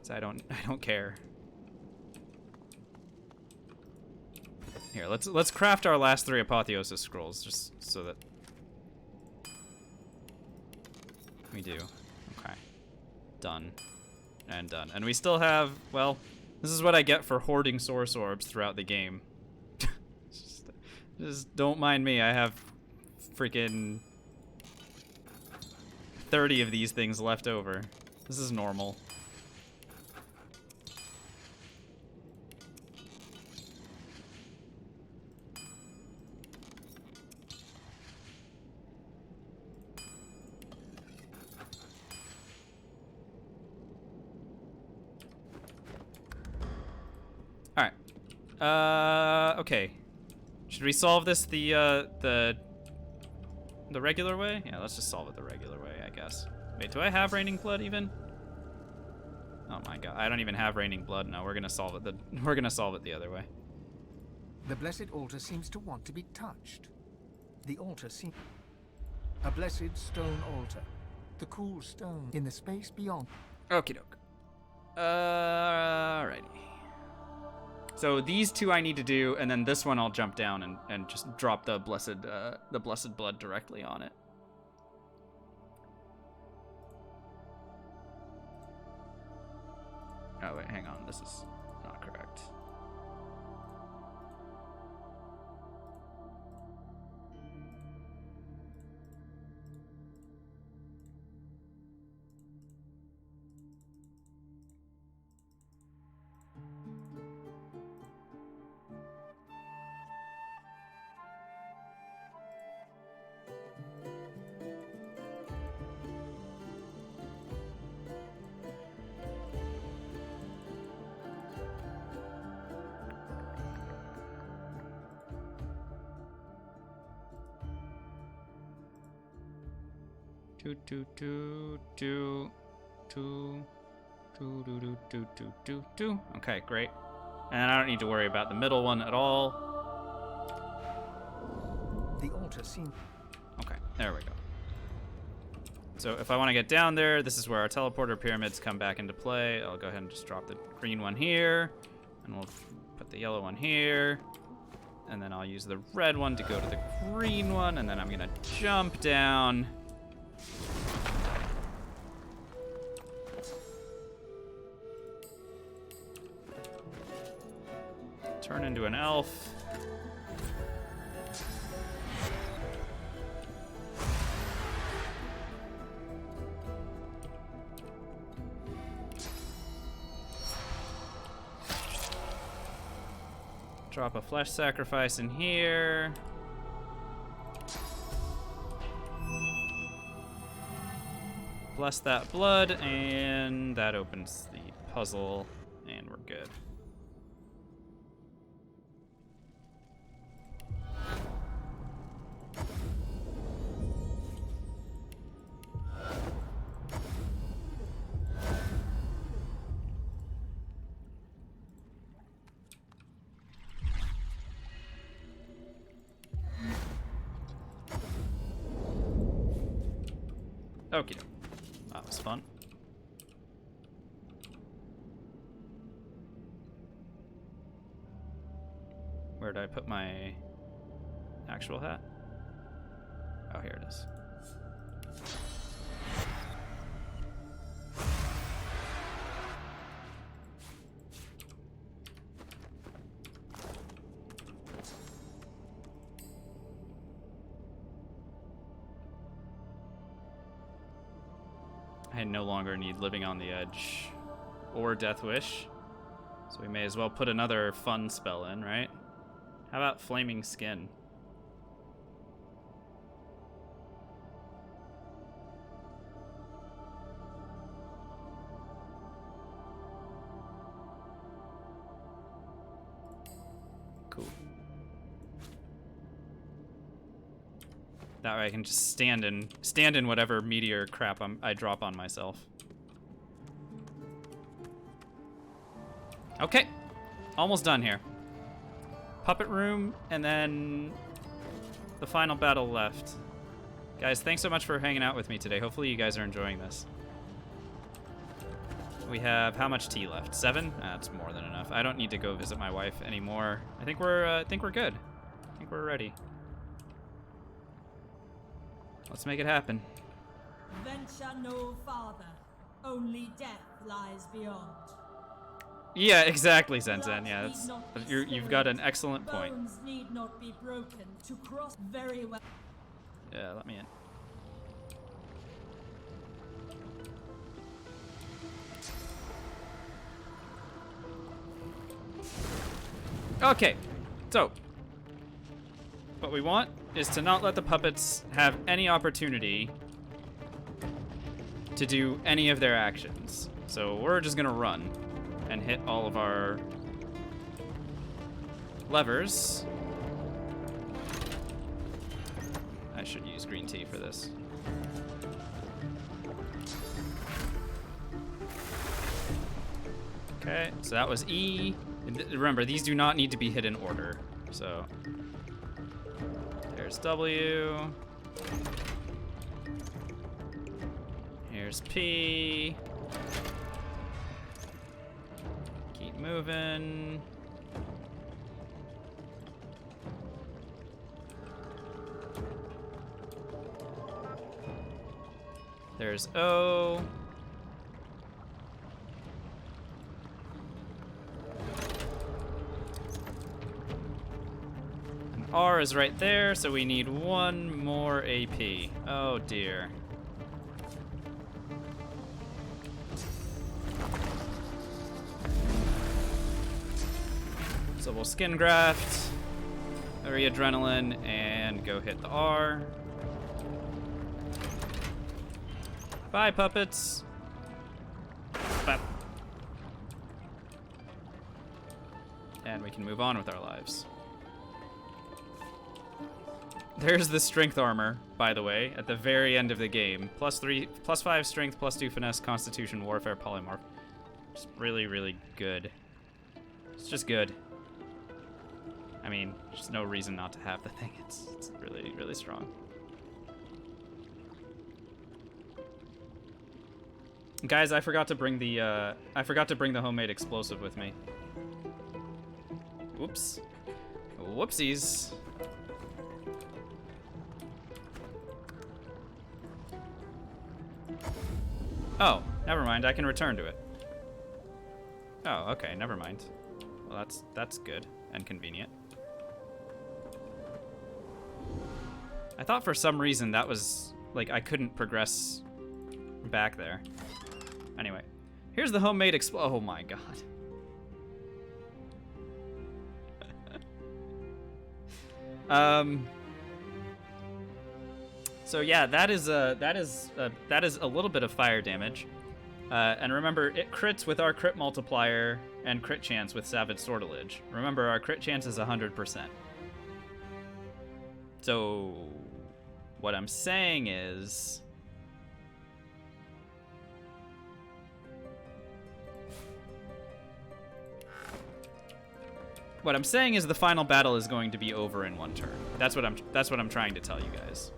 So I don't care. Here, let's craft our last 3 apotheosis scrolls just so that we do. Okay. Done. And done. And we still have, well, this is what I get for hoarding source orbs throughout the game. just don't mind me. I have freaking 30 of these things left over. This is normal. Okay. Should we solve this the regular way? Yeah, let's just solve it the regular way, I guess. Wait, do I have Raining Blood even? Oh my god, I don't even have Raining Blood. No, we're gonna solve it the other way. The blessed altar seems to want to be touched. The altar seems a blessed stone altar. The cool stone in the space beyond. Okie doke. Alrighty. So these 2 I need to do, and then this one I'll jump down and just drop the blessed blood directly on it. Oh wait, hang on, this is not correct. Okay, great. And I don't need to worry about the middle one at all. The altar seems. Okay, there we go. So if I want to get down there, this is where our teleporter pyramids come back into play. I'll go ahead and just drop the green one here, and we'll put the yellow one here, and then I'll use the red one to go to the green one, and then I'm gonna jump down. Turn into an elf. Drop a flesh sacrifice in here. Bless that blood, and that opens the puzzle, and we're good. Okie doke. That was fun. Where did I put my actual hat? Oh, here it is. I no longer need Living on the Edge or Death Wish, so we may as well put another fun spell in, right? How about Flaming Skin? Cool. That way I can just stand in whatever meteor crap I drop on myself. Okay, almost done here. Puppet room, and then the final battle left. Guys, thanks so much for hanging out with me today. Hopefully you guys are enjoying this. We have how much tea left? 7? That's more than enough. I don't need to go visit my wife anymore. I think we're good. I think we're ready. Let's make it happen. Venture no farther. Only death lies beyond. Yeah, exactly, Zenzen. Yeah, you've got an excellent point. Bones need not be broken to cross very well. Yeah, let me in. Okay, so what we want is to not let the puppets have any opportunity to do any of their actions. So we're just gonna run and hit all of our levers. I should use green tea for this. Okay, so that was E. Remember, these do not need to be hit in order. So there's W. Here's P. Keep moving. There's O. And R is right there, so we need one more AP. Oh dear. So we'll skin graft, adrenaline, and go hit the R. Bye, puppets. Bye. And we can move on with our lives. There's the strength armor, by the way, at the very end of the game. +3, +5 strength, +2 finesse, constitution, warfare, polymorph. Just really, really good. It's just good. I mean, there's no reason not to have the thing. It's really, really strong. Guys, I forgot to bring the homemade explosive with me. Whoops. Whoopsies. Oh, never mind. I can return to it. Oh, okay. Never mind. Well, that's good and convenient. I thought for some reason that was like I couldn't progress back there. Anyway, here's the homemade oh my god. So yeah, that is a little bit of fire damage. And remember, it crits with our crit multiplier and crit chance with Savage Sortilege. Remember, our crit chance is 100%. So what I'm saying is the final battle is going to be over in one turn. That's what I'm trying to tell you guys.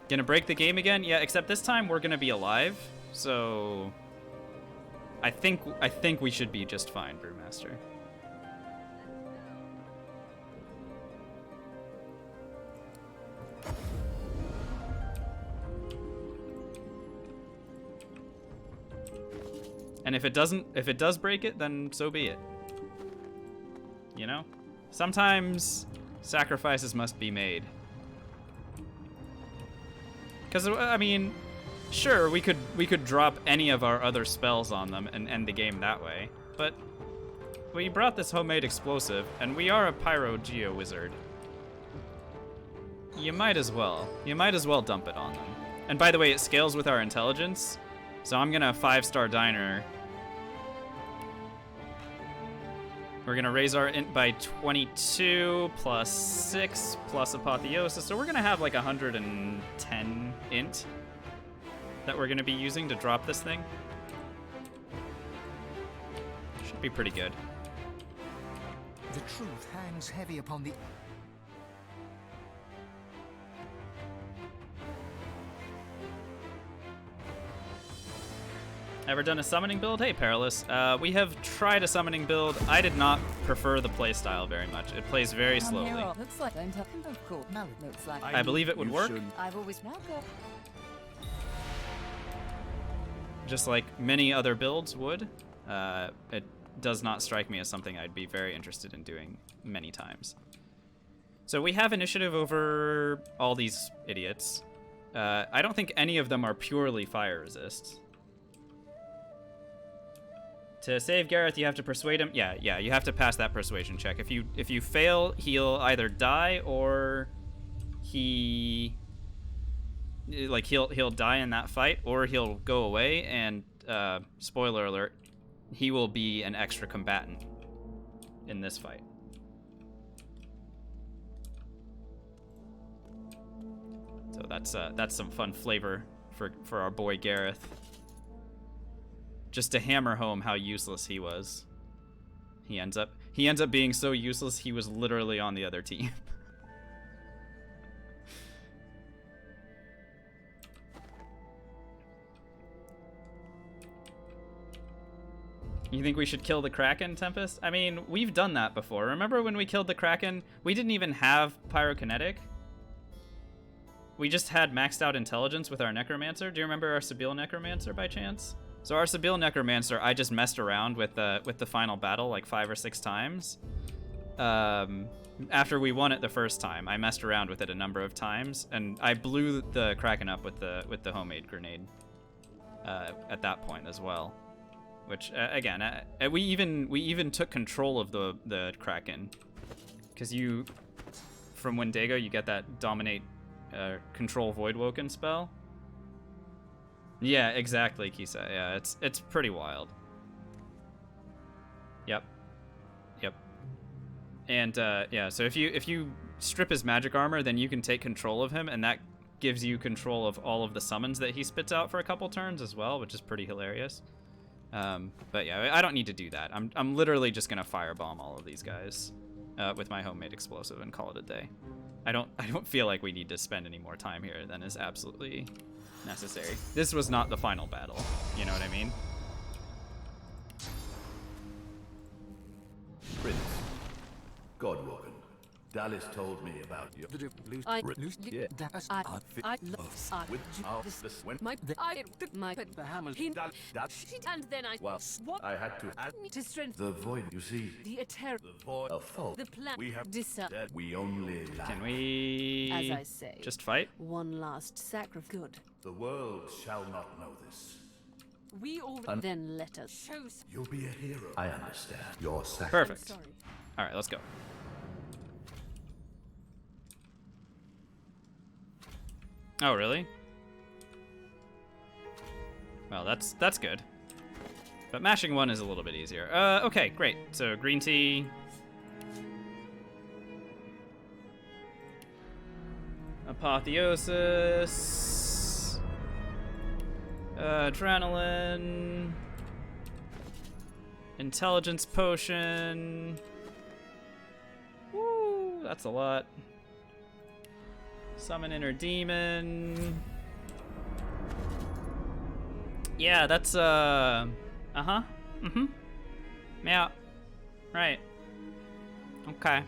Gonna break the game again? Yeah, except this time we're gonna be alive, so I think we should be just fine, Brewmaster. And if it does break it, then so be it. You know? Sometimes sacrifices must be made. Because, I mean, sure, we could drop any of our other spells on them and end the game that way, but we brought this homemade explosive, and we are a Pyro Geo Wizard. You might as well dump it on them. And by the way, it scales with our intelligence, so I'm gonna 5-star diner. We're gonna raise our int by 22 plus 6 plus apotheosis, so we're gonna have like 110 int that we're gonna be using to drop this thing. Should be pretty good. The truth hangs heavy upon the... Ever done a summoning build? Hey, Perilous. We have tried a summoning build. I did not prefer the playstyle very much. It plays very slowly. Looks like don't have cool. Now it looks like I believe it would work. I've always now got. Just like many other builds would. It does not strike me as something I'd be very interested in doing many times. So we have initiative over all these idiots. I don't think any of them are purely fire resist. To save Gareth, you have to persuade him. Yeah, you have to pass that persuasion check. If you fail, he'll either die or he'll die in that fight, or he'll go away. And spoiler alert, he will be an extra combatant in this fight. So that's some fun flavor for our boy Gareth. Just to hammer home how useless he was. He ends up being so useless he was literally on the other team. You think we should kill the Kraken, Tempest? I mean, we've done that before. Remember when we killed the Kraken? We didn't even have pyrokinetic. We just had maxed out intelligence with our Necromancer. Do you remember our Sibyl Necromancer by chance? So our Sibyl Necromancer, I just messed around with the final battle like 5 or 6 times. After we won it the first time, I messed around with it a number of times, and I blew the Kraken up with the homemade grenade at that point as well. Which again, we even took control of the Kraken, because from Wendigo you get that dominate, control Voidwoken spell. Yeah, exactly, Kisa. Yeah, it's pretty wild. Yep. And yeah, so if you strip his magic armor, then you can take control of him, and that gives you control of all of the summons that he spits out for a couple turns as well, which is pretty hilarious. But yeah, I don't need to do that. I'm literally just gonna firebomb all of these guys with my homemade explosive and call it a day. I don't feel like we need to spend any more time here than is absolutely necessary. This was not the final battle. You know what I mean? Prince, Godwoken, Dallas told me about you. And then I had to add to strengthen the void. You see, the eternal, the void of fault. the plan. We have discern. that we only lack. Can we As I say, just fight? One last sacrifice. Good. The world shall not know this. We all then let us show. You'll be a hero. I understand your sacrifice. Perfect. All right, let's go. Oh, really? Well, that's good. But mashing 1 is a little bit easier. Okay, great. So green tea. Apotheosis. Adrenaline. Intelligence potion. Woo, that's a lot. Summon inner demon. Yeah, that's uh-huh. Mm-hmm. Yeah. Right. Okay.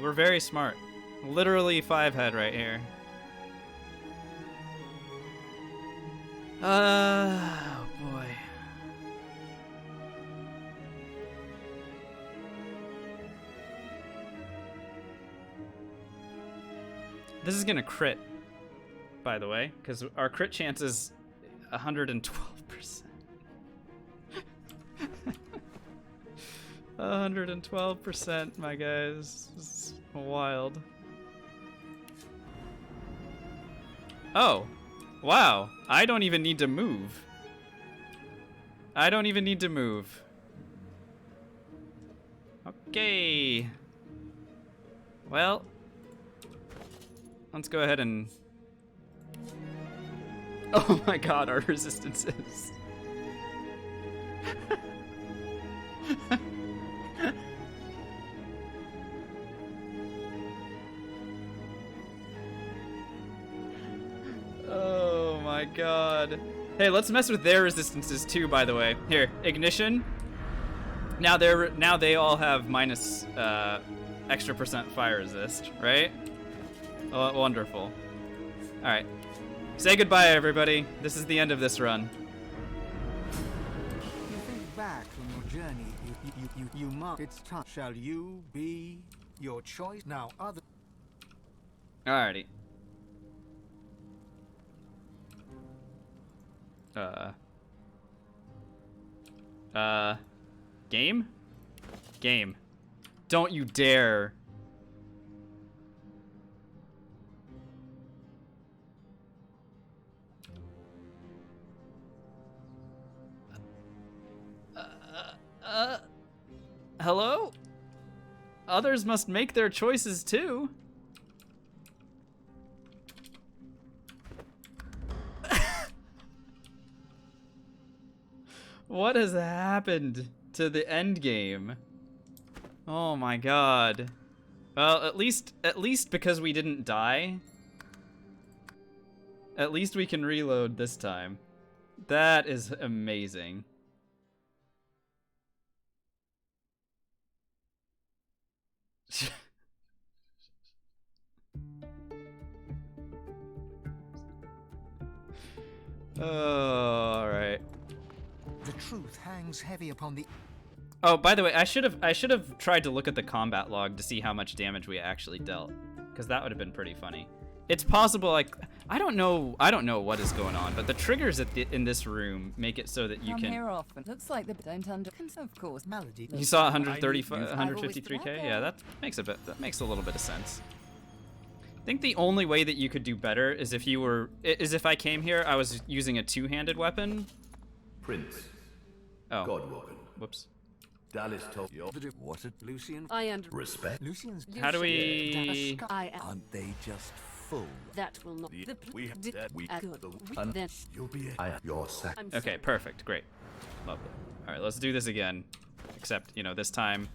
We're very smart. Literally 5-head right here. Oh boy. This is gonna crit, by the way, because our crit chance is 112%. 112%, my guys. This is wild. Oh, wow. I don't even need to move. I don't even need to move. Okay. Well, let's go ahead and... Oh my god, our resistances. Oh my god. Hey, let's mess with their resistances too, by the way. Here, ignition. Now they all have minus extra % fire resist, right? Oh, wonderful. All right. Say goodbye, everybody. This is the end of this run. You think back on your journey. You must. It's time. Shall you be your choice now? Other. Alrighty. Game? Game. Don't you dare. Hello? Others must make their choices too. What has happened to the end game? Oh my god. Well, at least because we didn't die, at least we can reload this time. That is amazing. Oh, all right. The truth hangs heavy upon the. Oh, by the way, I should have tried to look at the combat log to see how much damage we actually dealt, because that would have been pretty funny. It's possible, like, I don't know what is going on, but the triggers in this room make it so that you can. Here often. Looks like they don't under. Of course, Melody. You saw 153k. Yeah, that makes a little bit of sense. I think the only way that you could do better is if I came here, I was using a two-handed weapon. Prince. Oh. Godwoken. Whoops. Dallas told you. What it, Lucian? I under. Respect. Lucian's. How do we? Aren't they just full? That will not. Then you'll be your sack. Okay, perfect, great, lovely. All right, let's do this again, except this time.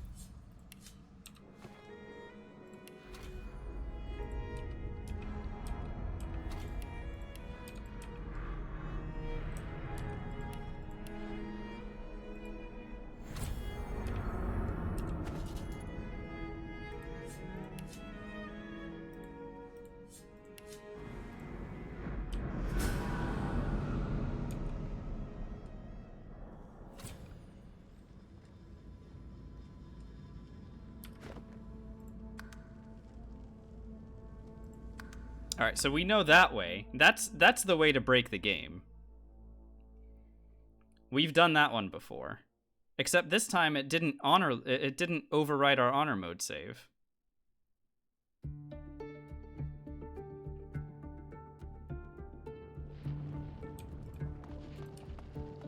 All right, so we know that way. That's the way to break the game. We've done that one before. Except this time it didn't override our honor mode save.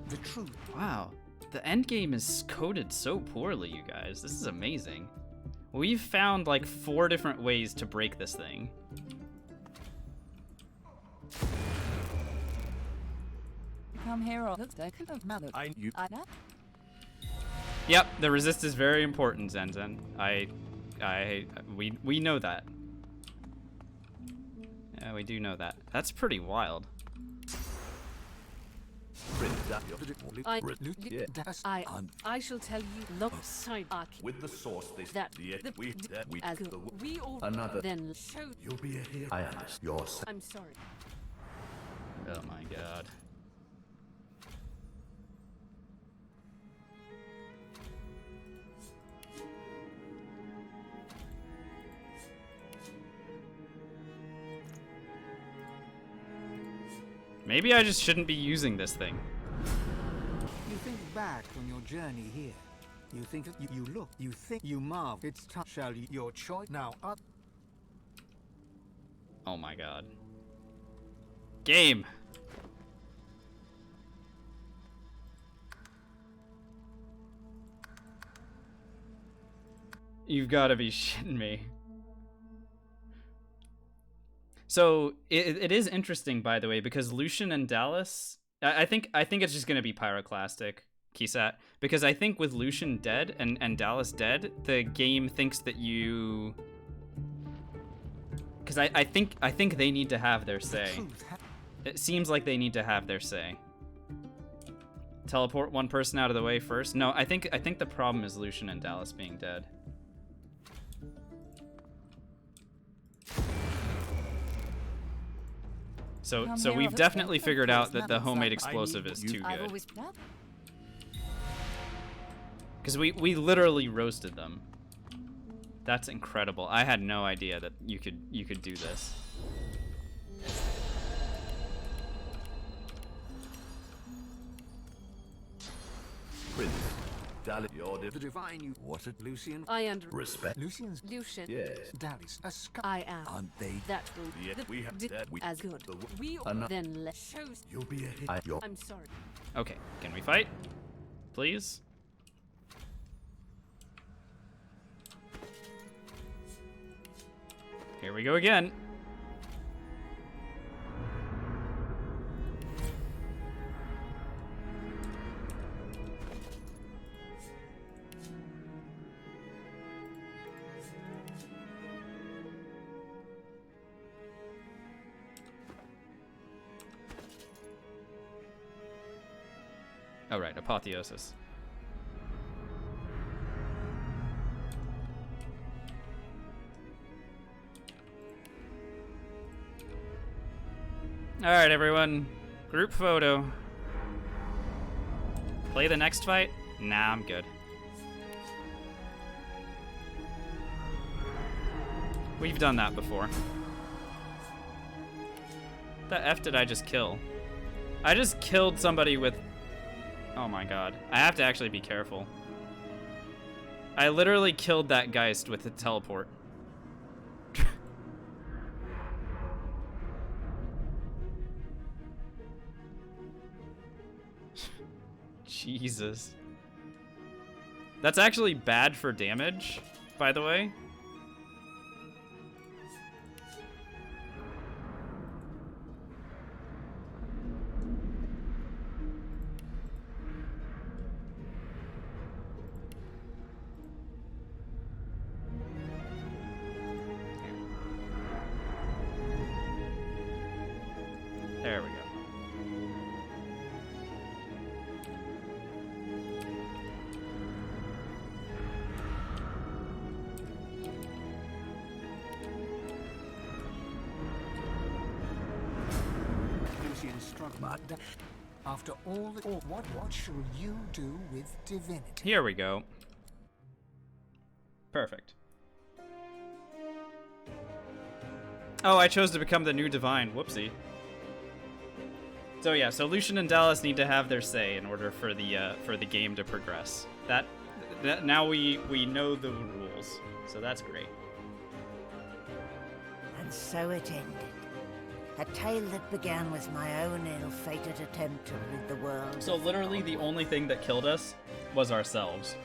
The truth. Wow. The end game is coded so poorly, you guys. This is amazing. We've found like 4 different ways to break this thing. Come here, Yep, the resist is very important, Zenzen. We know that. We do know that. That's pretty wild. I shall tell you alongside With the source this that as we all another then show you'll be a hero. I understand your I'm sorry. Oh my god. Maybe I just shouldn't be using this thing. You think back on your journey here. You think that you look, you think, you marvel. It's time. Shall you? Your choice now. Oh my god. Game! You've got to be shitting me. So it is interesting, by the way, because Lucian and Dallas, I think it's just gonna be Pyroclastic, Kisat, because I think with Lucian dead and Dallas dead, the game thinks that you, because I think they need to have their say. It seems like they need to have their say. Teleport one person out of the way first. No, I think the problem is Lucian and Dallas being dead. So we've definitely figured out that the homemade explosive is too good. Because we literally roasted them. That's incredible. I had no idea that you could do this. Prince, Dallas, you're The divine you. What a Lucian. I under respect. Lucian's. Lucian. Yes. Dallas. A I am. Aren't they? That will Yet we have that we as good. We then let shows. You'll be a hero. I'm sorry. Okay, can we fight? Please? Here we go again. Oh, right, apotheosis. Alright, everyone. Group photo. Play the next fight? Nah, I'm good. We've done that before. The F did I just kill? I just killed somebody with... Oh my god. I have to actually be careful. I literally killed that Geist with a teleport. Jesus. That's actually bad for damage, by the way. There we go. Lucian struggled. After all the... What shall you do with divinity? Here we go. Perfect. Oh, I chose to become the new divine. Whoopsie. So yeah, so Lucian and Dallas need to have their say in order for the game to progress. That now we know the rules, so that's great. And so it ended. A tale that began with my own ill-fated attempt to rid the world. So literally the only thing that killed us was ourselves.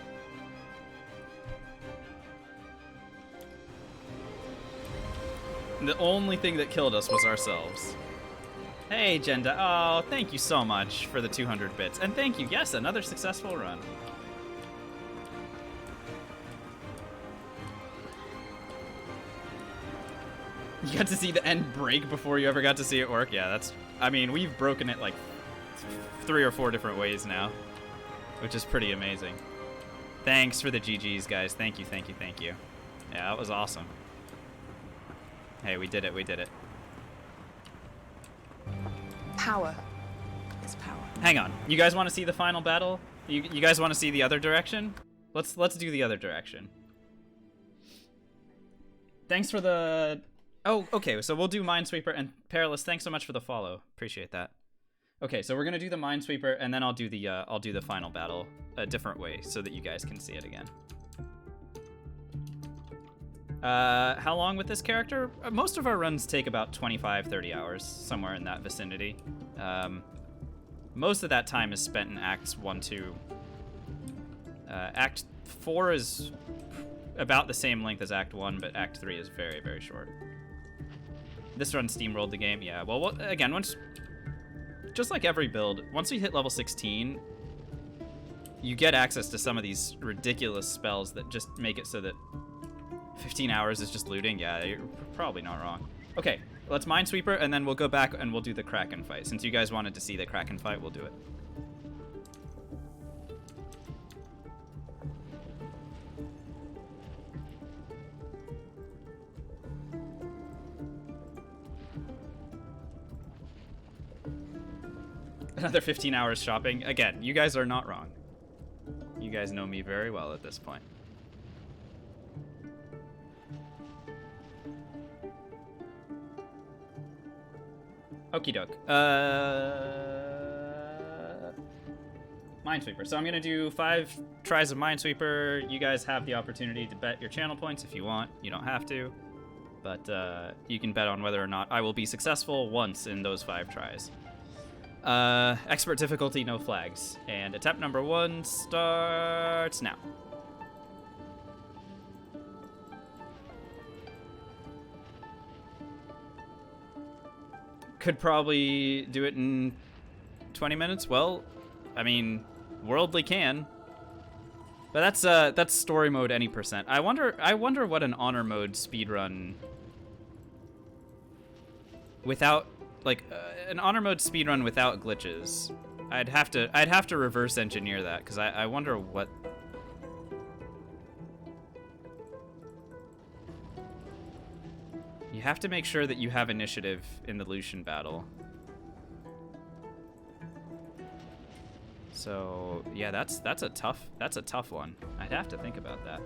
The only thing that killed us was ourselves. Hey, Jenda. Oh, thank you so much for the 200 bits. And thank you. Yes, another successful run. You got to see the end break before you ever got to see it work? Yeah, that's... I mean, we've broken it like 3 or 4 different ways now, which is pretty amazing. Thanks for the GGs, guys. Thank you, thank you, thank you. Yeah, that was awesome. Hey, we did it, we did it. Power is power. Hang on. You guys want to see the final battle? You guys want to see the other direction? Let's do the other direction. Thanks for the... Oh, okay, so we'll do Minesweeper and Perilous. Thanks so much for the follow. Appreciate that. Okay, so we're gonna do the Minesweeper and then I'll do the final battle a different way so that you guys can see it again. How long with this character? Most of our runs take about 25-30 hours, somewhere in that vicinity. Most of that time is spent in Acts 1, 2. Act 4 is about the same length as Act 1, but Act 3 is very, very short. This run steamrolled the game, yeah. Well, again, just like every build, once you hit level 16, you get access to some of these ridiculous spells that just make it so that 15 hours is just looting. Yeah, you're probably not wrong. Okay, let's Minesweeper, and then we'll go back and we'll do the Kraken fight. Since you guys wanted to see the Kraken fight, we'll do it. Another 15 hours shopping. Again, you guys are not wrong. You guys know me very well at this point. Okie doke. Minesweeper. So I'm gonna do 5 tries of Minesweeper. You guys have the opportunity to bet your channel points if you want. You don't have to. But you can bet on whether or not I will be successful once in those 5 tries. Expert difficulty, no flags. And attempt number 1 starts now. Could probably do it in 20 minutes. Well, I mean, Worldly can. But that's story mode any percent. I wonder what an honor mode speedrun without like an honor mode speedrun without glitches. I'd have to reverse engineer that because I wonder what. You have to make sure that you have initiative in the Lucian battle. So yeah, that's a tough one. I'd have to think about that.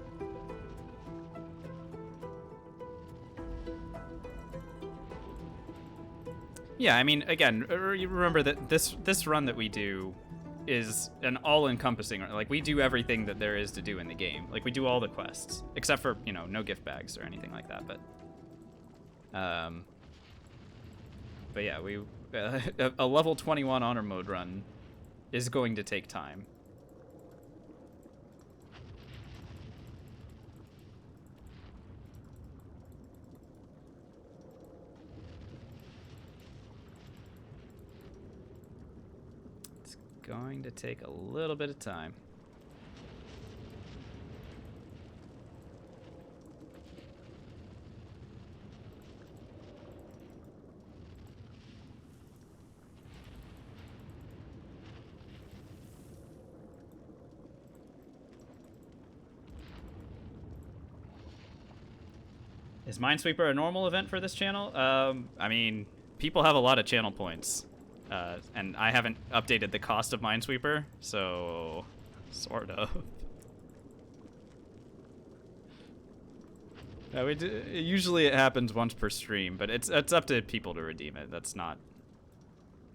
Yeah, I mean, again, you remember that this run that we do is an all-encompassing. Like we do everything that there is to do in the game. Like we do all the quests, except for no gift bags or anything like that. But yeah, a level 21 honor mode run is going to take time. It's going to take a little bit of time. Is Minesweeper a normal event for this channel? I mean, people have a lot of channel points. And I haven't updated the cost of Minesweeper, so sort of. Usually it happens once per stream, but it's up to people to redeem it. That's not...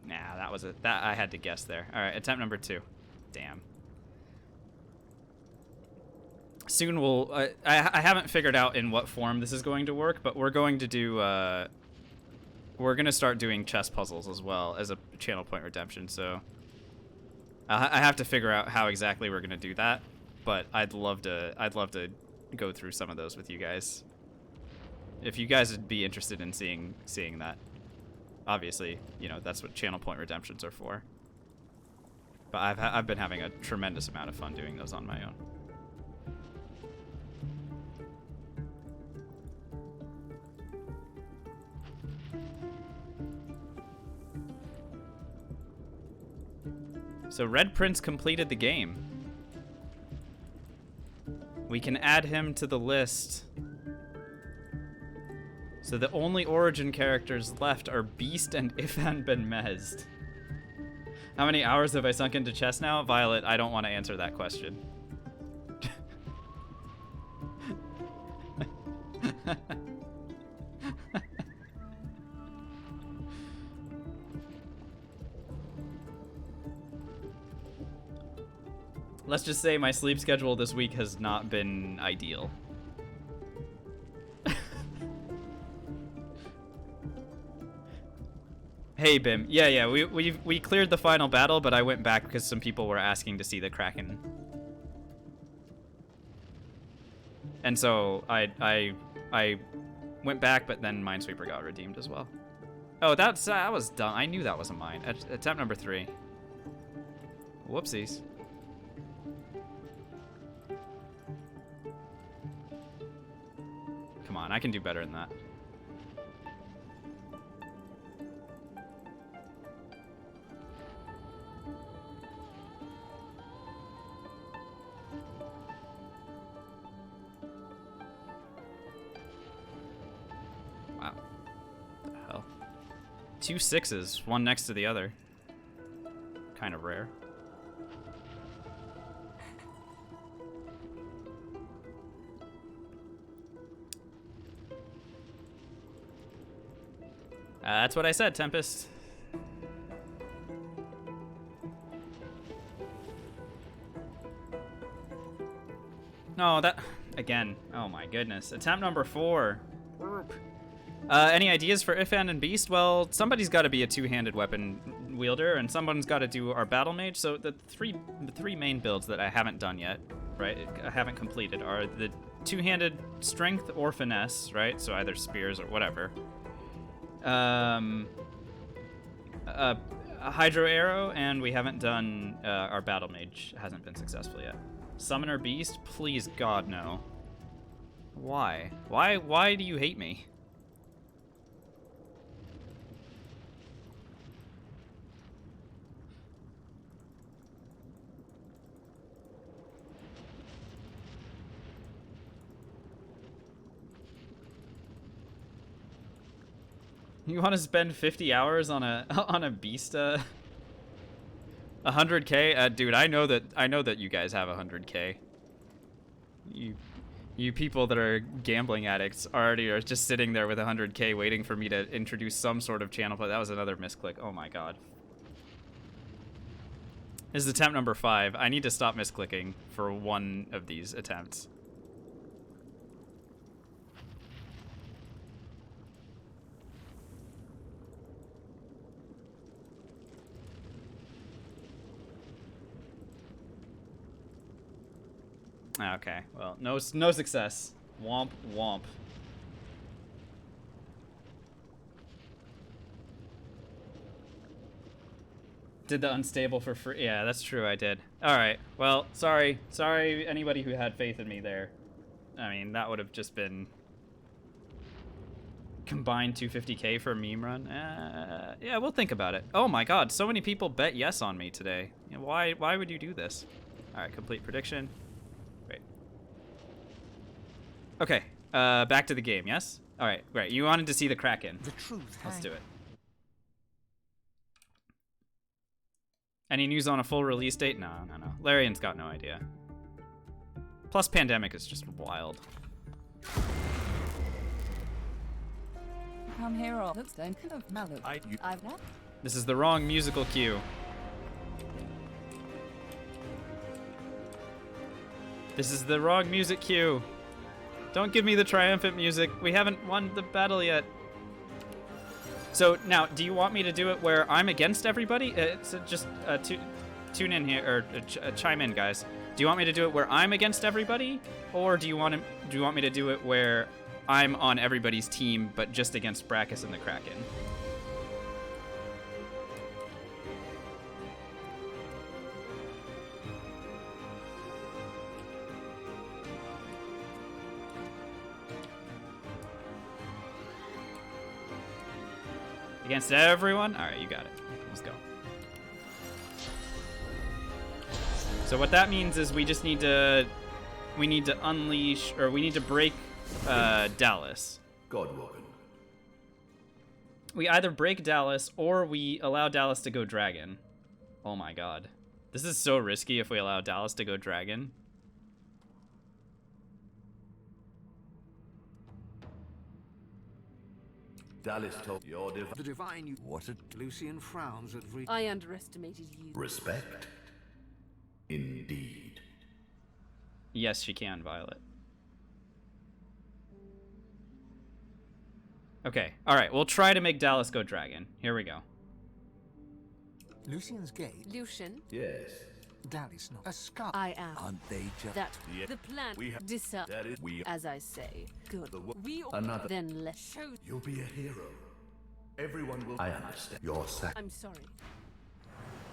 Nah, that I had to guess there. Alright, attempt number 2. Damn. Soon we'll... I haven't figured out in what form this is going to work, but we're going to do... we're going to start doing chess puzzles as well as a channel point redemption, so... I have to figure out how exactly we're going to do that, but I'd love to go through some of those with you guys. If you guys would be interested in seeing that. Obviously, that's what channel point redemptions are for. But I've been having a tremendous amount of fun doing those on my own. So Red Prince completed the game. We can add him to the list. So the only origin characters left are Beast and Ifan Ben Mezd. How many hours have I sunk into chess now? Violet, I don't want to answer that question. Let's just say my sleep schedule this week has not been ideal. Hey Bim, yeah, we cleared the final battle, but I went back because some people were asking to see the Kraken, and so I went back, but then Minesweeper got redeemed as well. Oh, that was dumb. I knew that wasn't mine. Attempt number 3. Whoopsies. Come on, I can do better than that. Wow. What the hell? 2 6s, one next to the other. Kind of rare. That's what I said, Tempest. No, that... Again. Oh my goodness. Attempt number 4. Any ideas for Ifan and Beast? Well, somebody's got to be a two-handed weapon wielder, and someone's got to do our battle mage. So the three main builds that I haven't done yet, right? I haven't completed are the two-handed strength or finesse, right? So either spears or whatever. A hydro arrow, and we haven't done our battle mage. Hasn't been successful yet. Summoner Beast, please God no. Why? Why do you hate me? You want to spend 50 hours on a beast? 100K, dude. I know that you guys have 100K. You people that are gambling addicts already are just sitting there with 100K waiting for me to introduce some sort of channel. But that was another misclick. Oh my god. This is attempt number 5. I need to stop misclicking for one of these attempts. Okay, well, no success. Womp womp. Did the unstable for free? Yeah, that's true, I did. Alright, well, sorry anybody who had faith in me there. I mean, that would have just been combined 250K for a meme run. Yeah, we'll think about it. Oh my god, so many people bet yes on me today. You know, why would you do this? Alright, complete prediction. Okay, back to the game, yes? Alright, great. You wanted to see the Kraken. The truth. Let's do it. Any news on a full release date? No. Larian's got no idea. Plus, Pandemic is just wild. Come here, all. Let's think of Mallow. I've not. This is the wrong musical cue. This is the wrong music cue. Don't give me the triumphant music. We haven't won the battle yet. So now, do you want me to do it where I'm against everybody? So just tune in here, or chime in, guys. Do you want me to do it where I'm against everybody, or do you want me to do it where I'm on everybody's team but just against Brachus and the Kraken? Against everyone? Alright, you got it. Let's go. So what that means is we just need to unleash, or we need to break Dallas. Godwoken. We either break Dallas or we allow Dallas to go dragon. Oh my god. This is so risky if we allow Dallas to go dragon. Dallas told your The divine you. What a Lucian frowns at I underestimated you. respect. Indeed. Yes, she can, Violet. Okay, alright, we'll try to make Dallas go dragon. Here we go. Lucian's gate. Lucian, Yes. Dallas not. A scar. I am. Aren't they just That the plan decide. That is we As I say, good. We Another then let's show. You'll be a hero. Everyone will I understand. Your sac I'm sorry.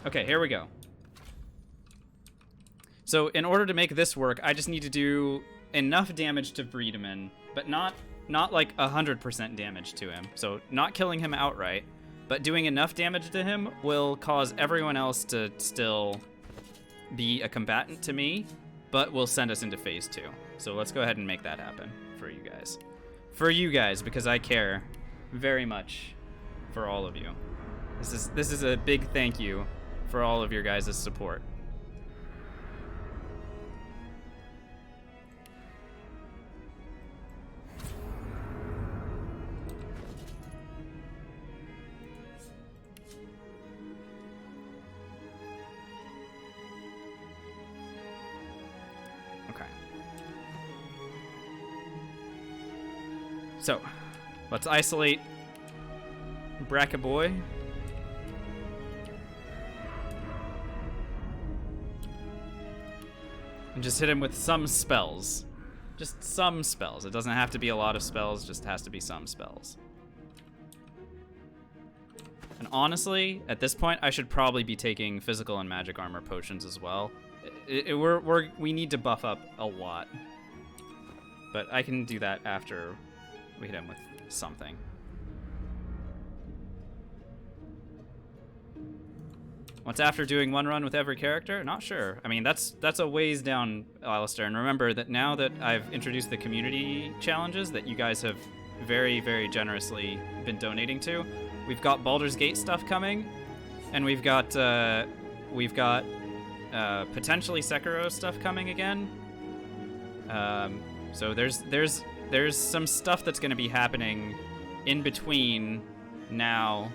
Okay, here we go. So in order to make this work, I just need to do enough damage to Breedeman, but not like 100% damage to him. So not killing him outright, but doing enough damage to him will cause everyone else to still be a combatant to me, but will send us into phase 2. So let's go ahead and make that happen for you guys. For you guys, because I care very much for all of you. This is a big thank you for all of your guys' support. So, let's isolate Bracket Boy. And just hit him with some spells. Just some spells. It doesn't have to be a lot of spells, just has to be some spells. And honestly, at this point, I should probably be taking physical and magic armor potions as well. We need to buff up a lot. But I can do that after we hit him with something. What's after doing one run with every character? Not sure. I mean, that's a ways down, Alistair. And remember that now that I've introduced the community challenges that you guys have very, very generously been donating to, we've got Baldur's Gate stuff coming, and we've got potentially Sekiro stuff coming again. So there's some stuff that's going to be happening in between now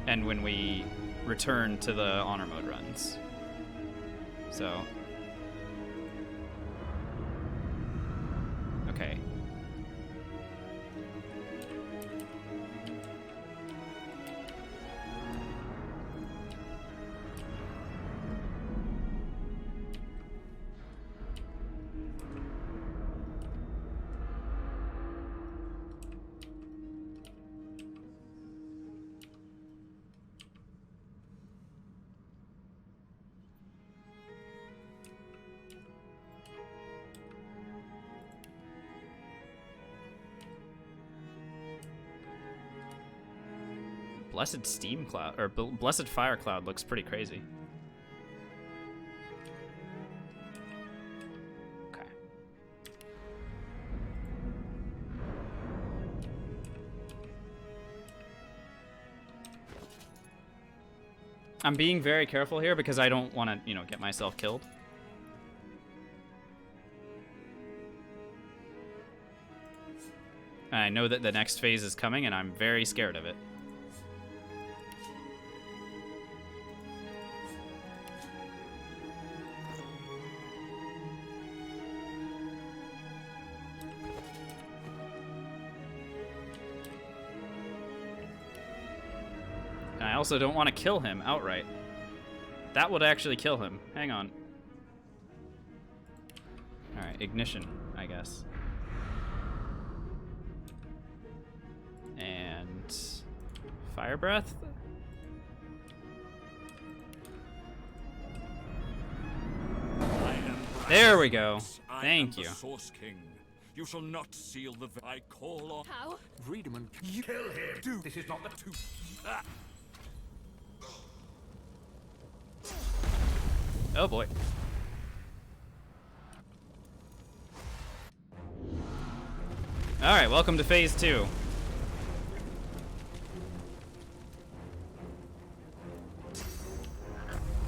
and when we return to the honor mode runs. So, okay. Blessed Steam Cloud, or Blessed Fire Cloud looks pretty crazy. Okay. I'm being very careful here because I don't want to, get myself killed. And I know that the next phase is coming and I'm very scared of it. I also don't want to kill him outright. That would actually kill him. Hang on. Alright, ignition, I guess. And fire breath? There we go. Thank you. Source King. You shall not seal the I call on. How? Breedeman, you kill him. Dude, this is not the truth. Oh boy. Alright, welcome to phase 2.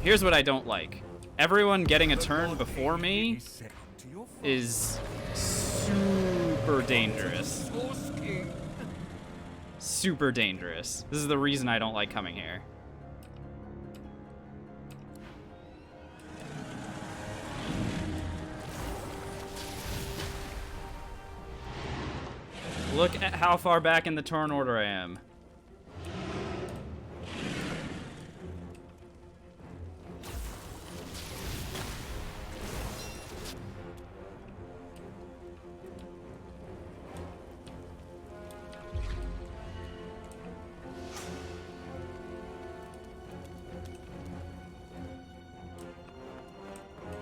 Here's what I don't like. Everyone getting a turn before me is super dangerous. Super dangerous. This is the reason I don't like coming here. Look at how far back in the turn order I am.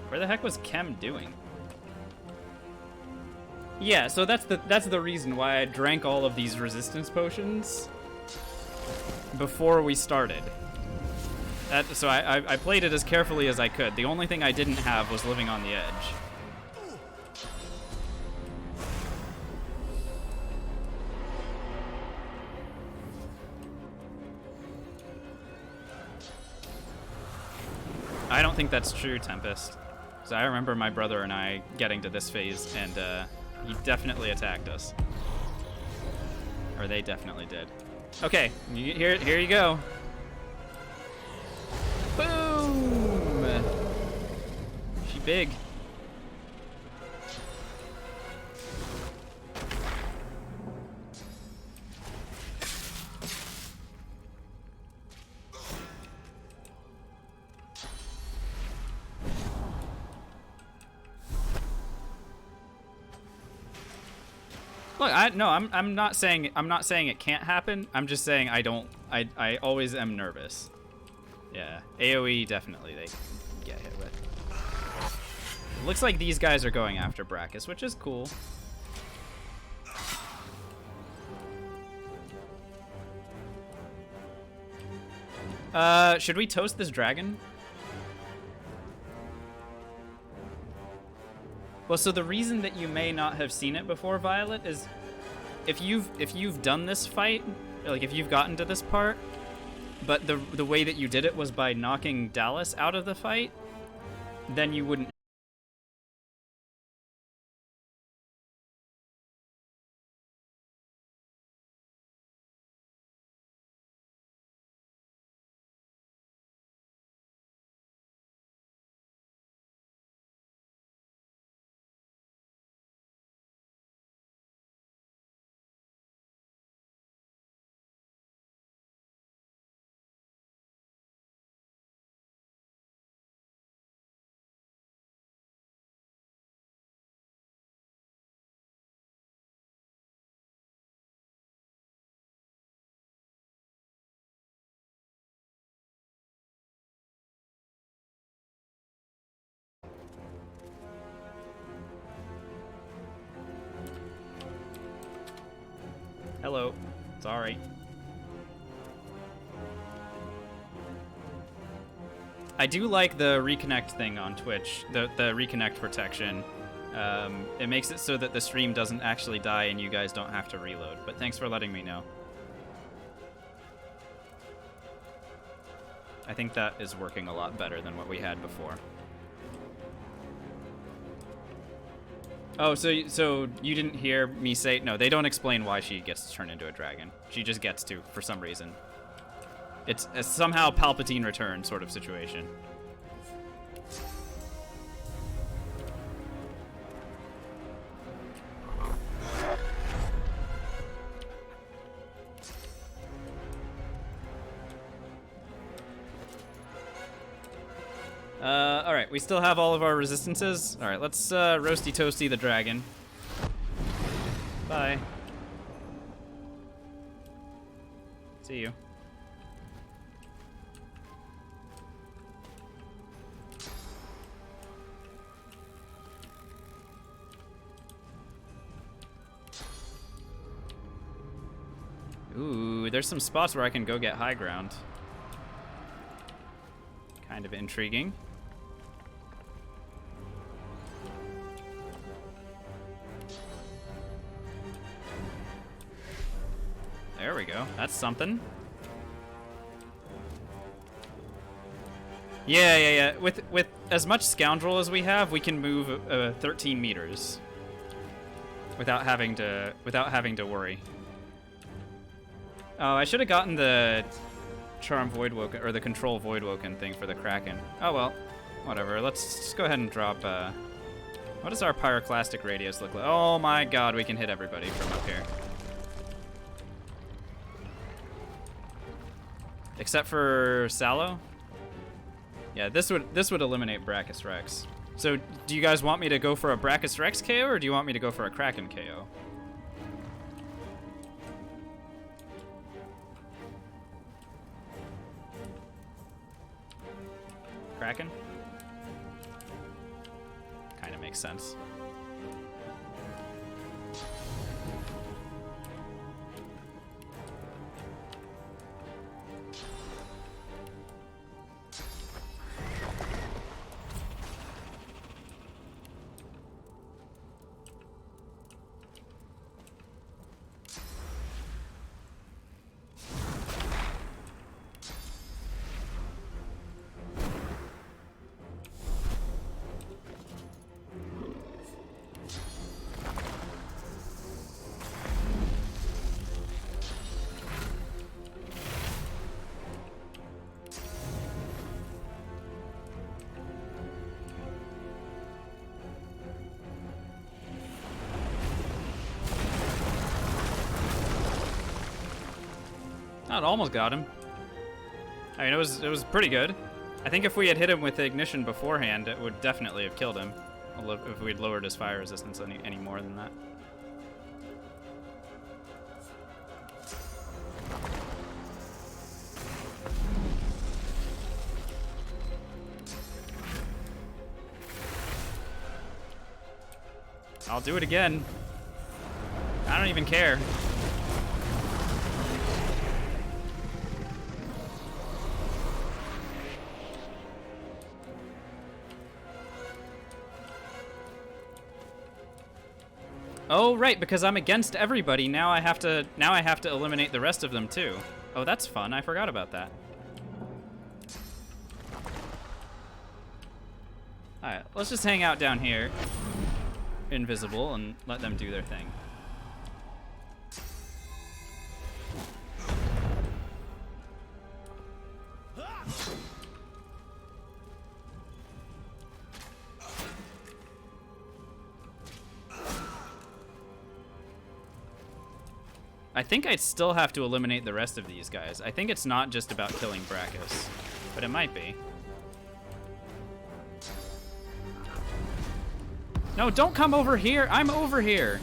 Where the heck was Kem doing? Yeah, so that's the reason why I drank all of these resistance potions before we started. So I played it as carefully as I could. The only thing I didn't have was living on the edge. I don't think that's true, Tempest. So I remember my brother and I getting to this phase, and he definitely attacked us. Or they definitely did. Okay, here you go. Boom! She big. Look, I'm not saying it can't happen. I'm just saying I always am nervous. Yeah, AoE definitely they can get hit with. Looks like these guys are going after Brachus, which is cool. Should we toast this dragon? Well, so the reason that you may not have seen it before, Violet, is if you've done this fight, like if you've gotten to this part, but the way that you did it was by knocking Dallas out of the fight, then you wouldn't. Hello. Sorry. I do like the reconnect thing on Twitch, the reconnect protection. It makes it so that the stream doesn't actually die and you guys don't have to reload, but thanks for letting me know. I think that is working a lot better than what we had before. Oh, so you didn't hear me say... No, they don't explain why she gets to turn into a dragon. She just gets to, for some reason. It's a somehow Palpatine return sort of situation. Alright, we still have all of our resistances. Alright, let's roasty toasty the dragon. Bye. See you. Ooh, there's some spots where I can go get high ground. Kind of intriguing. go. That's something. Yeah. With as much scoundrel as we have, we can move 13 meters without having to worry. Oh, I should have gotten the Charm Voidwoken or the Control Voidwoken thing for the Kraken. Oh well, whatever. Let's just go ahead and drop. What does our pyroclastic radius look like? Oh my God, we can hit everybody from up here. Except for Sallow? Yeah, this would eliminate Brachus Rex. So, do you guys want me to go for a Brachus Rex KO, or do you want me to go for a Kraken KO? Kraken? Kind of makes sense. Oh, it almost got him. I mean, it was pretty good. I think if we had hit him with the ignition beforehand, it would definitely have killed him. If we'd lowered his fire resistance any more than that. I'll do it again. I don't even care. Oh, right, because I'm against everybody. Now I have to eliminate the rest of them too. Oh, that's fun. I forgot about that. All right, let's just hang out down here, invisible, and let them do their thing. I think I'd still have to eliminate the rest of these guys. I think it's not just about killing Brachus, but it might be. No, don't come over here. I'm over here.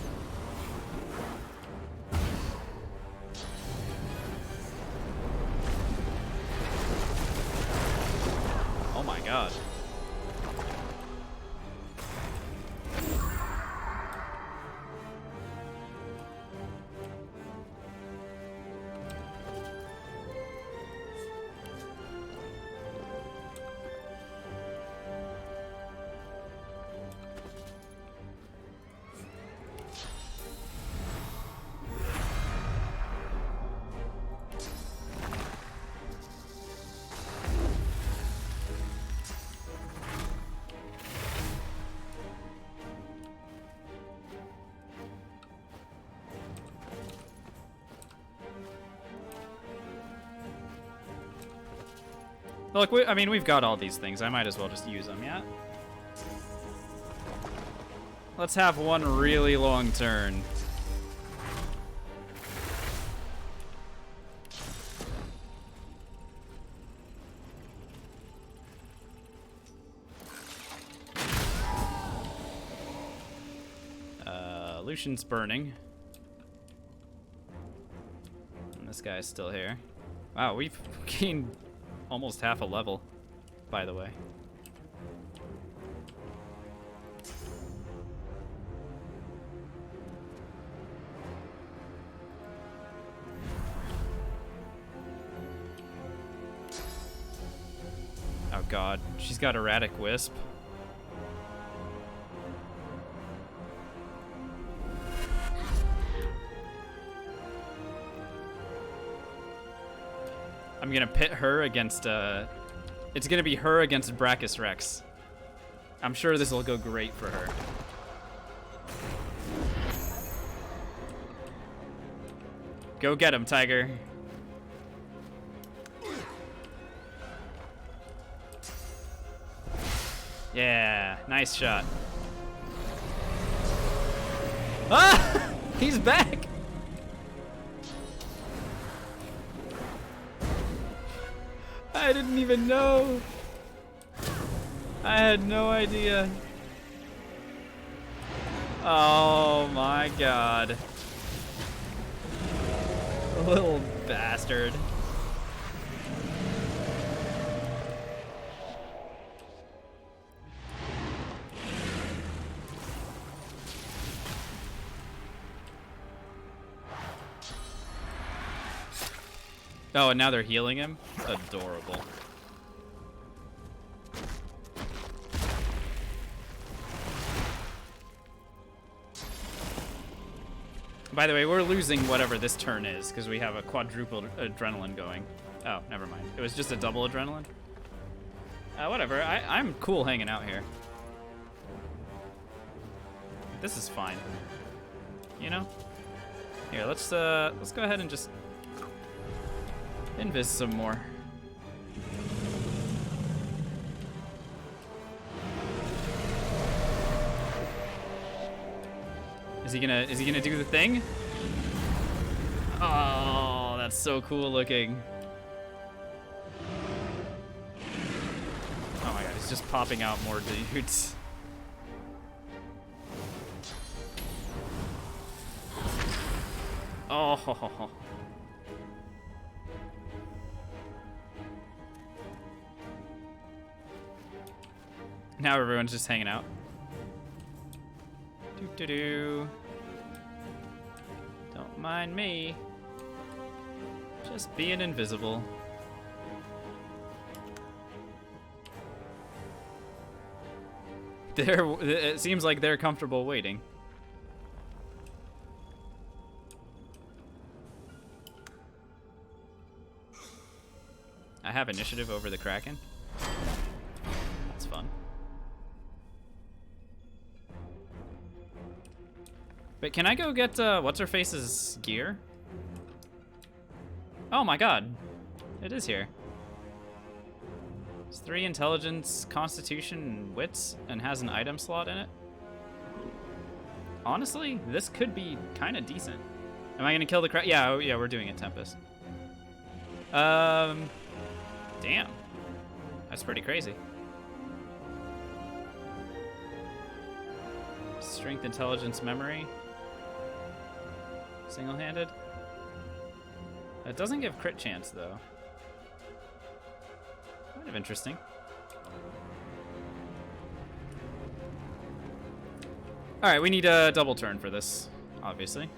Oh my God. Look, I mean, we've got all these things. I might as well just use them, yeah? Let's have one really long turn. Lucian's burning. And this guy's still here. Wow, we've gained almost half a level, by the way. Oh God, she's got Erratic Wisp. I'm gonna pit her against, it's gonna be her against Brachus Rex. I'm sure this will go great for her. Go get him, Tiger. Yeah, nice shot. Ah! He's back! I didn't even know. I had no idea. Oh my god. Little bastard. Oh, and now they're healing him? Adorable. By the way, we're losing whatever this turn is, because we have a quadruple adrenaline going. Oh, never mind. It was just a double adrenaline? Whatever. I'm cool hanging out here. This is fine. You know? Here, let's go ahead and just invis some more. Is he gonna do the thing? Oh, that's so cool looking. Oh my god, he's just popping out more dudes. Oh. Now everyone's just hanging out. Doo-doo-doo. Don't mind me. Just being invisible. It seems like they're comfortable waiting. I have initiative over the Kraken. That's fun. But can I go get what's-her-face's gear? Oh my god. It is here. It's 3 intelligence, constitution, and wits, and has an item slot in it. Honestly, this could be kind of decent. Am I gonna kill the Kraken? Yeah, yeah, we're doing it, Tempest. Damn. That's pretty crazy. Strength, intelligence, memory. Single-handed. It doesn't give crit chance, though. Kind of interesting. Alright, we need a double turn for this, obviously.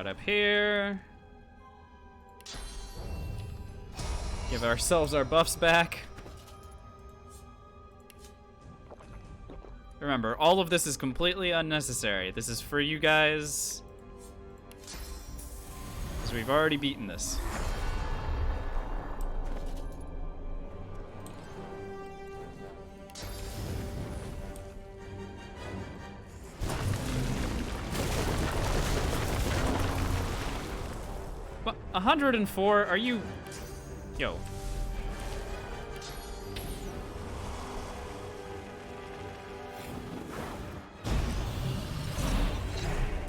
Up here. Give ourselves our buffs back. Remember, all of this is completely unnecessary. This is for you guys, because we've already beaten this. 104? Are you... Yo.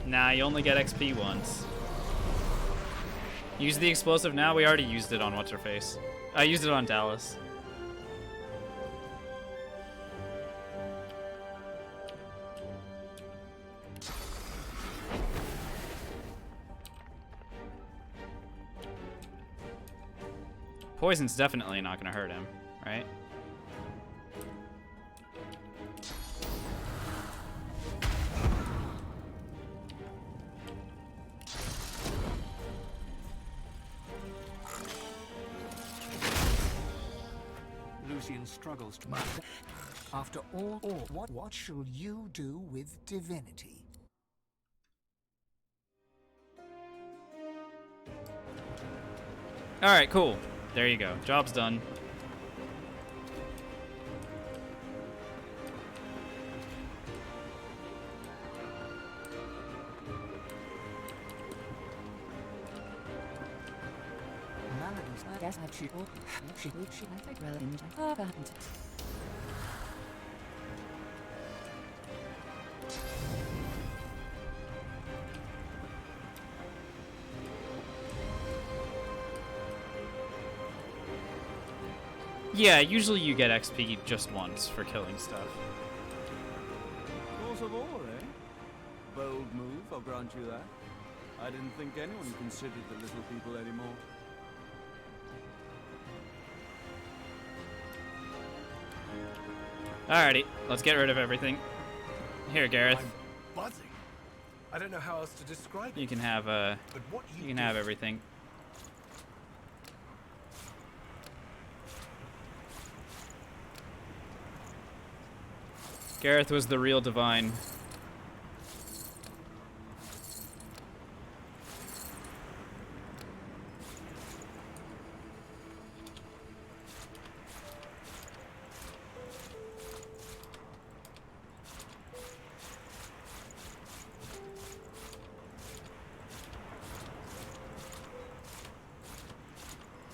Nah, you only get XP once. Use the explosive now? We already used it on What's-Her-Face. I used it on Dallas. Poison's definitely not gonna hurt him, right? Lucian struggles to master. After all, what shall you do with divinity? Alright, cool. There you go. Job's done. Yeah, usually you get XP just once for killing stuff. Course of all, eh? Bold move, I'll grant you that. I didn't think anyone considered the little people anymore. Alrighty, let's get rid of everything. Here, Gareth. I'm buzzing. I don't know how else to describe it. You can have you can have everything. Gareth was the real divine.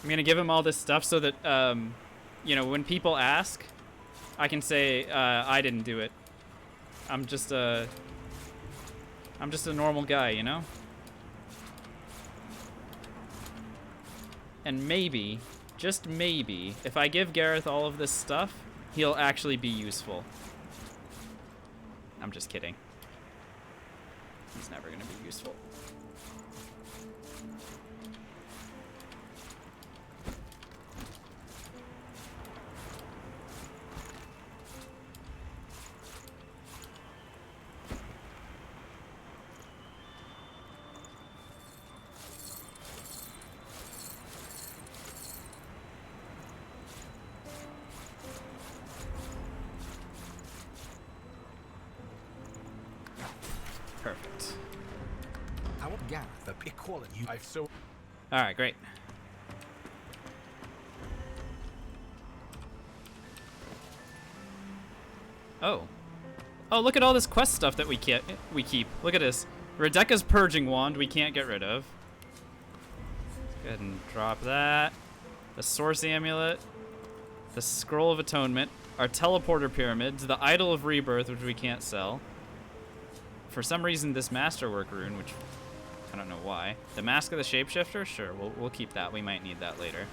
I'm gonna give him all this stuff so that, you know, when people ask, I can say, I didn't do it. I'm just a normal guy, you know? And maybe, just maybe, if I give Gareth all of this stuff, he'll actually be useful. I'm just kidding. He's never gonna be useful. Perfect. I want Gareth the equality. I've so. All right, great. Oh. Oh, look at all this quest stuff that we keep. Look at this. Rebecca's purging wand we can't get rid of. Let's go ahead and drop that. The source amulet. The scroll of atonement. Our teleporter pyramids. The idol of rebirth, which we can't sell. For some reason, this masterwork rune, which I don't know why. The mask of the shapeshifter? Sure, we'll keep that. We might need that later.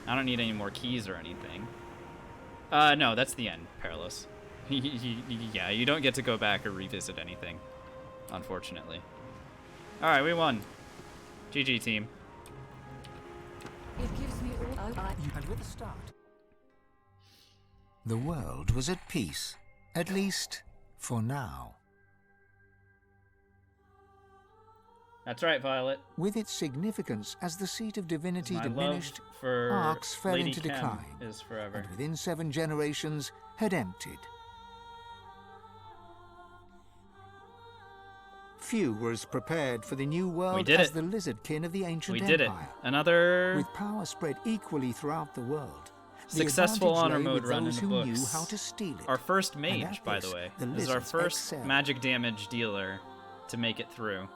I don't need any more keys or anything. No, that's the end, Perilous. Yeah, you don't get to go back or revisit anything, unfortunately. All right, we won. GG, team. It gives me all and with the start. The world was at peace, at least for now. That's right, Violet. With its significance as the seat of divinity My diminished, love for Arx fell Lady into Chem decline, is forever. and within 7 generations had emptied. Few were as prepared for the new world as the lizardkin of the ancient empire. We did it. Another with power spread equally throughout the world. Successful honor mode run in those the who books. knew how to steal it. Our first And mage, at by this, the way. the This is our lizards first excelled. magic damage dealer to make it through.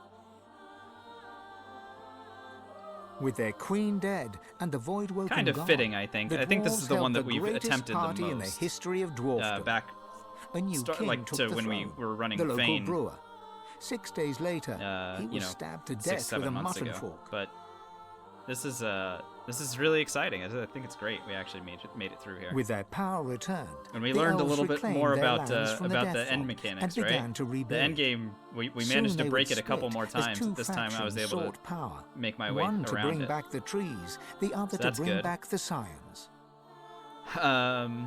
With their queen dead and the void woken Kind of gone, fitting, I think. the I think this is dwarves the held one that the we've greatest attempted the party in the most. history of dwarfdom. Back, A new king like took to the when we throne, were running the local Fane. brewer. 6 days later, he was you know, stabbed to 6, death 7 with a months mutton ago. fork. But this is This is really exciting. I think it's great. We actually made it through here. With their power returned, and we the learned a elves little bit reclaimed more their about lands from the end Deathfog mechanics, and began right? to rebuild. The end game, we Soon managed to they break would it a couple split more as times. two But this time I was factions able to sought power. make my way One to around bring it. back the trees, the other So to that's bring good. back the scions. And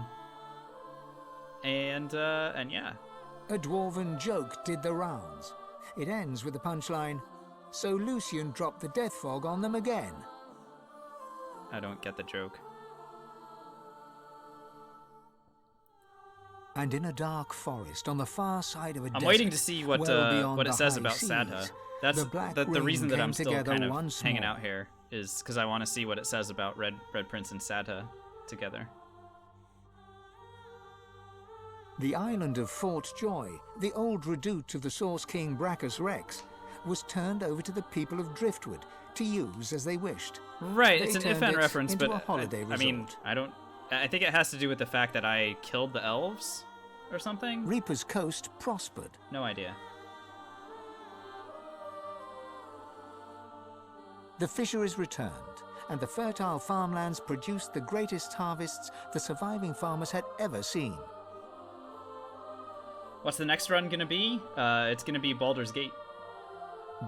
yeah. A dwarven joke did the rounds. It ends with the punchline, "So Lucian dropped the death fog on them again." I don't get the joke. And in a dark forest on the far side of a desert, I'm waiting to see what well beyond it the says high about seas, Sadha. That's the Black the Ring reason that came I'm still together kind of once hanging more. out here is because I want to see what it says about Red Prince and Sadha together. The island of Fort Joy, the old redoubt of the Source King Brachus Rex, was turned over to the people of Driftwood to use as they wished. Right, They it's an turned if-and it reference, into but a holiday I mean, resort. I think it has to do with the fact that I killed the elves or something. Reaper's Coast prospered. No idea. The fisheries returned, and the fertile farmlands produced the greatest harvests the surviving farmers had ever seen. What's the next run gonna be? It's gonna be Baldur's Gate.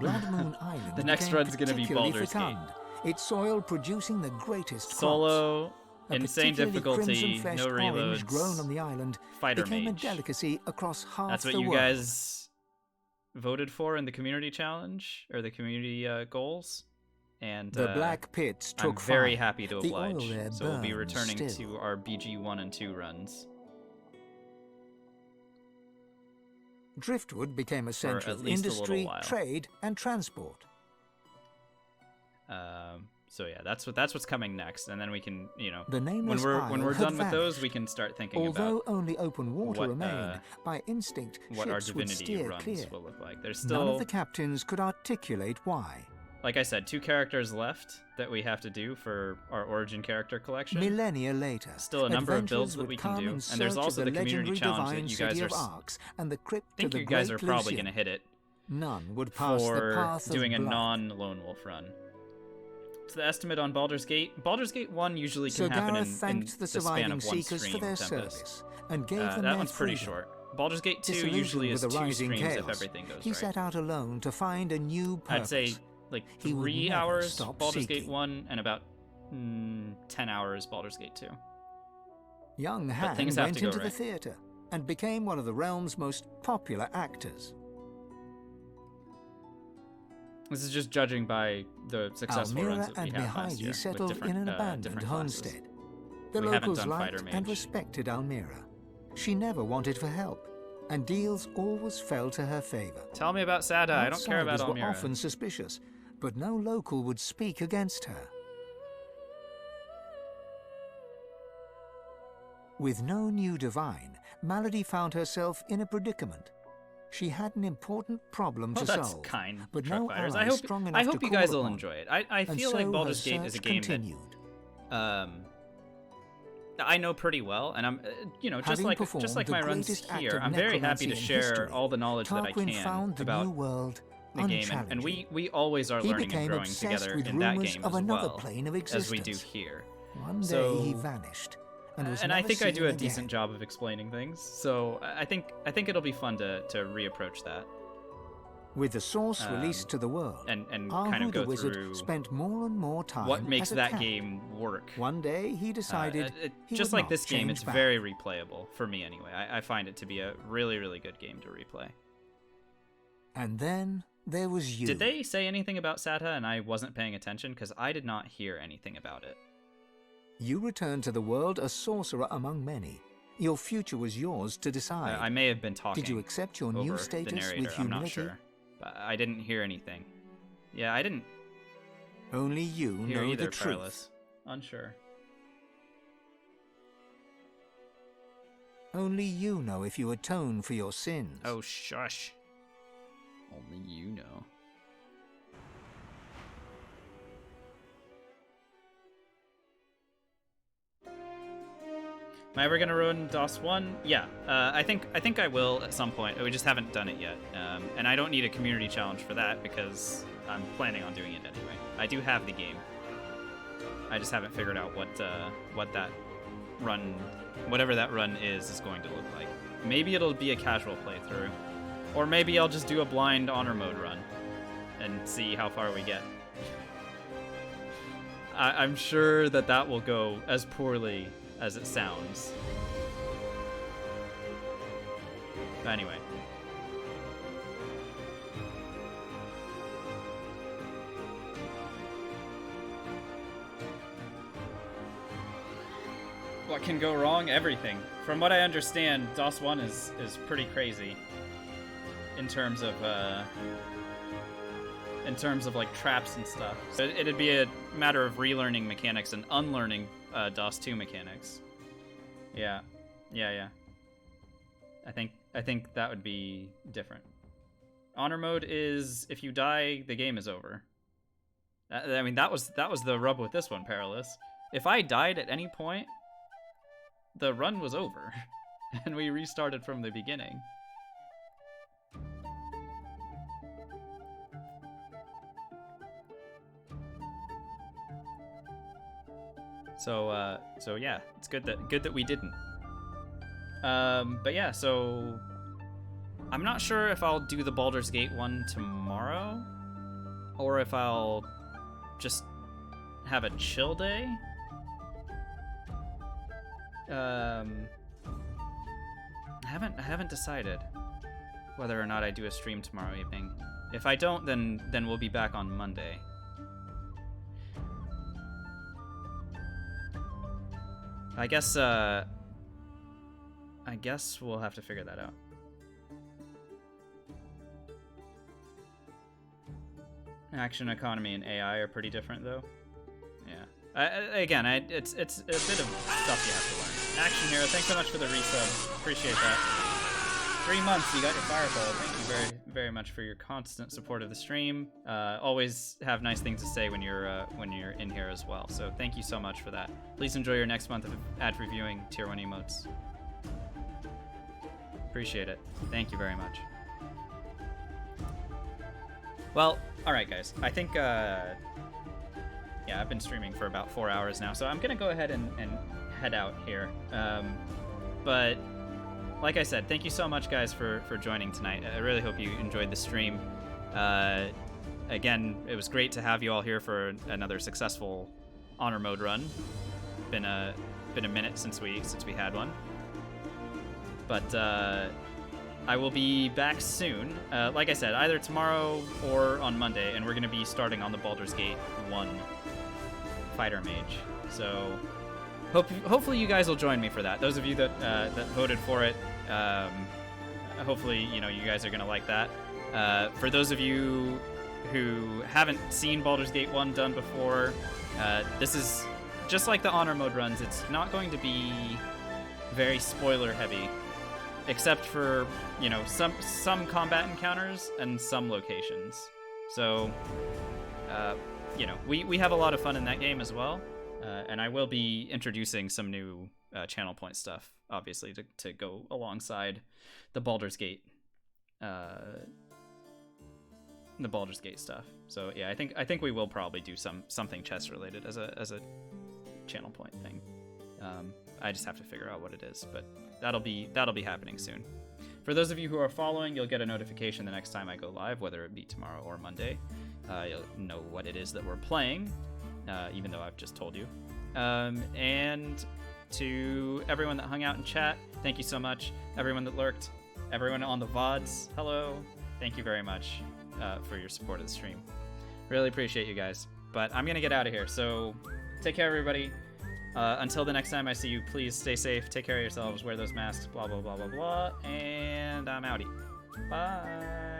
Blood Moon Island The next became run's gonna be particularly Baldur's fecund, its soil producing the greatest Solo, crops. A insane particularly difficulty, crimson-fleshed no orange reloads, grown on the island fighter became mage. a delicacy across half That's what the you world. guys voted for in the community challenge or the community goals. And The Black Pits I'm took very fire. happy to The oil oblige. there So we'll be burns returning still. to our BG 1 and 2 runs. Driftwood became a centre at of least a little industry, while. trade, and transport. So yeah, that's what's coming next, and then we can, you know, The nameless when we're isle had done with those, vanished. we can start thinking Although about only open water what, remained, by instinct, what our ships would divinity steer runs clear. will look like. There's None still, of the captains could articulate why. like I said, 2 characters left that we have to do for our origin character collection. Millennia later, Still a number of builds adventurers that would we can come do, in and there's search also of the community legendary challenge divine that you city guys are. of Arcs and the crypt I think of you the guys great are probably Lucian. gonna hit it. None would pass for the path doing of a blood. non-Lone Wolf run. So the estimate on Baldur's Gate. Baldur's Gate 1 usually can Sir happen Gareth in thanked the span surviving of one seekers stream, for their Tempest. service and gave them That their one's pretty freedom. short. Baldur's Gate 2 Disillusioned usually is with the 2 rising streams chaos, if everything goes he right. set out alone to find a new purpose. I'd say like He would 3 never hours stop Baldur's Gate seeking. 1 and about 10 hours Baldur's Gate 2. Young But Han things have went to go into the right. theatre and became one of the realm's most popular actors. This is just judging by the successful runs Almira that we and had last year Mihai with settled different, in an abandoned different classes. homestead. The We haven't locals done Fighter liked and Mage. respected Almira. She never wanted for help, and deals always fell to her favor. Tell me about Sada. I don't care about Outsiders were Almira. often suspicious, but no local would speak against her. With no new divine, Malady found herself in a predicament. She had an important problem Well, to that's solve, kind, but Truck no Fighters. ally I hope, strong I enough hope to you guys call will upon. enjoy it. I And feel so like her Baldur's Gate is a search game continued. that I know pretty well, and I'm, just Having like performed my the runs greatest act here, of I'm very happy necromancy to in share history, all the knowledge that I Tarquin can found the about new world the game, and we always are He learning and became growing obsessed together with in that rumors game of as another well plane of as we do existence. here. One day So- he vanished, and was And I never think I do seen a decent again. job of explaining things, so I think it'll be fun to reapproach that. With the source released to the world, and our kind of Huda go wizard through spent more and more time what makes as a that cat. game work. One day he decided he just would like not this game, change it's back. very replayable for me anyway. I find it to be a really, really good game to replay. And then there was you. Did they say anything about Sata and I wasn't paying attention? Because I did not hear anything about it. You returned to the world a sorcerer among many. Your future was yours to decide. I may have been talking. Did you accept your over new the status narrator, with humility? I'm not sure. But I didn't hear anything. Yeah, I didn't Only you hear know either, the truth. Perilous. Unsure. Only you know if you atone for your sins. Oh, shush. Only you know. Am I ever gonna ruin DOS 1? Yeah, I think I will at some point. We just haven't done it yet, and I don't need a community challenge for that because I'm planning on doing it anyway. I do have the game. I just haven't figured out what that run, whatever that run is going to look like. Maybe it'll be a casual playthrough, or maybe I'll just do a blind honor mode run and see how far we get. I'm sure that will go as poorly as it sounds. But anyway. What can go wrong? Everything. From what I understand, DOS 1 is pretty crazy in terms of like traps and stuff. So it'd be a matter of relearning mechanics and unlearning DOS 2 mechanics. Yeah. I think that would be different. Honor mode is if you die, the game is over. I mean, that was the rub with this one, Perilous. If I died at any point, the run was over, and we restarted from the beginning. So yeah, it's good that we didn't. But yeah, so I'm not sure if I'll do the Baldur's Gate one tomorrow, or if I'll just have a chill day. I haven't decided whether or not I do a stream tomorrow evening. If I don't, then we'll be back on Monday. I guess we'll have to figure that out. Action economy and AI are pretty different, though. Yeah. Again, it's a bit of stuff you have to learn. Action Hero, thanks so much for the resub. Appreciate that. 3 months, you got your Fireball. Thank you very, very much for your constant support of the stream. Always have nice things to say when you're in here as well. So thank you so much for that. Please enjoy your next month of ad reviewing Tier 1 emotes. Appreciate it. Thank you very much. Well, alright guys. I think, yeah, I've been streaming for about 4 hours now, so I'm gonna go ahead and head out here. But like I said, thank you so much guys for joining tonight. I really hope you enjoyed the stream. Again, it was great to have you all here for another successful honor mode run. Been a minute since we had one. But I will be back soon. Like I said, either tomorrow or on Monday, and we're going to be starting on the Baldur's Gate 1 Fighter Mage. So hopefully you guys will join me for that. Those of you that voted for it, hopefully you guys are going to like that. For those of you who haven't seen Baldur's Gate 1 done before, this is just like the honor mode runs. It's not going to be very spoiler heavy, except for some combat encounters and some locations. So we have a lot of fun in that game as well, and I will be introducing some new channel point stuff, obviously, to go alongside the Baldur's Gate stuff. So yeah, I think we will probably do something chess related as a channel point thing. I just have to figure out what it is, but that'll be happening soon. For those of you who are following, you'll get a notification the next time I go live, whether it be tomorrow or Monday. You'll know what it is that we're playing, even though I've just told you. And to everyone that hung out in chat, thank you so much. Everyone that lurked, everyone on the VODs, hello. Thank you very much for your support of the stream. Really appreciate you guys. But I'm gonna get out of here, so take care, everybody. Until the next time I see you, please stay safe, take care of yourselves, wear those masks, blah, blah, blah, blah, blah, and I'm outie. Bye.